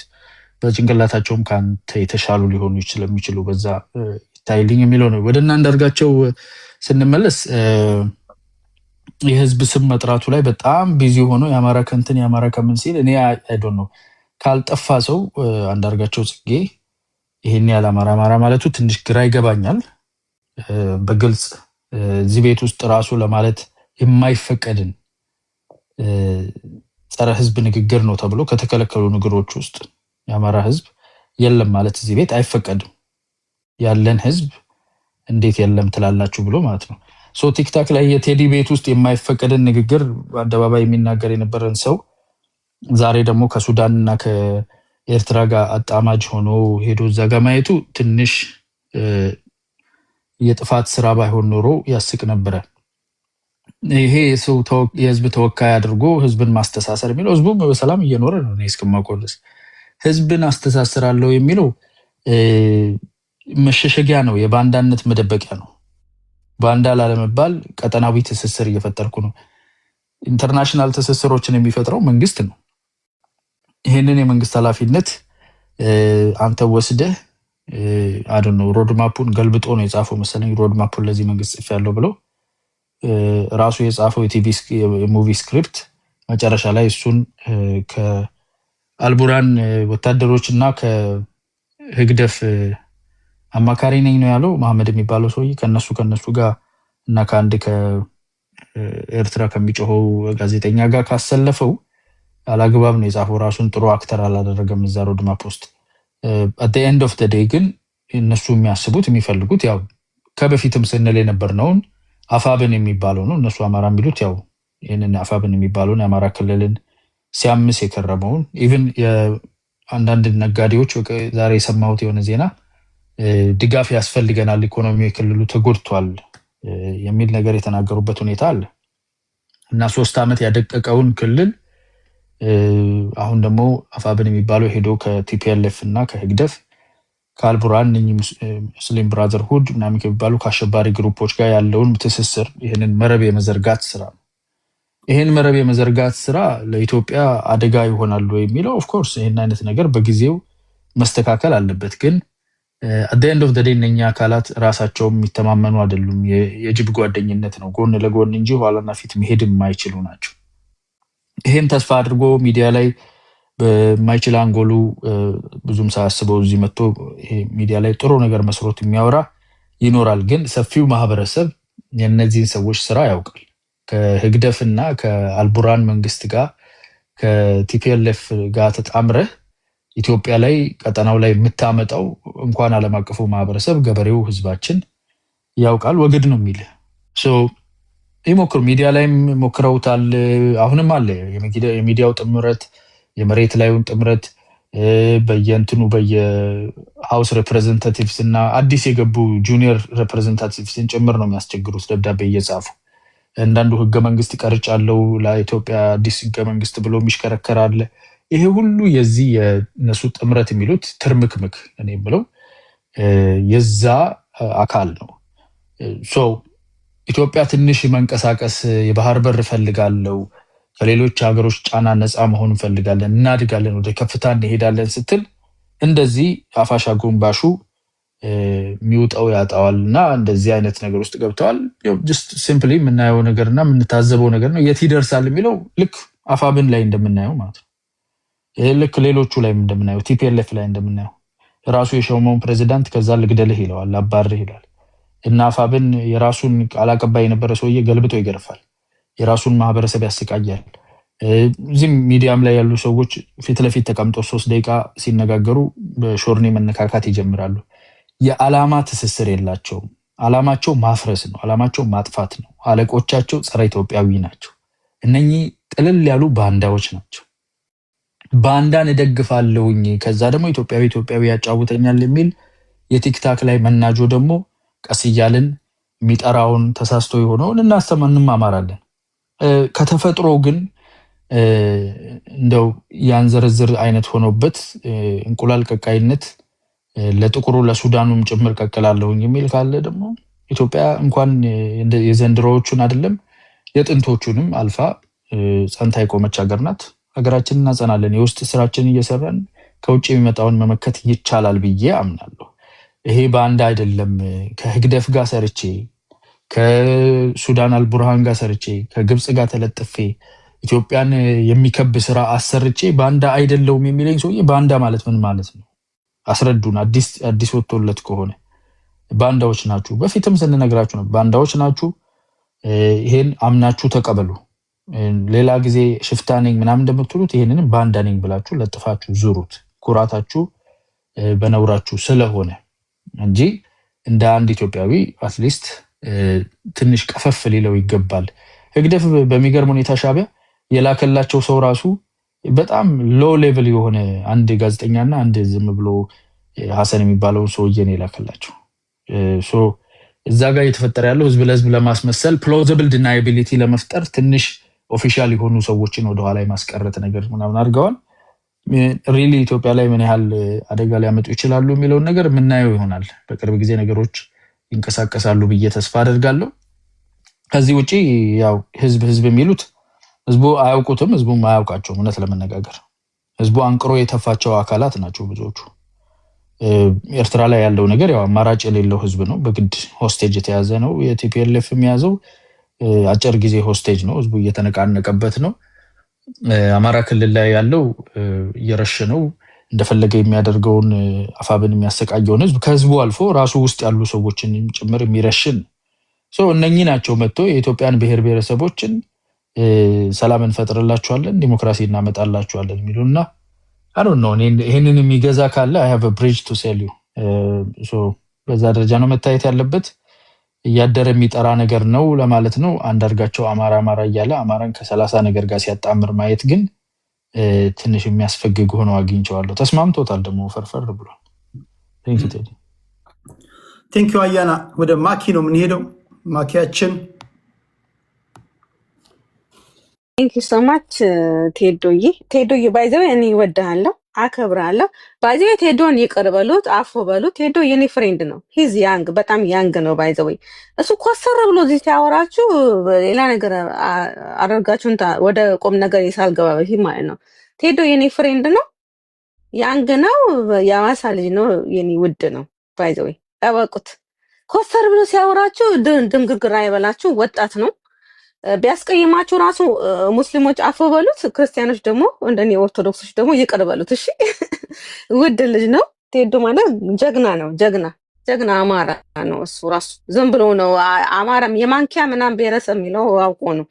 በጭንቅላታቸውም ካንተ የተሻሉ ሊሆኑ ስለሚችሉ በዛ ይታይልኝ የሚለው ነው። ወደና አንዳርጋቸው ስንመለስ የህዝብ ስም መጥራቱ ላይ በጣም ቢዚ ሆኖ የአማራ ከንትን የአማራ ከምን ሲል እኔ አይ ዶንት ኖ ካልጠፋ ሰው አንዳርጋቸው ጽጌ ይሄን ያለ አማራ ማለቱ ትንሽ ግራ ይገባኛል። በግልጽ እዚህ ቤት ውስጥ ራሱ ለማለት የማይፈቀድን ጸረ ህዝብ ንግግር ነው ተብሎ ከተከለከሉ ንግሮች ውስጥ የአማራ ህዝብ የለም ማለት እዚህ ቤት አይፈቀድም። ያለን ህዝብ እንዴት የለም ትላላችሁ ብሎ ማለት ነው። ሶ ቲክታክ ላይ የቴዲ ቤት ውስጥ የማይፈቀድን ንግግር በአደባባይ የሚናገር የነበረን ሰው ዛሬ ደግሞ ከሱዳንና ከኤርትራ ጋር አጣማጅ ሆኖ ሄዶ እዛ ጋር ማየቱ ትንሽ የጥፋት ስራ ባይሆን ኖሮ ያስቅ ነበረ። ይሄ ሰው የህዝብ ተወካይ አድርጎ ህዝብን ማስተሳሰር የሚለው ህዝቡ በሰላም እየኖረ ነው። እኔ እስከማውቀው ድረስ ህዝብን አስተሳስራለሁ የሚለው መሸሸጊያ ነው፣ የባንዳነት መደበቂያ ነው። ባንዳ ላለመባል ቀጠናዊ ትስስር እየፈጠርኩ ነው። ኢንተርናሽናል ትስስሮችን የሚፈጥረው መንግስት ነው። ይሄንን የመንግስት ኃላፊነት አንተ ወስደህ ነው ሮድማፑን ገልብጦ ነው የጻፈው መሰለኝ። ሮድማፑን ለዚህ መንግስት ጽፌያለሁ ብሎ ራሱ የጻፈው የሙቪ ስክሪፕት መጨረሻ ላይ እሱን ከአልቡራን ወታደሮች እና ከህግደፍ አማካሪ ነኝ ነው ያለው መሐመድ የሚባለው ሰውዬ ከነሱ ጋር እና ከአንድ ከኤርትራ ከሚጮኸው ጋዜጠኛ ጋር ካሰለፈው አላግባብ ነው የጻፈው። ራሱን ጥሩ አክተር አላደረገም እዛ ሮድማፕ ውስጥ። at the end of the day ግን እነሱ የሚያስቡት የሚፈልጉት ያው ከበፊትም ስንል የነበርነውን አፋብን የሚባለው ነው። እነሱ አማራ የሚሉት ያው ይሄንን አፋብን የሚባለውን የአማራ ክልልን ሲያምስ የከረመውን ኢቭን የአንዳንድ ነጋዴዎች ዛሬ የሰማሁት የሆነ ዜና ድጋፍ ያስፈልገናል ኢኮኖሚ የክልሉ ተጎድቷል የሚል ነገር የተናገሩበት ሁኔታ አለ እና 3 ዓመት ያደቀቀውን ክልል አሁን ደግሞ አፋብን የሚባለው ሄዶ ከቲፒኤልኤፍ እና ከህግደፍ ከአልቡራን ሙስሊም ብራዘርሁድ ምናምን የሚባሉ ከአሸባሪ ግሩፖች ጋር ያለውን ትስስር ይህንን መረብ የመዘርጋት ስራ ነው። ይህን መረብ የመዘርጋት ስራ ለኢትዮጵያ አደጋ ይሆናሉ የሚለው ኦፍኮርስ ይህን አይነት ነገር በጊዜው መስተካከል አለበት። ግን at the end of the day እነኛ አካላት ራሳቸውም የሚተማመኑ አይደሉም። የጅብ ጓደኝነት ነው፣ ጎን ለጎን እንጂ ኋላና ፊት መሄድ የማይችሉ ናቸው። ይሄን ተስፋ አድርጎ ሚዲያ ላይ በማይችል አንጎሉ ብዙም ሳያስበው እዚህ መጥቶ ይሄ ሚዲያ ላይ ጥሩ ነገር መስሮት የሚያወራ ይኖራል። ግን ሰፊው ማህበረሰብ የነዚህን ሰዎች ስራ ያውቃል። ከህግደፍና ከአልቡራን መንግስት ጋር ከቲፒኤልኤፍ ጋር ተጣምረህ ኢትዮጵያ ላይ ቀጠናው ላይ የምታመጣው እንኳን ዓለም አቀፉ ማህበረሰብ ገበሬው ህዝባችን ያውቃል። ወግድ ነው የሚል ይሞክሩ። ሚዲያ ላይም ሞክረውታል። አሁንም አለ የሚዲያው ጥምረት፣ የመሬት ላይውን ጥምረት በየእንትኑ በየሃውስ ሪፕሬዘንታቲቭስ እና አዲስ የገቡ ጁኒየር ሪፕሬዘንታቲቭስን ጭምር ነው የሚያስቸግሩት ደብዳቤ እየጻፉ። አንዳንዱ ህገ መንግስት ቀርጫለው ለኢትዮጵያ አዲስ ህገ መንግስት ብሎ የሚሽከረከር አለ። ይሄ ሁሉ የዚህ የነሱ ጥምረት የሚሉት ትርምክምክ እኔ ብለው የዛ አካል ነው። ኢትዮጵያ ትንሽ መንቀሳቀስ የባህር በር ፈልጋለው፣ ከሌሎች ሀገሮች ጫና ነፃ መሆን ፈልጋለን፣ እናድጋለን፣ ወደ ከፍታ እንሄዳለን ስትል እንደዚህ አፋሻ ጎንባሹ የሚውጣው ያጣዋል እና እንደዚህ አይነት ነገር ውስጥ ገብተዋል። ጀስት ሲምፕሊ የምናየው ነገርና የምንታዘበው ነገር ነው። የት ይደርሳል የሚለው ልክ አፋብን ላይ እንደምናየው ማለት ነው። ይሄ ልክ ሌሎቹ ላይ እንደምናየው ቲፒኤልኤፍ ላይ እንደምናየው ራሱ የሾመውን ፕሬዚዳንት ከዛ ልግደልህ ይለዋል፣ አባርህ ይላል። እና አፋብን የራሱን ቃል አቀባይ የነበረ ሰውዬ ገልብጦ ይገርፋል፣ የራሱን ማህበረሰብ ያስቃያል። እዚህም ሚዲያም ላይ ያሉ ሰዎች ፊት ለፊት ተቀምጠው 3 ደቂቃ ሲነጋገሩ በሾርኔ መነካካት ይጀምራሉ። የዓላማ ትስስር የላቸውም። ዓላማቸው ማፍረስ ነው፣ ዓላማቸው ማጥፋት ነው። አለቆቻቸው ጸረ ኢትዮጵያዊ ናቸው። እነኚህ ጥልል ያሉ ባንዳዎች ናቸው። ባንዳን እደግፋለሁኝ ከዛ ደግሞ ኢትዮጵያዊ ያጫውተኛል የሚል የቲክታክ ላይ መናጆ ደግሞ ቀስ እያልን የሚጠራውን ተሳስቶ የሆነውን እንማማራለን። ከተፈጥሮ ግን እንደው ያንዘረዝር አይነት ሆኖበት እንቁላል ቀቃይነት ለጥቁሩ ለሱዳኑም ጭምር ቀቅላለሁኝ የሚል ካለ ደግሞ ኢትዮጵያ እንኳን የዘንድሮዎቹን አይደለም የጥንቶቹንም አልፋ ጸንታ የቆመች ሀገር ናት። ሀገራችንን እናጸናለን። የውስጥ ስራችንን እየሰራን ከውጭ የሚመጣውን መመከት ይቻላል ብዬ አምናለሁ። ይሄ በአንድ አይደለም። ከህግደፍ ጋር ሰርቼ ከሱዳን አልቡርሃን ጋር ሰርቼ ከግብጽ ጋር ተለጥፌ ኢትዮጵያን የሚከብ ስራ አሰርቼ ባንዳ አይደለውም የሚለኝ ሰውዬ ባንዳ ማለት ምን ማለት ነው? አስረዱን። አዲስ ወጥቶለት ከሆነ ባንዳዎች ናችሁ። በፊትም ስንነግራችሁ ነው ባንዳዎች ናችሁ። ይሄን አምናችሁ ተቀበሉ። ሌላ ጊዜ ሽፍታ ነኝ ምናምን እንደምትሉት ይሄንንም ባንዳ ነኝ ብላችሁ ለጥፋችሁ ዙሩት። ኩራታችሁ በነውራችሁ ስለሆነ እንጂ እንደ አንድ ኢትዮጵያዊ አትሊስት ትንሽ ቀፈፍ ሊለው ይገባል። ህግደፍ በሚገርም ሁኔታ ሻዕቢያ የላከላቸው ሰው ራሱ በጣም ሎ ሌቭል የሆነ አንድ ጋዜጠኛና አንድ ዝም ብሎ ሐሰን የሚባለውን ሰውዬ ነው የላከላቸው። እዛ ጋር እየተፈጠረ ያለው ህዝብ ለህዝብ ለማስመሰል ፕሎዚብል ዲናያቢሊቲ ለመፍጠር ትንሽ ኦፊሻል የሆኑ ሰዎችን ወደኋላ የማስቀረት ነገር ምናምን አድርገዋል። ሪሊ ኢትዮጵያ ላይ ምን ያህል አደጋ ሊያመጡ ይችላሉ የሚለውን ነገር የምናየው ይሆናል። በቅርብ ጊዜ ነገሮች ይንቀሳቀሳሉ ብዬ ተስፋ አደርጋለሁ። ከዚህ ውጪ ያው ህዝብ የሚሉት ህዝቡ አያውቁትም፣ ህዝቡም አያውቃቸውም። እውነት ለመነጋገር ህዝቡ አንቅሮ የተፋቸው አካላት ናቸው ብዙዎቹ። ኤርትራ ላይ ያለው ነገር ያው አማራጭ የሌለው ህዝብ ነው። በግድ ሆስቴጅ የተያዘ ነው። የቲፒኤልኤፍ የሚያዘው አጭር ጊዜ ሆስቴጅ ነው። ህዝቡ እየተነቃነቀበት ነው። አማራ ክልል ላይ ያለው እየረሸነው እንደፈለገ የሚያደርገውን አፋብን የሚያሰቃየውን ህዝብ ከህዝቡ አልፎ ራሱ ውስጥ ያሉ ሰዎችን ጭምር የሚረሽን እነኚህ ናቸው መጥቶ የኢትዮጵያን ብሔር ብሔረሰቦችን ሰላም እንፈጥርላችኋለን፣ ዲሞክራሲ እናመጣላችኋለን የሚሉና ይህንን የሚገዛ ካለ I have a bridge to sell you። በዛ ደረጃ ነው መታየት ያለበት። እያደረ የሚጠራ ነገር ነው ለማለት ነው። አንዳርጋቸው አማራ እያለ አማራን ከ30 ነገር ጋር ሲያጣምር ማየት ግን ትንሽ የሚያስፈግግ ሆኖ አግኝቼዋለሁ። ተስማምቶታል ደግሞ ፈርፈር ብሏል። ቴንክ ዩ አያና። ወደ ማኪ ነው የምንሄደው። ማኪያችን ቴንክ ዩ ሶ ማች ቴዶዬ ባይዘው እኔ እወድሃለሁ፣ አከብራለሁ። ባይዘው ቴዶን ይቅር በሉት፣ አፎ በሉት። ቴዶ የኔ ፍሬንድ ነው። ሂዝ ያንግ፣ በጣም ያንግ ነው። ባይዘው እሱ ኮሰረ ብሎ እዚህ ሲያወራችሁ ሌላ ነገር አደርጋችሁን ወደ ቁም ነገር ሳልገባ በፊት ማለት ነው። ቴዶ የኔ ፍሬንድ ነው፣ ያንግ ነው፣ የሐዋሳ ልጅ ነው፣ የኔ ውድ ነው። ባይዘው እወቁት። ኮሰር ብሎ ሲያወራችሁ ድንግርግር አይበላችሁ። ወጣት ነው። ቢያስቀይማችሁ ራሱ ሙስሊሞች አፍ በሉት፣ ክርስቲያኖች ደግሞ እንደኔ ኦርቶዶክሶች ደግሞ ይቅር በሉት። እሺ ውድ ልጅ ነው ቴዶ ማለት ጀግና ነው። ጀግና አማራ ነው። እሱ ራሱ ዝም ብሎ ነው አማራም የማንኪያ ምናምን ብሔረሰብ የሚለው አውቆ ነው።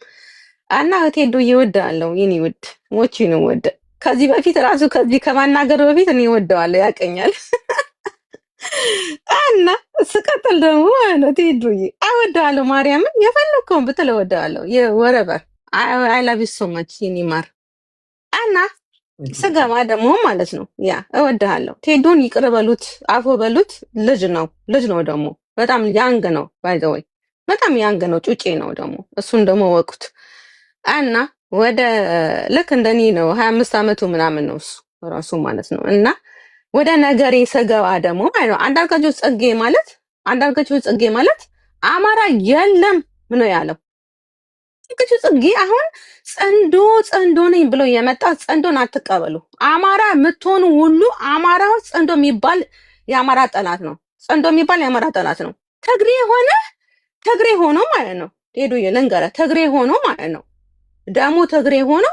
እና ቴዶ ይወዳለው የኔ ውድ ሞቺ ነው ወደ ከዚህ በፊት ራሱ ከዚህ ከማናገር በፊት እኔ ወደዋለሁ፣ ያቀኛል። እና ስቀጥል ደግሞ ነው ቴዶዬ አወዳለሁ። ማርያምን የፈለከውን ብትል እወዳለሁ። የወረበር አይ ላቭ ዩ ሶ ማች የኔ ማር። እና ስገባ ደግሞ ማለት ነው ያ እወዳለሁ። ቴዶን ይቅር በሉት፣ አፎ በሉት። ልጅ ነው ደግሞ በጣም ያንግ ነው። ባይ ዘ ወይ በጣም ያንግ ነው፣ ጩጬ ነው ደግሞ። እሱን ደግሞ ወቁት። እና ወደ ልክ እንደኔ ነው 25 ዓመቱ ምናምን ነው እሱ ራሱ ማለት ነው። እና ወደ ነገሬ ስገባ ደግሞ ማለት ነው አንዳርጋቸው ጽጌ ማለት አማራ የለም ምን ነው ያለው? አንዳርጋቸው ጽጌ አሁን ጸንዶ ነኝ ብሎ የመጣ ጸንዶን አትቀበሉ። አማራ የምትሆኑ ሁሉ አማራው ጸንዶ የሚባል የአማራ ጠላት ነው። ጸንዶ የሚባል የአማራ ጠላት ነው። ትግሬ ሆኖ ማለት ነው። ሄዱ ልንገረ ትግሬ ሆኖ ማለት ነው። ደግሞ ትግሬ ሆኖ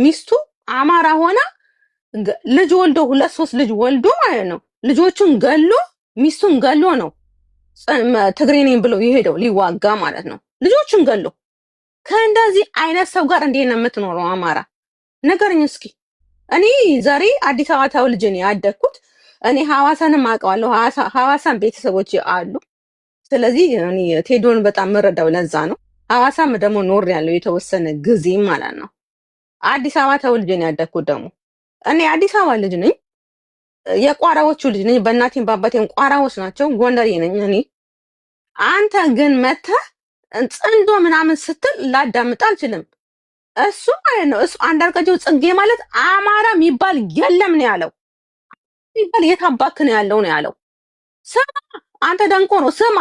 ሚስቱ አማራ ሆና ልጅ ወልዶ 2-3 ልጅ ወልዶ ማለት ነው። ልጆቹን ገሎ ሚስቱን ገሎ ነው ትግሬ ነኝ ብሎ ይሄደው ሊዋጋ ማለት ነው። ልጆቹን ገሎ ከእንደዚህ አይነት ሰው ጋር እንዴት ነው የምትኖረው? አማራ ነገርኝ እስኪ። እኔ ዛሬ አዲስ አበባ ተወልጄ ነው ያደግኩት። እኔ ሐዋሳንም አውቀዋለሁ። ሐዋሳን ቤተሰቦች አሉ። ስለዚህ እኔ ቴዶን በጣም መረዳው ለዛ ነው። ሐዋሳም ደግሞ ኖር ያለው የተወሰነ ጊዜ ማለት ነው። አዲስ አበባ ተወልጄ ነው ያደግኩት ደግሞ እኔ አዲስ አበባ ልጅ ነኝ። የቋራዎቹ ልጅ ነኝ። በእናቴም በአባቴም ቋራዎች ናቸው። ጎንደሬ ነኝ እኔ። አንተ ግን መተህ ጸንዶ ምናምን ስትል ላዳምጥ አልችልም። እሱ ማለት ነው። እሱ አንዳርጋቸው ጽጌ ማለት አማራ የሚባል የለም ነው ያለው። የሚባል የት አባክ ነው ያለው ነው ያለው። ስማ አንተ ደንቆሮ ስማ፣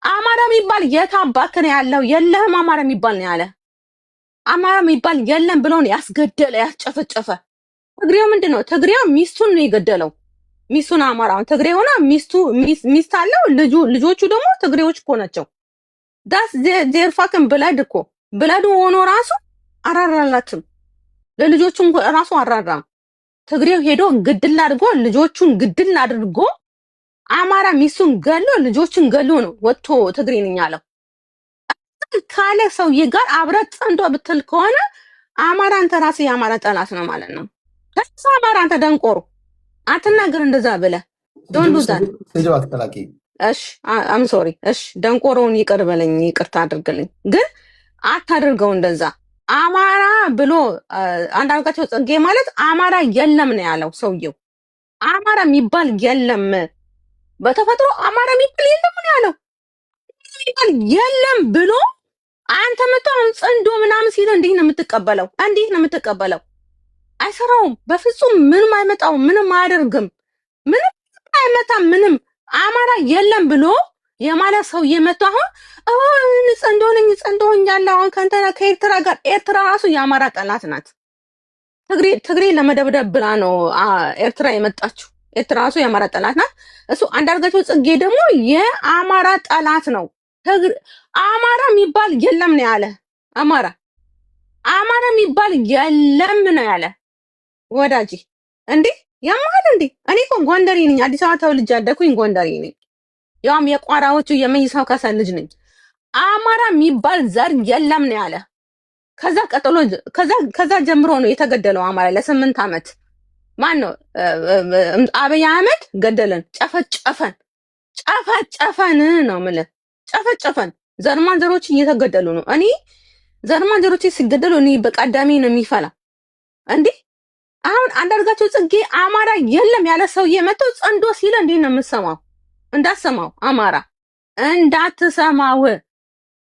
አማራ የሚባል የት አባክ ነው ያለው? የለህም አማራ የሚባል ነው ያለ። አማራ የሚባል የለም ብሎ ነው ያስገደለ ያስጨፈጨፈ። ትግሬው ምንድነው? ትግሬው ሚስቱን ነው የገደለው። ሚስቱን አማራውን ትግሬ ሆና ሚስት አለው። ልጆቹ ደግሞ ትግሬዎች እኮ ናቸው። ዳስ ዜር ፋክን ብለድ እኮ ብለዱ ሆኖ ራሱ አራራላትም። ለልጆቹ ራሱ አራራም። ትግሬው ሄዶ ግድል አድርጎ ልጆቹን ግድል አድርጎ አማራ ሚስቱን ገሎ ልጆቹን ገሎ ነው ወጥቶ ትግሬ ነኝ ያለው። ካለ ሰውዬ ጋር አብረት ጸንዶ ብትል ከሆነ አማራ አንተ ራስህ የአማራ ጠላት ነው ማለት ነው። ከዛ አማራ አንተ ደንቆሮ አትናገር እንደዛ ብለህ ዶንት ዱ ዛት። እሺ አም ሶሪ። እሺ ደንቆሮውን ይቅር በለኝ፣ ይቅርታ አድርግልኝ፣ ግን አታድርገው እንደዛ። አማራ ብሎ አንዳርጋቸው ጽጌ ማለት አማራ የለም ነው ያለው ሰውየው። አማራ የሚባል የለም፣ በተፈጥሮ አማራ የሚባል የለም ነው ያለው። የሚባል የለም ብሎ አንተ መጣው ጽንዶ ምናምን ሲል እንዴት ነው የምትቀበለው? እንዴት ነው የምትቀበለው? አይሰራውም በፍጹም። ምንም አይመጣውም፣ ምንም አያደርግም፣ ምንም አይመጣም፣ ምንም አማራ የለም ብሎ የማለት ሰው የመጣ አሁን ጽንዶ ነኝ ጽንዶ ሆኛለሁ አሁን ከኤርትራ ጋር። ኤርትራ ራሱ የአማራ ጠላት ናት። ትግሬ ለመደብደብ ብላ ነው ኤርትራ የመጣችው። ኤርትራ ራሱ የአማራ ጠላት ናት። እሱ አንዳርጋቸው ጽጌ ደግሞ የአማራ ጠላት ነው። አማራ የሚባል የለም ነው ያለ። አማራ የሚባል የለም ነው ያለ። ወዳጅ እንዴ ያማል እንዴ? እኔ እኮ ጎንደሬ ነኝ። አዲስ አበባ ተወልጄ ያደኩኝ ጎንደሬ ነኝ። ያውም የቋራዎቹ የመይሳው ካሳ ልጅ ነኝ። አማራ የሚባል ዘር የለም ነው ያለ። ከዛ ቀጥሎ ከዛ ጀምሮ ነው የተገደለው አማራ ለ8 ዓመት። ማን ነው? አብይ አህመድ ገደለን፣ ጨፈጨፈን ነው የምልህ። ጨፈጨፈን። ዘሮች እየተገደሉ ነው። እኔ ዘሮች ሲገደሉ እኔ በቀዳሚ ነው የሚፈላ እንዴ። አሁን አንዳርጋቸው ጽጌ አማራ የለም ያለ ሰውዬ መጥቶ ጸንዶ ሲል እንዴ ነው የምሰማው? እንዳትሰማው፣ አማራ እንዳትሰማው።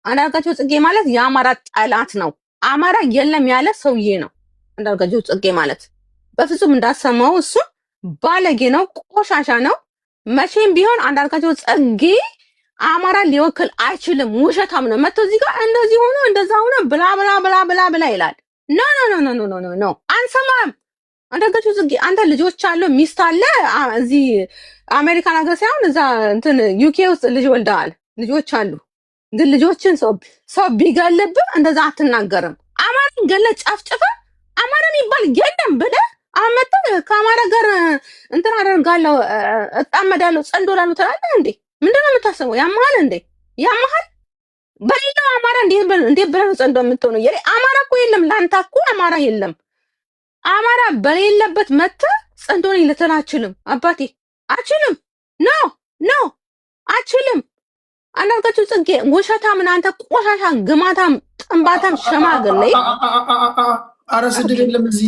አንዳርጋቸው ጽጌ ማለት የአማራ ጠላት ነው። አማራ የለም ያለ ሰውዬ ነው አንዳርጋቸው ጽጌ ማለት። በፍጹም እንዳትሰማው። እሱ ባለጌ ነው፣ ቆሻሻ ነው። መቼም ቢሆን አንዳርጋቸው ጽጌ አማራ ሊወክል አይችልም። ውሸታም ነው። መጥቶ እዚህ ጋር እንደዚህ ሆኖ እንደዛ ሆኖ ብላ ብላ ብላ ብላ ብላ ይላል። ኖ ኖ ኖ ኖ ኖ ኖ አንሰማም። አንዳርጋቸው ጽጌ አንተ ልጆች አለ፣ ሚስት አለ። እዚህ አሜሪካን ሀገር ሳይሆን እዛ እንትን ዩኬ ውስጥ ልጅ ወልደሃል፣ ልጆች አሉ። ግን ልጆችን ሰው ቢገልብህ እንደዛ አትናገርም። አማራን ገለ ጨፍጭፈ አማራ የሚባል የለም ብለህ አመጣ ከአማራ ጋር እንትን አደርጋለሁ እጣመዳለሁ ጸንዶላሉ ትላለህ እንዴ? ምንድነው የምታስበው? ያማሃል እንዴ? ያማሃል። በሌላው አማራ እንዴት ብለህ ጸንዶ የምትሆነው? አማራ እኮ የለም፣ ላንተ እኮ አማራ የለም። አማራ በሌለበት መጥተህ ጸንዶ ነኝ ልትል አችልም አባቴ፣ አችልም። ኖ አችልም። አንዳርጋቸው ጽጌ ውሸታም፣ አንተ ቆሻሻ፣ ግማታም፣ ጥንባታም፣ ሸማግሌ። ኧረ ስድብ የለም እዚህ።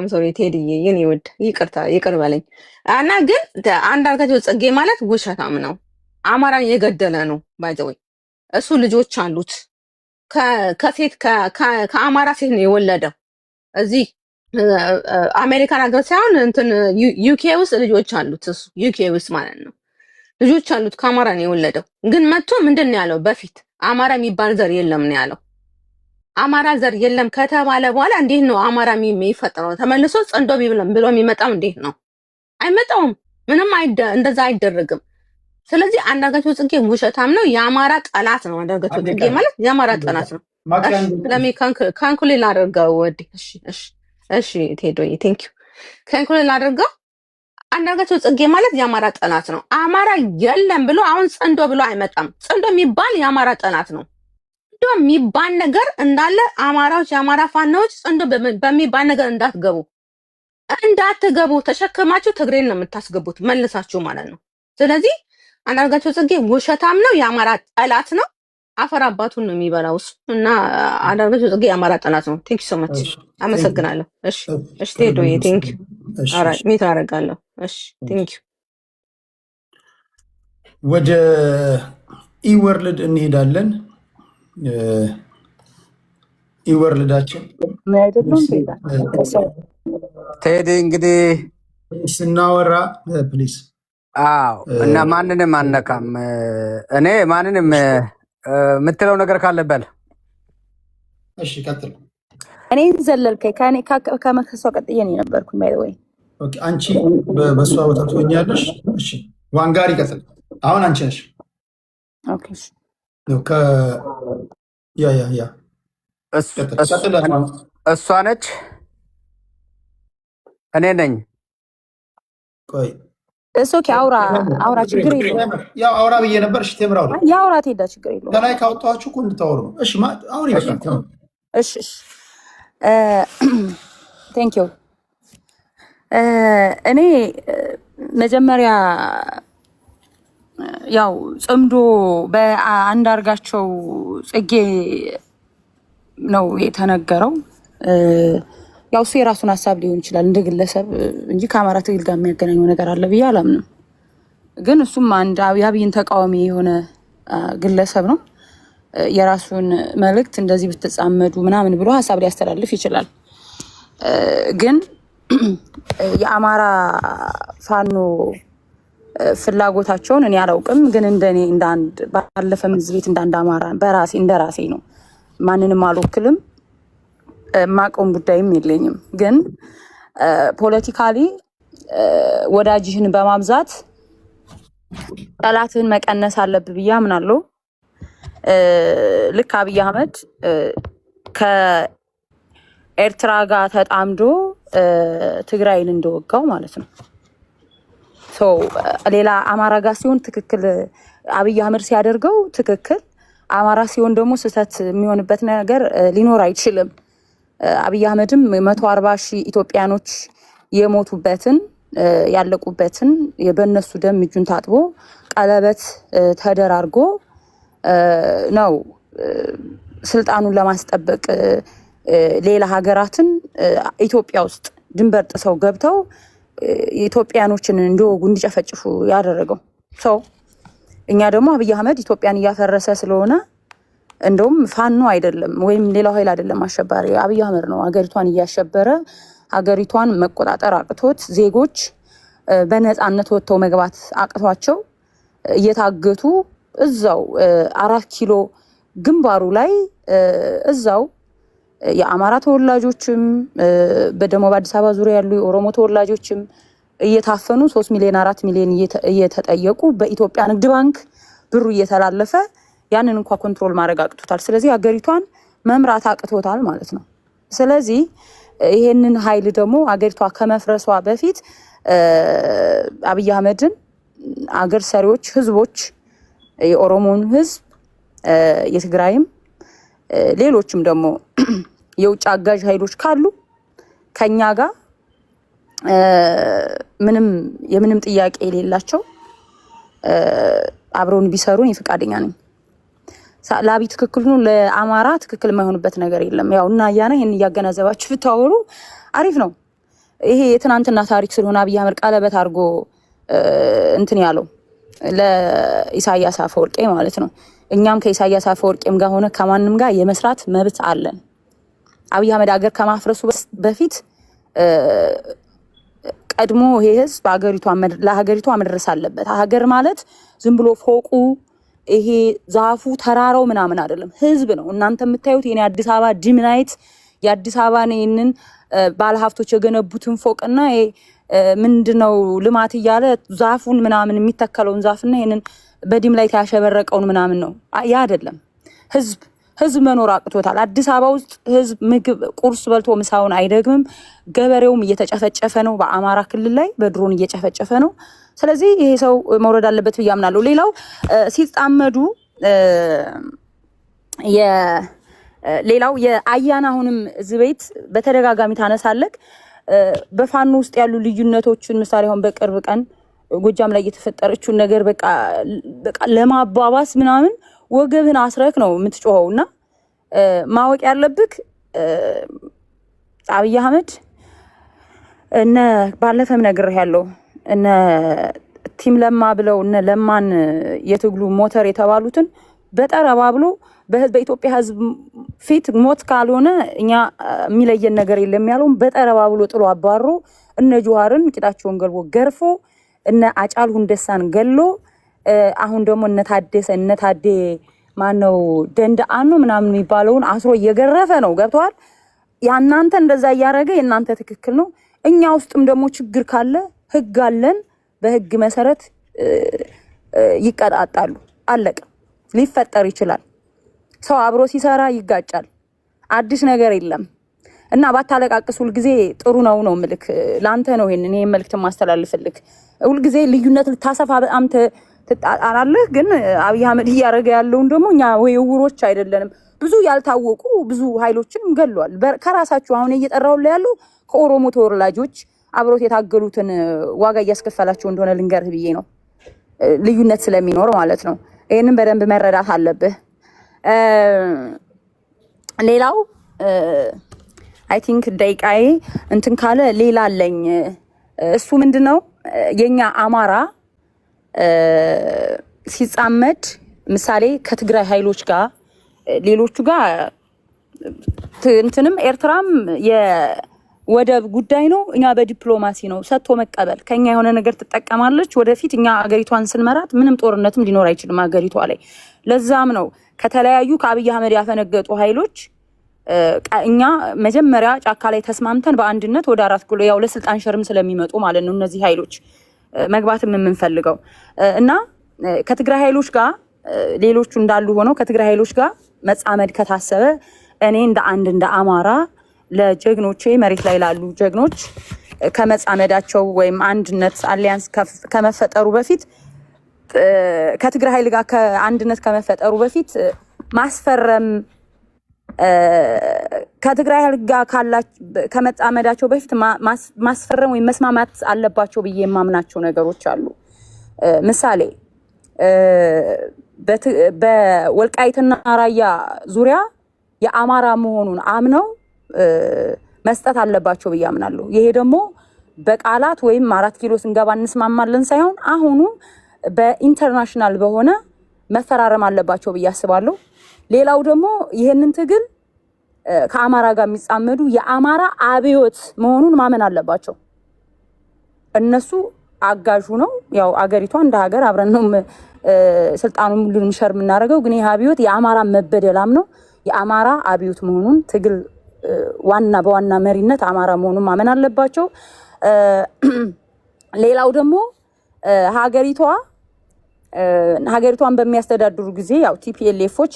ሶሪ ቴዲዬ፣ የኔ ውድ ይቅር በለኝ። እና ግን አንዳርጋቸው ጽጌ ማለት ውሸታም ነው። አማራን የገደለ ነው ባይዘወይ። እሱ ልጆች አሉት ከሴት ከአማራ ሴት ነው የወለደው። እዚህ አሜሪካን ሀገር ሳይሆን እንትን ዩኬ ውስጥ ልጆች አሉት። እሱ ዩኬ ውስጥ ማለት ነው ልጆች አሉት። ከአማራ ነው የወለደው። ግን መጥቶ ምንድን ነው ያለው? በፊት አማራ የሚባል ዘር የለም ነው ያለው። አማራ ዘር የለም ከተባለ በኋላ እንዴት ነው አማራ የሚፈጠረው? ተመልሶ ጸንዶ ብሎ የሚመጣው እንዴት ነው? አይመጣውም። ምንም እንደዛ አይደረግም። ስለዚህ አንዳርጋቸው ጽጌ ውሸታም ነው። የአማራ ጠላት ነው። አንዳርጋቸው ጽጌ ማለት የአማራ ጠላት ነው። ለሚ ካንኩሌት ላደርገው ወዲ። እሺ ቴዶዬ ቴንክ ዩ። ካንኩሌት ላደርገው። አንዳርጋቸው ጽጌ ማለት የአማራ ጠላት ነው። አማራ የለም ብሎ አሁን ጸንዶ ብሎ አይመጣም። ጸንዶ የሚባል የአማራ ጠላት ነው። ጸንዶ የሚባል ነገር እንዳለ አማራዎች፣ የአማራ ፋናዎች ጸንዶ በሚባል ነገር እንዳትገቡ ተሸክማችሁ ትግሬን ነው የምታስገቡት መልሳችሁ ማለት ነው። ስለዚህ አንዳርጋቸው ጽጌ ውሸታም ነው። የአማራ ጠላት ነው። አፈር አባቱን ነው የሚበላው እሱ እና አንዳርጋቸው ጽጌ የአማራ ጠላት ነው። ቴንክ ዩ ሶ ማች አመሰግናለሁ። እሺ ቴዶዬ ቴንክ ዩ። ኦልራይት ሚት አደርጋለሁ። እሺ ቴንክ ዩ ወደ ኢወርልድ እንሄዳለን። ኢወርልዳችን ቴዲ እንግዲህ ስናወራ ፕሊዝ እና ማንንም አነካም። እኔ ማንንም የምትለው ነገር ካለበል እሺ ቀጥል። እኔን ዘለልከኝ ከመከሷ ቀጥዬ ነው የነበርኩኝ። ባይ ወይ አንቺ በእሷ ቦታ ትሆኛለሽ። እሺ ዋንጋሪ ቀጥል። አሁን አንቺ ነሽ። ኦኬ ያ እሷ ነች፣ እኔ ነኝ። ቆይ ኦኬ አውራ ችግር የለውም። ያው አውራ ብዬ ነበር። እሺ ቴምር አውራ። ያውራ ትሄዳ ችግር የለውም። ከላይ ካወጣኋችሁ እኮ እንድታወሩ ነው። እሺ አሁን ይበቃል። እሺ ቴንክ ዩ። እኔ መጀመሪያ ያው ጽምዶ በአንዳርጋቸው ጽጌ ነው የተነገረው። ያው እሱ የራሱን ሀሳብ ሊሆን ይችላል እንደ ግለሰብ እንጂ ከአማራ ትግል ጋር የሚያገናኘው ነገር አለ ብዬ አላምንም። ግን እሱም አንድ የአብይን ተቃዋሚ የሆነ ግለሰብ ነው። የራሱን መልእክት እንደዚህ ብትጻመዱ ምናምን ብሎ ሀሳብ ሊያስተላልፍ ይችላል። ግን የአማራ ፋኖ ፍላጎታቸውን እኔ አላውቅም። ግን እንደኔ እንዳንድ ባለፈ ምዝብ ቤት እንዳንድ አማራ በራሴ እንደራሴ ነው። ማንንም አልወክልም፣ ማቆም ጉዳይም የለኝም። ግን ፖለቲካሊ ወዳጅህን በማብዛት ጠላትህን መቀነስ አለብህ ብዬ አምናለሁ። ልክ አብይ አህመድ ከኤርትራ ጋር ተጣምዶ ትግራይን እንደወጋው ማለት ነው። ሌላ አማራ ጋር ሲሆን ትክክል፣ አብይ አህመድ ሲያደርገው ትክክል፣ አማራ ሲሆን ደግሞ ስህተት የሚሆንበት ነገር ሊኖር አይችልም። አብይ አህመድም 140 ሺህ ኢትዮጵያኖች የሞቱበትን ያለቁበትን በእነሱ ደም እጁን ታጥቦ ቀለበት ተደራርጎ ነው ስልጣኑን ለማስጠበቅ ሌላ ሀገራትን ኢትዮጵያ ውስጥ ድንበር ጥሰው ገብተው ኢትዮጵያኖችን እንዲወጉ እንዲጨፈጭፉ ያደረገው ሰው። እኛ ደግሞ አብይ አህመድ ኢትዮጵያን እያፈረሰ ስለሆነ እንደውም ፋኖ አይደለም ወይም ሌላው ኃይል አይደለም አሸባሪ፣ አብይ አህመድ ነው ሀገሪቷን እያሸበረ ሀገሪቷን መቆጣጠር አቅቶት ዜጎች በነፃነት ወጥተው መግባት አቅቷቸው እየታገቱ እዛው 4 ኪሎ ግንባሩ ላይ እዛው የአማራ ተወላጆችም በደሞ በአዲስ አበባ ዙሪያ ያሉ የኦሮሞ ተወላጆችም እየታፈኑ 3 ሚሊዮን 4 ሚሊዮን እየተጠየቁ በኢትዮጵያ ንግድ ባንክ ብሩ እየተላለፈ ያንን እንኳን ኮንትሮል ማድረግ አቅቶታል። ስለዚህ ሀገሪቷን መምራት አቅቶታል ማለት ነው። ስለዚህ ይሄንን ኃይል ደግሞ ሀገሪቷ ከመፍረሷ በፊት አብይ አህመድን አገር ሰሪዎች ህዝቦች፣ የኦሮሞን ህዝብ፣ የትግራይም ሌሎችም ደግሞ የውጭ አጋዥ ኃይሎች ካሉ ከኛ ጋር የምንም ጥያቄ የሌላቸው አብረውን ቢሰሩን ፈቃደኛ ነኝ። ለአብይ ትክክል ነው፣ ለአማራ ትክክል የማይሆንበት ነገር የለም። ያው እና ያና ይሄን እያገናዘባችሁ ብታወሩ አሪፍ ነው። ይሄ የትናንትና ታሪክ ስለሆነ አብይ አህመድ ቀለበት አድርጎ እንትን ያለው ለኢሳያስ አፈወርቄ ማለት ነው። እኛም ከኢሳያስ አፈወርቄም ጋር ሆነ ከማንም ጋር የመስራት መብት አለን። አብይ አህመድ ሀገር ከማፍረሱ በፊት ቀድሞ ይሄ ህዝብ ለሀገሪቷ መድረስ አለበት። ሀገር ማለት ዝም ብሎ ፎቁ ይሄ ዛፉ ተራራው ምናምን አይደለም፣ ህዝብ ነው። እናንተ የምታዩት የኔ አዲስ አበባ ዲምናይት የአዲስ አበባን ይሄንን ባለሀብቶች የገነቡትን ፎቅና ምንድነው ልማት እያለ ዛፉን ምናምን የሚተከለውን ዛፍና ይሄንን በዲም ላይ ያሸበረቀውን ምናምን ነው። ያ አይደለም። ህዝብ መኖር አቅቶታል። አዲስ አበባ ውስጥ ህዝብ ምግብ ቁርስ በልቶ ምሳውን አይደግምም። ገበሬውም እየተጨፈጨፈ ነው። በአማራ ክልል ላይ በድሮን እየጨፈጨፈ ነው። ስለዚህ ይሄ ሰው መውረድ አለበት ብዬ አምናለሁ። ሌላው ሲጣመዱ ሌላው የአያና አሁንም እዚህ ቤት በተደጋጋሚ ታነሳለክ። በፋኖ ውስጥ ያሉ ልዩነቶችን ምሳሌ አሁን በቅርብ ቀን ጎጃም ላይ የተፈጠረችውን ነገር በቃ ለማባባስ ምናምን ወገብን አስረክ ነው የምትጮኸውና ማወቅ ያለብክ አብይ አህመድ ባለፈም ነግሬሃለሁ እነ ቲም ለማ ብለው እነ ለማን የትግሉ ሞተር የተባሉትን በጠረባ ብሎ በኢትዮጵያ ህዝብ ፊት ሞት ካልሆነ እኛ የሚለየን ነገር የለም ያለውን በጠረባ ብሎ ጥሎ አባሮ እነ ጆሃርን ቂጣቸውን ገልቦ ገርፎ እነ አጫሉ ሁንደሳን ገሎ አሁን ደግሞ እነ ታዴ ማነው ደንደአኑ ምናምን የሚባለውን አስሮ እየገረፈ ነው። ገብቷል? ያናንተ እንደዛ እያረገ የናንተ ትክክል ነው። እኛ ውስጥም ደግሞ ችግር ካለ ህግ አለን። በህግ መሰረት ይቀጣጣሉ። አለቀ። ሊፈጠር ይችላል። ሰው አብሮ ሲሰራ ይጋጫል። አዲስ ነገር የለም እና ባታለቃቅስ ሁልጊዜ ጥሩ ነው ምልክ ላንተ ነው። ይሄን መልእክት ማስተላልፍልክ ሁልጊዜ ልዩነት ልታሰፋ በጣም ትጣጣራለህ። ግን አብይ አህመድ እያረገ ያለውን ደግሞ እኛ ወይ ውሮች አይደለንም። ብዙ ያልታወቁ ብዙ ኃይሎችን ገሏል። ከራሳችሁ አሁን እየጠራው ያለው ከኦሮሞ ተወላጆች አብሮት የታገሉትን ዋጋ እያስከፈላቸው እንደሆነ ልንገርህ ብዬ ነው። ልዩነት ስለሚኖር ማለት ነው። ይሄንን በደንብ መረዳት አለብህ። ሌላው አይ ቲንክ ደቂቃዬ እንትን ካለ ሌላ አለኝ። እሱ ምንድነው የኛ አማራ ሲጻመድ ምሳሌ ከትግራይ ኃይሎች ጋር ሌሎቹ ጋር እንትንም ኤርትራም የወደብ ጉዳይ ነው። እኛ በዲፕሎማሲ ነው ሰጥቶ መቀበል። ከኛ የሆነ ነገር ትጠቀማለች ወደፊት። እኛ አገሪቷን ስንመራት ምንም ጦርነትም ሊኖር አይችልም አገሪቷ ላይ። ለዛም ነው ከተለያዩ ከአብይ አህመድ ያፈነገጡ ኃይሎች እኛ መጀመሪያ ጫካ ላይ ተስማምተን በአንድነት ወደ 4 ኪሎ ያው ለስልጣን ሸርም ስለሚመጡ ማለት ነው እነዚህ ኃይሎች መግባትም የምንፈልገው እና ከትግራይ ኃይሎች ጋር ሌሎቹ እንዳሉ ሆነው ከትግራይ ኃይሎች ጋር መጻመድ ከታሰበ እኔ እንደ አማራ ለጀግኖቼ መሬት ላይ ላሉ ጀግኖች ከመጻመዳቸው ወይም አንድነት አሊያንስ ከመፈጠሩ በፊት ከትግራይ ኃይል ጋር ከአንድነት ከመፈጠሩ በፊት ማስፈረም ከትግራይ ኃይል ጋር ከመጻመዳቸው በፊት ማስፈረም ወይም መስማማት አለባቸው ብዬ የማምናቸው ነገሮች አሉ። ምሳሌ በወልቃይትና ራያ ዙሪያ የአማራ መሆኑን አምነው መስጠት አለባቸው ብዬ አምናለሁ። ይሄ ደግሞ በቃላት ወይም 4 ኪሎ ስንገባ እንስማማለን ሳይሆን አሁኑ በኢንተርናሽናል በሆነ መፈራረም አለባቸው ብዬ አስባለሁ። ሌላው ደግሞ ይሄንን ትግል ከአማራ ጋር የሚጻመዱ የአማራ አብዮት መሆኑን ማመን አለባቸው። እነሱ አጋዡ ነው። ያው አገሪቷ እንደ ሀገር አብረን ነው ስልጣኑን ሁሉንም ሸር የምናደርገው። ግን ይሄ አብዮት የአማራ መበደላም ነው። የአማራ አብዮት መሆኑን ትግል በዋና መሪነት አማራ መሆኑን ማመን አለባቸው። ሌላው ደግሞ ሀገሪቷን በሚያስተዳድሩ ጊዜ ያው ቲፒኤልኤፎች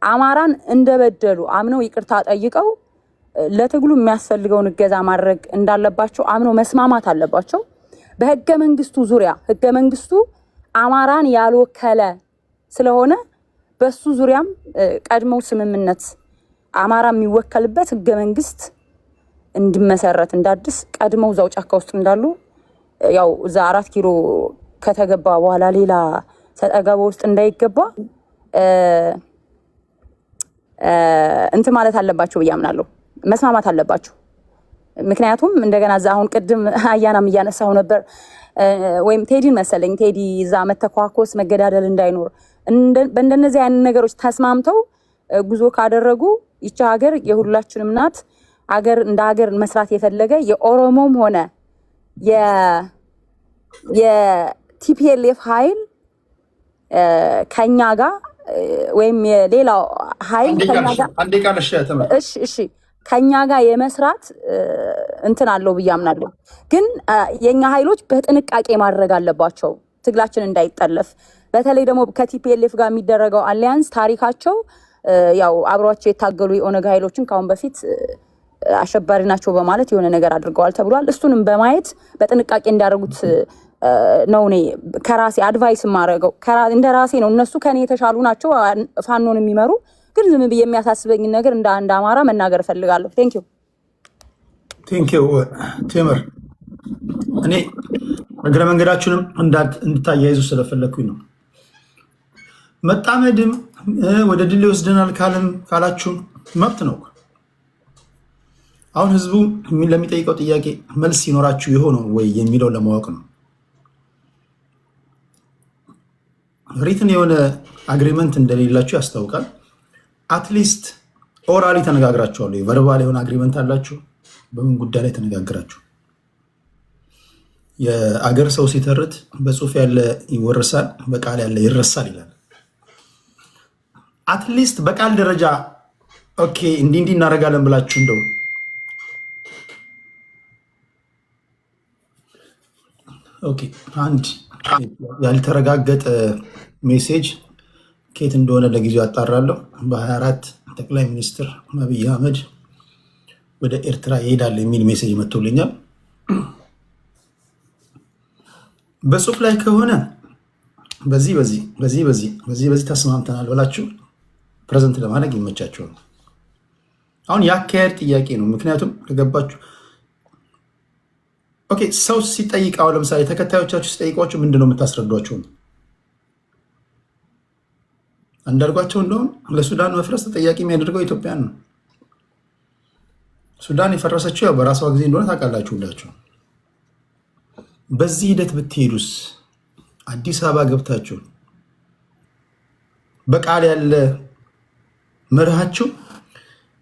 አማራን እንደበደሉ አምነው ይቅርታ ጠይቀው ለትግሉ የሚያስፈልገውን እገዛ ማድረግ እንዳለባቸው አምነው መስማማት አለባቸው። በህገ መንግስቱ ዙሪያ ህገ መንግስቱ አማራን ያልወከለ ስለሆነ በሱ ዙሪያም ቀድመው ስምምነት አማራ የሚወከልበት ህገ መንግስት እንዲመሰረት እንዳድስ ቀድመው እዛው ጫካ ውስጥ እንዳሉ ያው እዛ 4 ኪሎ ከተገባ በኋላ ሌላ ሰጠገባ ውስጥ እንዳይገባ እንትን ማለት አለባቸው ብዬ አምናለሁ። መስማማት አለባቸው። ምክንያቱም እንደገና እዛ አሁን ቅድም አያናም እያነሳው ነበር ወይም ቴዲን መሰለኝ ቴዲ እዛ መተኳኮስ መገዳደል እንዳይኖር በእንደነዚህ አይነት ነገሮች ተስማምተው ጉዞ ካደረጉ ይቺ ሀገር የሁላችንም ናት። እንደ ሀገር መስራት የፈለገ የኦሮሞም ሆነ የቲፒኤልኤፍ ኃይል ከኛ ጋር ወይም የሌላው ኃይል ከኛ ጋር የመስራት እንትን አለው ብዬ አምናለሁ። ግን የኛ ኃይሎች በጥንቃቄ ማድረግ አለባቸው ትግላችን እንዳይጠለፍ። በተለይ ደግሞ ከቲፒኤልኤፍ ጋር የሚደረገው አሊያንስ ታሪካቸው ያው አብሯቸው የታገሉ የኦነግ ኃይሎችን ካሁን በፊት አሸባሪ ናቸው በማለት የሆነ ነገር አድርገዋል ተብሏል። እሱንም በማየት በጥንቃቄ እንዳደረጉት ነው እኔ ከራሴ አድቫይስ ማረገው። እንደ ራሴ ነው። እነሱ ከኔ የተሻሉ ናቸው ፋኖን የሚመሩ። ግን ዝም ብዬ የሚያሳስበኝ ነገር እንደ አንድ አማራ መናገር እፈልጋለሁ። ቴንኪው ቴምር። እኔ እግረ መንገዳችሁንም እንድታያይዙ ስለፈለግኩኝ ነው። መጣመድም ወደ ድል ይወስደናል ካላችሁም መብት ነው። አሁን ህዝቡ ለሚጠይቀው ጥያቄ መልስ ሲኖራችሁ የሆነው ወይ የሚለው ለማወቅ ነው። ሪትን የሆነ አግሪመንት እንደሌላችሁ ያስታውቃል። አትሊስት ኦራሊ ተነጋግራችኋል። ቨርባል የሆነ አግሪመንት አላችሁ። በምን ጉዳይ ላይ ተነጋግራችሁ? የአገር ሰው ሲተርት በጽሁፍ ያለ ይወረሳል፣ በቃል ያለ ይረሳል ይላል። አትሊስት በቃል ደረጃ ኦኬ እንዲህ እናደርጋለን ብላችሁ እንደው ኦኬ አንድ ያልተረጋገጠ ሜሴጅ ከየት እንደሆነ ለጊዜው አጣራለሁ። በ24 ጠቅላይ ሚኒስትር አብይ አህመድ ወደ ኤርትራ ይሄዳል የሚል ሜሴጅ መጥቶልኛል። በጽሁፍ ላይ ከሆነ በዚህ ተስማምተናል ብላችሁ ፕሬዘንት ለማድረግ ይመቻቸዋል። አሁን የአካሄድ ጥያቄ ነው። ምክንያቱም ከገባችሁ ኦኬ ሰው ሲጠይቅ አሁን ለምሳሌ ተከታዮቻችሁ ሲጠይቋችሁ ምንድነው የምታስረዷቸው? አንዳርጓቸው እንደውም ለሱዳን መፍረስ ተጠያቂ የሚያደርገው ኢትዮጵያን ነው። ሱዳን የፈረሰችው ያው በራሷ ጊዜ እንደሆነ ታውቃላችሁ ሁላችሁ። በዚህ ሂደት ብትሄዱስ አዲስ አበባ ገብታችሁ በቃል ያለ መርሃችሁ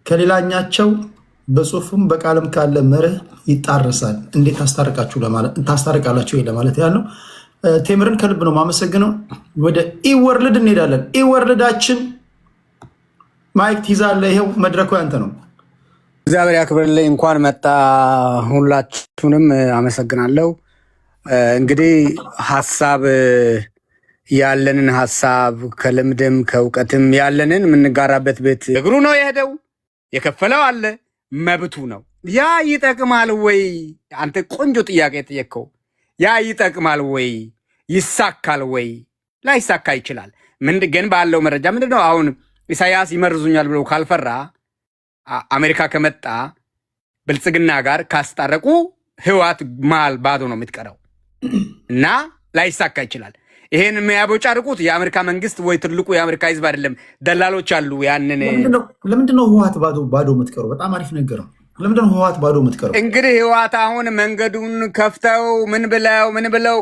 ከሌላኛቸው በጽሁፍም በቃልም ካለ መርህ ይጣረሳል። እንዴት ታስታርቃላችሁ ለማለት ያለው። ቴምርን ከልብ ነው ማመሰግነው። ወደ ኢወርልድ እንሄዳለን። ኢወርልዳችን ማይክ ትይዛለህ። ይሄው መድረኩ ያንተ ነው። እግዚአብሔር ያክብርልኝ። እንኳን መጣ። ሁላችሁንም አመሰግናለሁ። እንግዲህ ያለንን ሀሳብ ከልምድም ከእውቀትም ያለንን የምንጋራበት ቤት እግሩ ነው የሄደው። የከፈለው አለ፣ መብቱ ነው። ያ ይጠቅማል ወይ? አንተ ቆንጆ ጥያቄ ጠየቅከው። ያ ይጠቅማል ወይ? ይሳካል ወይ? ላይሳካ ይችላል። ግን ባለው መረጃ ምንድነው? አሁን ኢሳያስ ይመርዙኛል ብሎ ካልፈራ አሜሪካ ከመጣ ብልጽግና ጋር ካስታረቁ ህዋት መሃል ባዶ ነው የምትቀረው እና ላይሳካ ይችላል። ይሄን የሚያቦጫርቁት የአሜሪካ መንግስት ወይ ትልቁ የአሜሪካ ህዝብ አይደለም፣ ደላሎች አሉ። ያንን ለምንድነው ህዋት ባዶ የምትቀረው? በጣም አሪፍ ነገር ነው። ለምንድነው ህዋት ባዶ የምትቀረው? እንግዲህ ህዋት አሁን መንገዱን ከፍተው ምን ብለው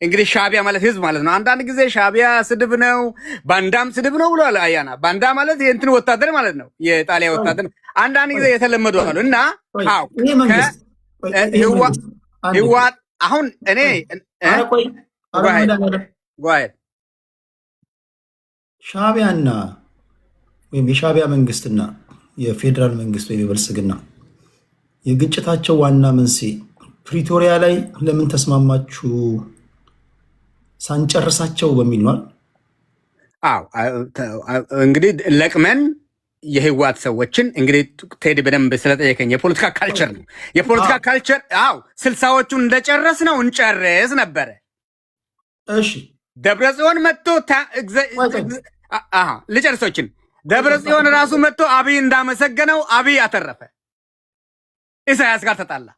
እንግዲህ ሻቢያ ማለት ህዝብ ማለት ነው። አንዳንድ ጊዜ ሻቢያ ስድብ ነው፣ ባንዳም ስድብ ነው ብሏል አያና። ባንዳ ማለት የእንትን ወታደር ማለት ነው፣ የጣሊያ ወታደር። አንዳንድ ጊዜ የተለመዱ አሉ እና ህዋት አሁን እኔ ሻቢያና ወይም የሻቢያ መንግስትና የፌዴራል መንግስት ወይም የብልጽግና የግጭታቸው ዋና መንስኤ ፕሪቶሪያ ላይ ለምን ተስማማችሁ ሳንጨርሳቸው በሚል ነው። እንግዲህ ለቅመን የህዋት ሰዎችን እንግዲህ ቴዲ በደንብ ስለጠየቀኝ የፖለቲካ ካልቸር ነው። የፖለቲካ ካልቸር ስልሳዎቹን እንደጨረስ ነው እንጨርስ ነበረ። እሺ ደብረ ጽዮን መጥቶ ልጨርሶችን ደብረ ጽዮን ራሱ መጥቶ አብይ እንዳመሰገነው አብይ አተረፈ። ኢሳያስ ጋር ተጣላ።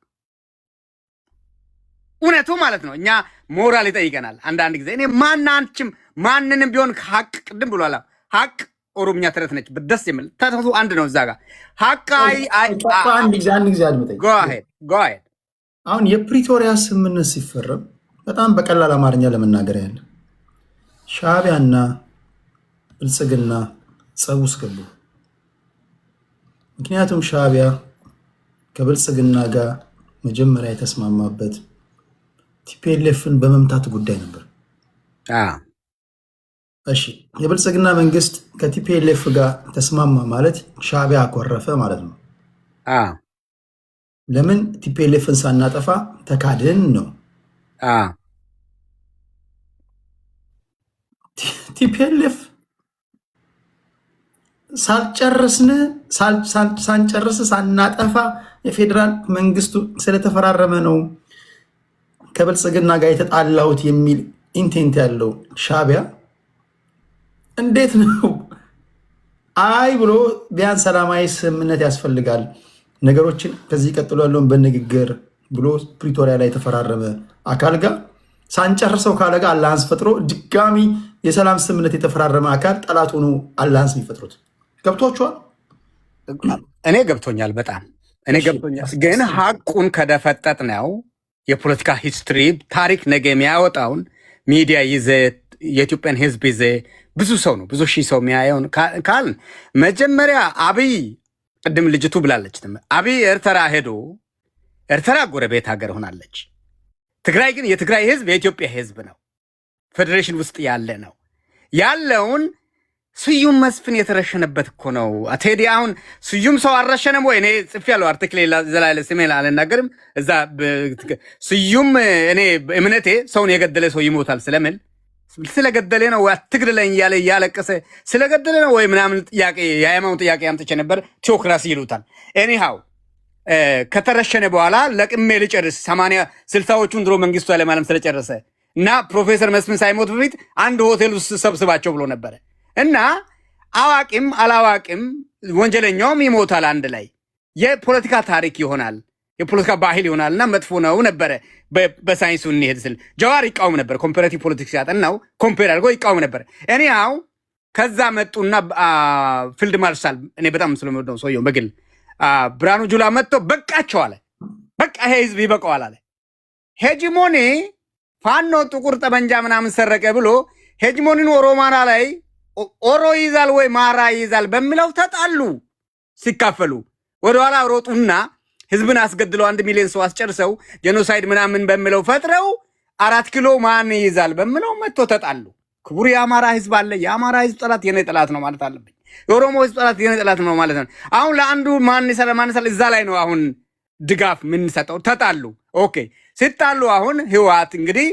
እውነቱ ማለት ነው። እኛ ሞራል ይጠይቀናል አንዳንድ ጊዜ። እኔ ማንንም ቢሆን ሀቅ ቅድም ብሏላ። ሀቅ ኦሮምኛ ተረት ነች። ደስ የሚል ተረቱ አንድ ነው። እዛ ጋር ሀቅ አንድ ጊዜ አድምጠኝ። አሁን የፕሪቶሪያ ስምምነት ሲፈረም በጣም በቀላል አማርኛ ለመናገር ያለ ሻቢያና ብልጽግና ጸብ ውስጥ ገቡ። ምክንያቱም ሻቢያ ከብልጽግና ጋር መጀመሪያ የተስማማበት ቲፒኤልኤፍን በመምታት ጉዳይ ነበር። እሺ የብልጽግና መንግስት ከቲፒኤልኤፍ ጋር ተስማማ ማለት ሻቢያ አኮረፈ ማለት ነው። ለምን ቲፒኤልኤፍን ሳናጠፋ ተካድን ነው። ቲፒኤልኤፍ ሳንጨርስ ሳናጠፋ የፌዴራል መንግስቱ ስለተፈራረመ ነው ከብልጽግና ጋር የተጣላሁት የሚል ኢንቴንት ያለው ሻቢያ እንዴት ነው አይ ብሎ ቢያንስ ሰላማዊ ስምምነት ያስፈልጋል፣ ነገሮችን ከዚህ ቀጥሎ ያለውን በንግግር ብሎ ፕሪቶሪያ ላይ የተፈራረመ አካል ጋር ሳንጨርሰው ካለ ጋር አላያንስ ፈጥሮ ድጋሚ የሰላም ስምምነት የተፈራረመ አካል ጠላት ሆኖ አላያንስ የሚፈጥሩት ገብቷችኋል? እኔ ገብቶኛል፣ በጣም እኔ ገብቶኛል። ግን ሀቁን ከደፈጠጥ ነው የፖለቲካ ሂስትሪ ታሪክ ነገ የሚያወጣውን ሚዲያ ይዘት የኢትዮጵያን ህዝብ ይዘ ብዙ ሰው ነው ብዙ ሺህ ሰው የሚያየውን ካልን መጀመሪያ አብይ ቅድም ልጅቱ ብላለች አብይ ኤርትራ ሄዶ ኤርትራ ጎረቤት ሀገር ሆናለች። ትግራይ ግን የትግራይ ህዝብ የኢትዮጵያ ህዝብ ነው። ፌዴሬሽን ውስጥ ያለ ነው ያለውን ስዩም መስፍን የተረሸነበት እኮ ነው። ቴዲ አሁን ስዩም ሰው አልረሸነም ወይ? እኔ ጽፌያለሁ አርቲክል ዘላለ ስሜን አልናገርም። እዛ ስዩም እኔ እምነቴ ሰውን የገደለ ሰው ይሞታል ስለምል ስለገደለ ነው አትግደለኝ እያለ እያለቀሰ ስለገደለ ነው ወይ ምናምን ጥያቄ የሃይማኖት ጥያቄ አምጥቼ ነበር። ቴዎክራሲ ይሉታል። ኤኒሃው ከተረሸነ በኋላ ለቅሜ ልጨርስ 60ዎቹን ድሮ መንግስቱ ኃይለማርያም ስለጨረሰ እና ፕሮፌሰር መስፍን ሳይሞት በፊት አንድ ሆቴል ውስጥ ሰብስባቸው ብሎ ነበረ እና አዋቂም አላዋቂም ወንጀለኛውም ይሞታል አንድ ላይ የፖለቲካ ታሪክ ይሆናል የፖለቲካ ባህል ይሆናል እና መጥፎ ነው ነበረ። በሳይንሱ እንሄድ ስል ጀዋር ይቃወም ነበር። ኮምፓራቲቭ ፖለቲክስ ያጠናው ኮምፔር አድርጎ ይቃወም ነበር። እኔው ከዛ መጡና ፊልድ ማርሻል እኔ በጣም ስለምወደው ሰውየው በግል ብርሃኑ ጁላ መጥቶ በቃቸው አለ። በቃ ይሄ ህዝብ ይበቃዋል አለ። ሄጂሞኒ ፋኖ ጥቁር ጠመንጃ ምናምን ሰረቀ ብሎ ሄጂሞኒን ኦሮማራ ላይ ኦሮ ይዛል ወይ ማራ ይዛል በሚለው ተጣሉ። ሲካፈሉ ወደኋላ ሮጡና ህዝብን አስገድለው 1 ሚሊዮን ሰው አስጨርሰው ጄኖሳይድ ምናምን በሚለው ፈጥረው 4 ኪሎ ማን ይዛል በሚለው መጥቶ ተጣሉ። ክቡር የአማራ ህዝብ አለ። የአማራ ህዝብ ጠላት የኔ ጠላት ነው ማለት አለብኝ። የኦሮሞ ህዝብ ጠላት የኔ ጠላት ነው ማለት ነው። አሁን ለአንዱ ማን ይሰራ እዛ ላይ ነው አሁን ድጋፍ ምን ሰጠው። ተጣሉ። ኦኬ ሲጣሉ አሁን ህወሓት እንግዲህ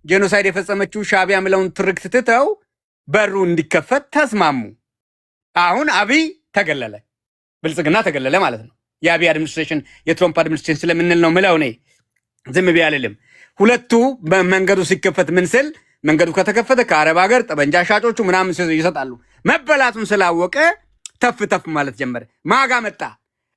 ጄኖሳይድ የፈጸመችው ሻዕቢያ የሚለውን ትርክት ትተው በሩ እንዲከፈት ተስማሙ። አሁን አብይ ተገለለ፣ ብልጽግና ተገለለ ማለት ነው። የአብይ አድሚኒስትሬሽን የትራምፕ አድሚኒስትሬሽን ስለምንል ነው ምለው። እኔ ዝም ብዬ አልልም። ሁለቱ መንገዱ ሲከፈት ምን ስል መንገዱ ከተከፈተ ከአረብ ሀገር ጠበንጃ ሻጮቹ ምናምን ይሰጣሉ። መበላቱን ስላወቀ ተፍ ተፍ ማለት ጀመረ። ማጋ መጣ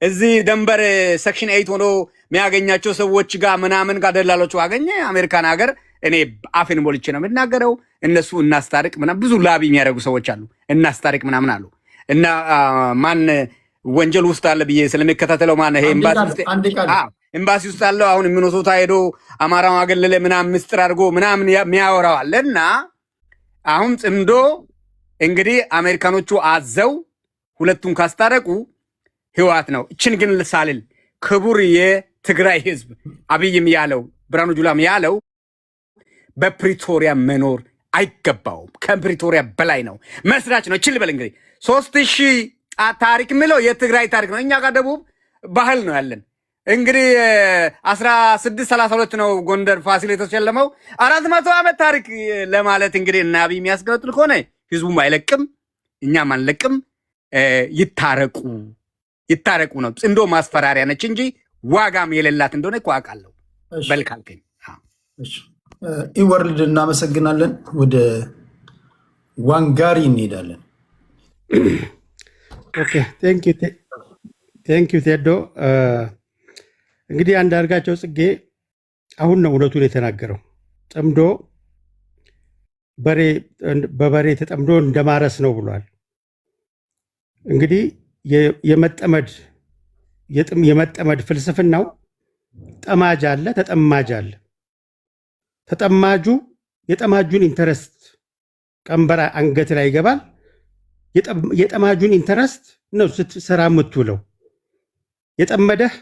እዚህ ደንበር ሴክሽን 8 ሆኖ የሚያገኛቸው ሰዎች ጋር ምናምን ጋር ደላሎቹ አገኘ። አሜሪካን ሀገር እኔ አፌን ሞልቼ ነው የምናገረው። እነሱ እናስታርቅ ምናምን ብዙ ላቢ የሚያደርጉ ሰዎች አሉ። እናስታርቅ ምናምን አሉ እና ማን ወንጀል ውስጥ አለ ብዬ ስለሚከታተለው ማን ይሄ ኤምባሲ ውስጥ አለው። አሁን ሚኒሶታ ሄዶ አማራውን አገለለ ምናምን ምስጥር አድርጎ ምናምን የሚያወራው አለ እና አሁን ጽምዶ እንግዲህ አሜሪካኖቹ አዘው ሁለቱን ካስታረቁ ህወሓት ነው። እችን ግን ልሳልል ክቡር የትግራይ ህዝብ አብይም ያለው ብርሃኑ ጁላም ያለው በፕሪቶሪያ መኖር አይገባውም። ከፕሪቶሪያ በላይ ነው መስራች ነው። እችል በል እንግዲህ 3000 ታሪክ የሚለው የትግራይ ታሪክ ነው። እኛ ጋር ደቡብ ባህል ነው ያለን። እንግዲህ 1632 ነው ጎንደር ፋሲል የተሸለመው 400 ዓመት ታሪክ ለማለት እንግዲህ እና አብይ የሚያስገለጥል ከሆነ ህዝቡም አይለቅም፣ እኛም አንለቅም። ይታረቁ ነው። ጽንዶ ማስፈራሪያ ነች እንጂ ዋጋም የሌላት እንደሆነ እኮ አውቃለሁ። በልካልከኝ ኢወርልድ እናመሰግናለን። ወደ ዋንጋሪ እንሄዳለን። ኦኬ ቴንክ ዩ ቴዶ። እንግዲህ አንዳርጋቸው ጽጌ አሁን ነው እውነቱን የተናገረው። ጠምዶ በበሬ ተጠምዶ እንደማረስ ነው ብሏል። እንግዲህ የመጠመድ ፍልስፍናው ጠማጅ አለ፣ ተጠማጅ አለ። ተጠማጁ የጠማጁን ኢንተረስት ቀንበራ አንገት ላይ ይገባል። የጠማጁን ኢንተረስት ነው ስትሰራ የምትውለው። የጠመደህ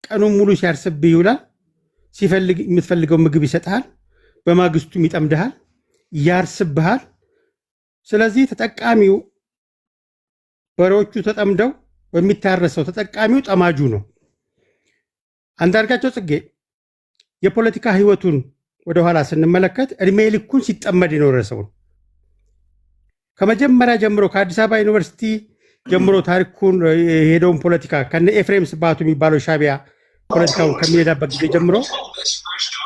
ቀኑን ሙሉ ሲያርስብህ ይውላል። ሲፈልግ የምትፈልገው ምግብ ይሰጥሃል። በማግስቱም ይጠምድሃል፣ ያርስብሃል። ስለዚህ ተጠቃሚው በሬዎቹ ተጠምደው በሚታረሰው ተጠቃሚው ጠማጁ ነው። አንዳርጋቸው ጽጌ የፖለቲካ ህይወቱን ወደኋላ ስንመለከት እድሜ ልኩን ሲጠመድ የኖረ ሰው ነው። ከመጀመሪያ ጀምሮ ከአዲስ አበባ ዩኒቨርሲቲ ጀምሮ ታሪኩን የሄደውን ፖለቲካ ከነ ኤፍሬም ስባቱ የሚባለው ሻዕቢያ ፖለቲካውን ከሚሄዳበት ጊዜ ጀምሮ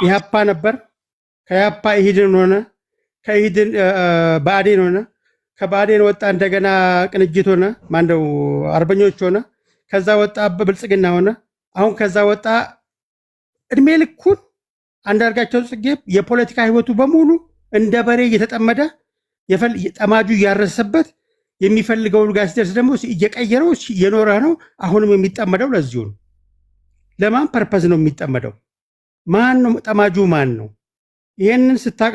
ኢህአፓ ነበር። ከኢህአፓ ኢህድን ሆነ፣ ከኢህድን ብአዴን ሆነ፣ ከባዴን ወጣ፣ እንደገና ቅንጅት ሆነ፣ ማንደው አርበኞች ሆነ፣ ከዛ ወጣ ብልጽግና ሆነ፣ አሁን ከዛ ወጣ። እድሜ ልኩን አንዳርጋቸው ጽጌ የፖለቲካ ህይወቱ በሙሉ እንደ በሬ እየተጠመደ ጠማጁ እያረሰበት የሚፈልገው ጋር ሲደርስ ደግሞ እየቀየረው የኖረ ነው። አሁንም የሚጠመደው ለዚሁ ነው። ለማን ፐርፐዝ ነው የሚጠመደው? ማን ነው ጠማጁ? ማን ነው? ይሄንን ስታቀ